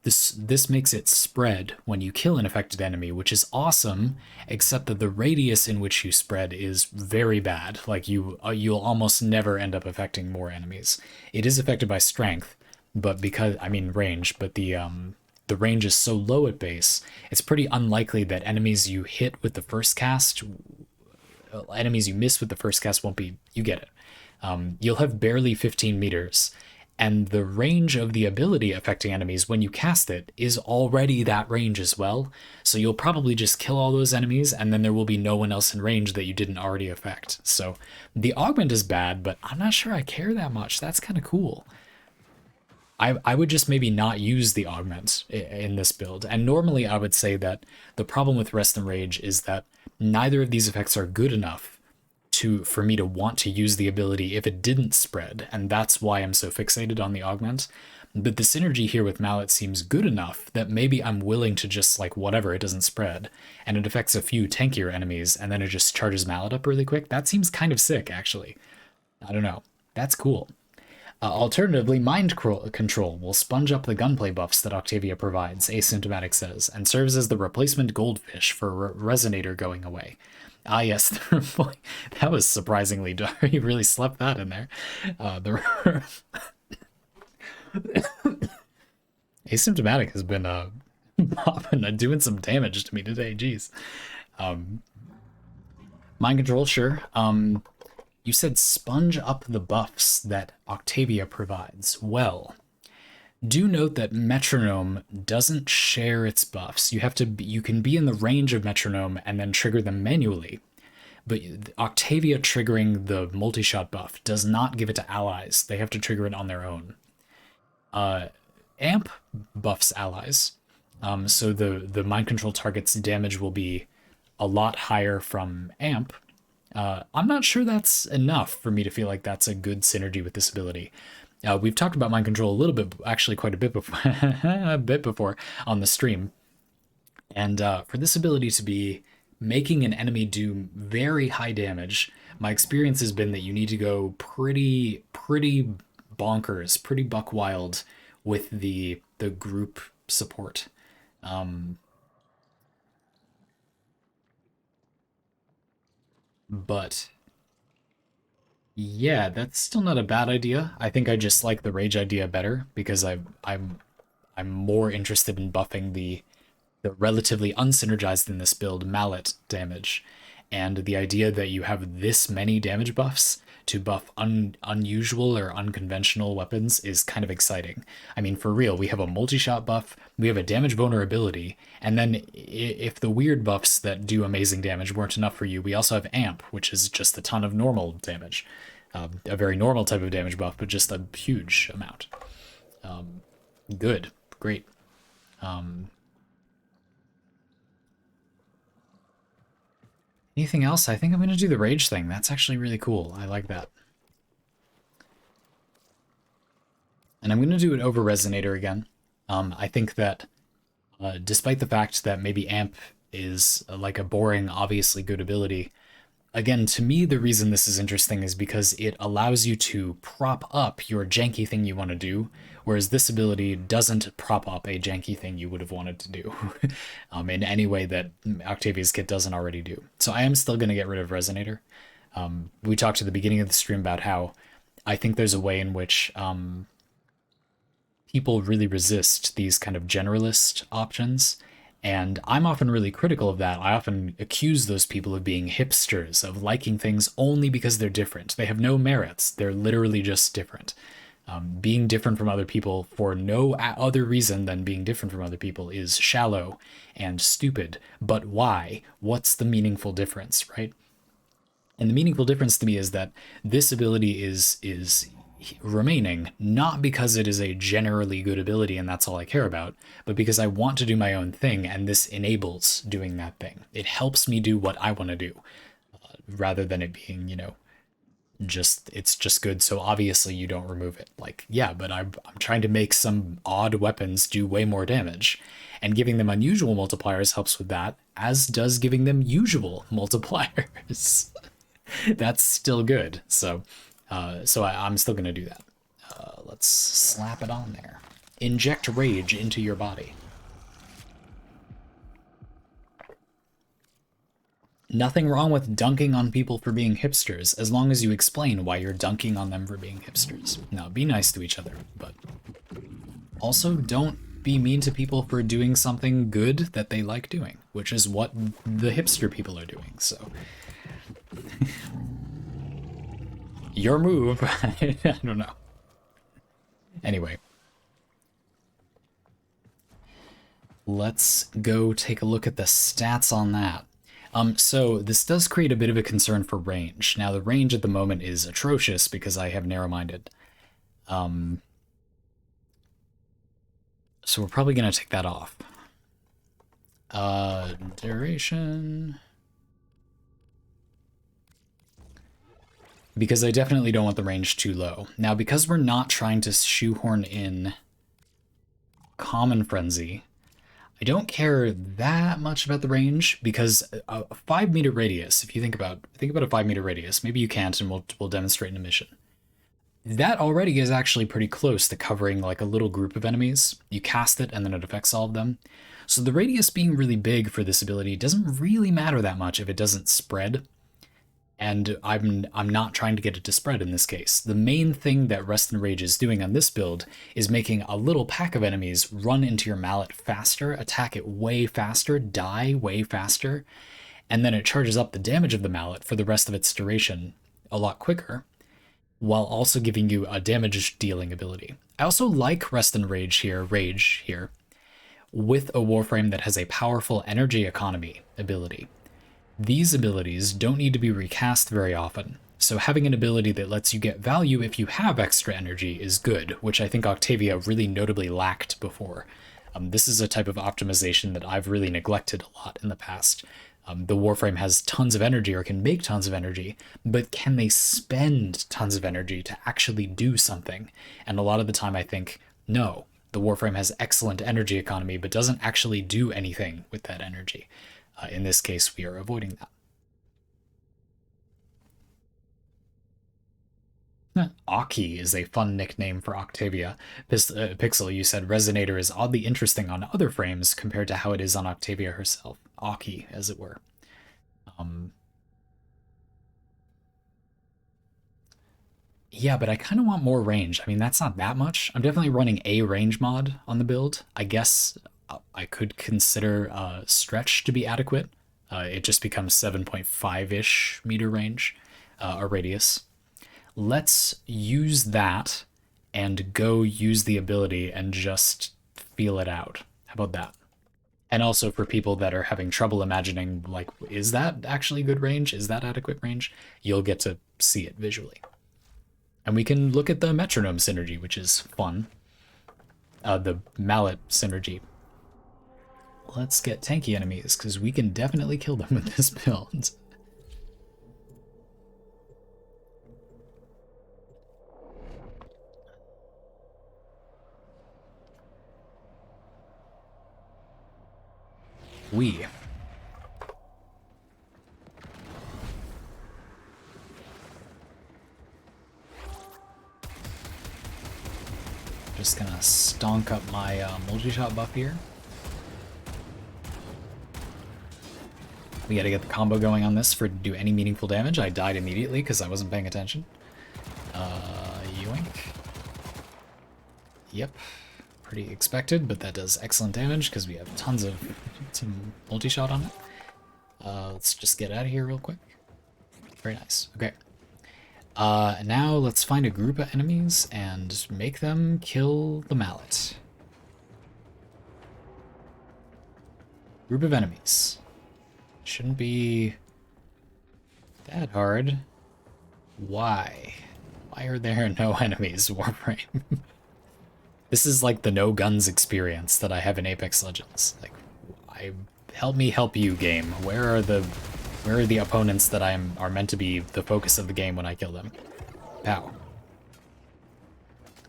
This makes it spread when you kill an affected enemy, which is awesome, except that the radius in which you spread is very bad. Like you'll almost never end up affecting more enemies. It is affected by strength, but because I mean range, but the range is so low at base, it's pretty unlikely that enemies you hit with the first cast, enemies you miss with the first cast won't be. You get it. You'll have barely 15 meters, and the range of the ability affecting enemies when you cast it is already that range as well, so you'll probably just kill all those enemies, and then there will be no one else in range that you didn't already affect. So the augment is bad, but I'm not sure I care that much. That's kind of cool. I would just maybe not use the augment in this build, and normally I would say that the problem with Rest and Rage is that neither of these effects are good enough for me to want to use the ability if it didn't spread, and that's why I'm so fixated on the augment. But the synergy here with Mallet seems good enough that maybe I'm willing to just like whatever, it doesn't spread, and it affects a few tankier enemies, and then it just charges Mallet up really quick. That seems kind of sick, actually. I don't know. That's cool. Alternatively, control will sponge up the gunplay buffs that Octavia provides, Asymptomatic says, and serves as the replacement goldfish for Resonator going away. Ah, yes, that was surprisingly dark. He really slept that in there. Asymptomatic has been doing some damage to me today. Jeez. Mind control, sure. You said sponge up the buffs that Octavia provides. Well, do note that Metronome doesn't share its buffs. You can be in the range of Metronome and then trigger them manually. But Octavia triggering the multi-shot buff does not give it to allies. They have to trigger it on their own. Amp buffs allies. So the mind control target's damage will be a lot higher from Amp. I'm not sure that's enough for me to feel like that's a good synergy with this ability. We've talked about mind control a little bit, actually quite a bit before, on the stream. And for this ability to be making an enemy do very high damage, my experience has been that you need to go pretty bonkers, pretty buck wild with the group support. But yeah, that's still not a bad idea. I think I just like the rage idea better because I'm more interested in buffing the relatively unsynergized in this build mallet damage. And the idea that you have this many damage buffs to buff unusual or unconventional weapons is kind of exciting. I mean, for real, we have a multi-shot buff, we have a damage vulnerability, and then if the weird buffs that do amazing damage weren't enough for you, we also have Amp, which is just a ton of normal damage. A very normal type of damage buff, but just a huge amount. Good. Great. Anything else? I think I'm going to do the rage thing. That's actually really cool. I like that. And I'm going to do it over Resonator again. I think that despite the fact that maybe Amp is like a boring, obviously good ability, again, to me, the reason this is interesting is because it allows you to prop up your janky thing you want to do, whereas this ability doesn't prop up a janky thing you would have wanted to do in any way that Octavia's kit doesn't already do. So I am still going to get rid of Resonator. We talked at the beginning of the stream about how I think there's a way in which people really resist these kind of generalist options. And I'm often really critical of that. I often accuse those people of being hipsters, of liking things only because they're different. They have no merits. They're literally just different. Being different from other people for no other reason than being different from other people is shallow and stupid. But why? What's the meaningful difference, right? And the meaningful difference to me is that this ability is remaining, not because it is a generally good ability and that's all I care about, but because I want to do my own thing, and this enables doing that thing. It helps me do what I want to do, rather than it being, it's just good, so obviously you don't remove it. Like, yeah, but I'm trying to make some odd weapons do way more damage, and giving them unusual multipliers helps with that, as does giving them usual multipliers. That's still good, so I'm still going to do that. Let's slap it on there. Inject rage into your body. Nothing wrong with dunking on people for being hipsters, as long as you explain why you're dunking on them for being hipsters. Now, be nice to each other, but also don't be mean to people for doing something good that they like doing, which is what the hipster people are doing, so... Your move. I don't know. Anyway. Let's go take a look at the stats on that. So this does create a bit of a concern for range. Now the range at the moment is atrocious because I have narrow-minded. So we're probably going to take that off. Duration... because I definitely don't want the range too low. Now, because we're not trying to shoehorn in Common Frenzy, I don't care that much about the range, because a 5-meter radius, if you think about a 5-meter radius, maybe you can't, and we'll demonstrate in a mission. That already is actually pretty close to covering like a little group of enemies. You cast it and then it affects all of them. So the radius being really big for this ability doesn't really matter that much if it doesn't spread. And I'm not trying to get it to spread in this case. The main thing that Rest and Rage is doing on this build is making a little pack of enemies run into your mallet faster, attack it way faster, die way faster, and then it charges up the damage of the mallet for the rest of its duration a lot quicker, while also giving you a damage dealing ability. I also like Rest and Rage here, with a Warframe that has a powerful energy economy ability. These abilities don't need to be recast very often, so having an ability that lets you get value if you have extra energy is good, which I think Octavia really notably lacked before. This is a type of optimization that I've really neglected a lot in the past. The Warframe has tons of energy or can make tons of energy, but can they spend tons of energy to actually do something? And a lot of the time I think, no, the Warframe has excellent energy economy, but doesn't actually do anything with that energy. In this case, we are avoiding that. Aki is a fun nickname for Octavia. Pixel, you said Resonator is oddly interesting on other frames compared to how it is on Octavia herself. Aki, as it were. Yeah, but I kind of want more range. I mean, that's not that much. I'm definitely running a range mod on the build. I guess I could consider stretch to be adequate. It just becomes 7.5-ish meter range, a radius. Let's use that and go use the ability and just feel it out. How about that? And also for people that are having trouble imagining, like, is that actually good range? Is that adequate range? You'll get to see it visually. And we can look at the metronome synergy, which is fun. The mallet synergy. Let's get tanky enemies, because we can definitely kill them with this build. We. Just gonna stonk up my multi-shot buff here. We gotta get the combo going on this for to do any meaningful damage. I died immediately because I wasn't paying attention. Yoink. Yep. Pretty expected, but that does excellent damage because we have tons of multi-shot on it. Let's just get out of here real quick. Very nice. Okay. Now let's find a group of enemies and make them kill the mallet. Group of enemies. Shouldn't be that hard. Why? Why are there no enemies, Warframe? This is like the no guns experience that I have in Apex Legends. Like, help me help you, game. Where are the opponents that are meant to be the focus of the game when I kill them? Pow.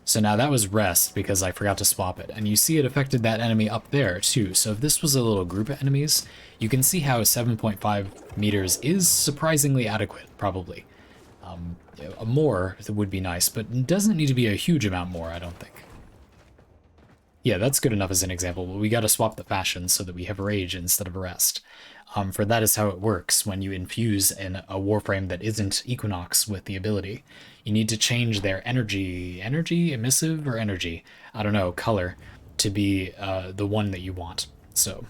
So now that was rest because I forgot to swap it, and you see it affected that enemy up there too. So if this was a little group of enemies, you can see how 7.5 meters is surprisingly adequate, probably. More would be nice, but it doesn't need to be a huge amount more, I don't think. Yeah, that's good enough as an example, but we gotta swap the fashion so that we have rage instead of rest. For that is how it works when you infuse in a Warframe that isn't Equinox with the ability. You need to change their energy, emissive or energy, I don't know, color, to be the one that you want. So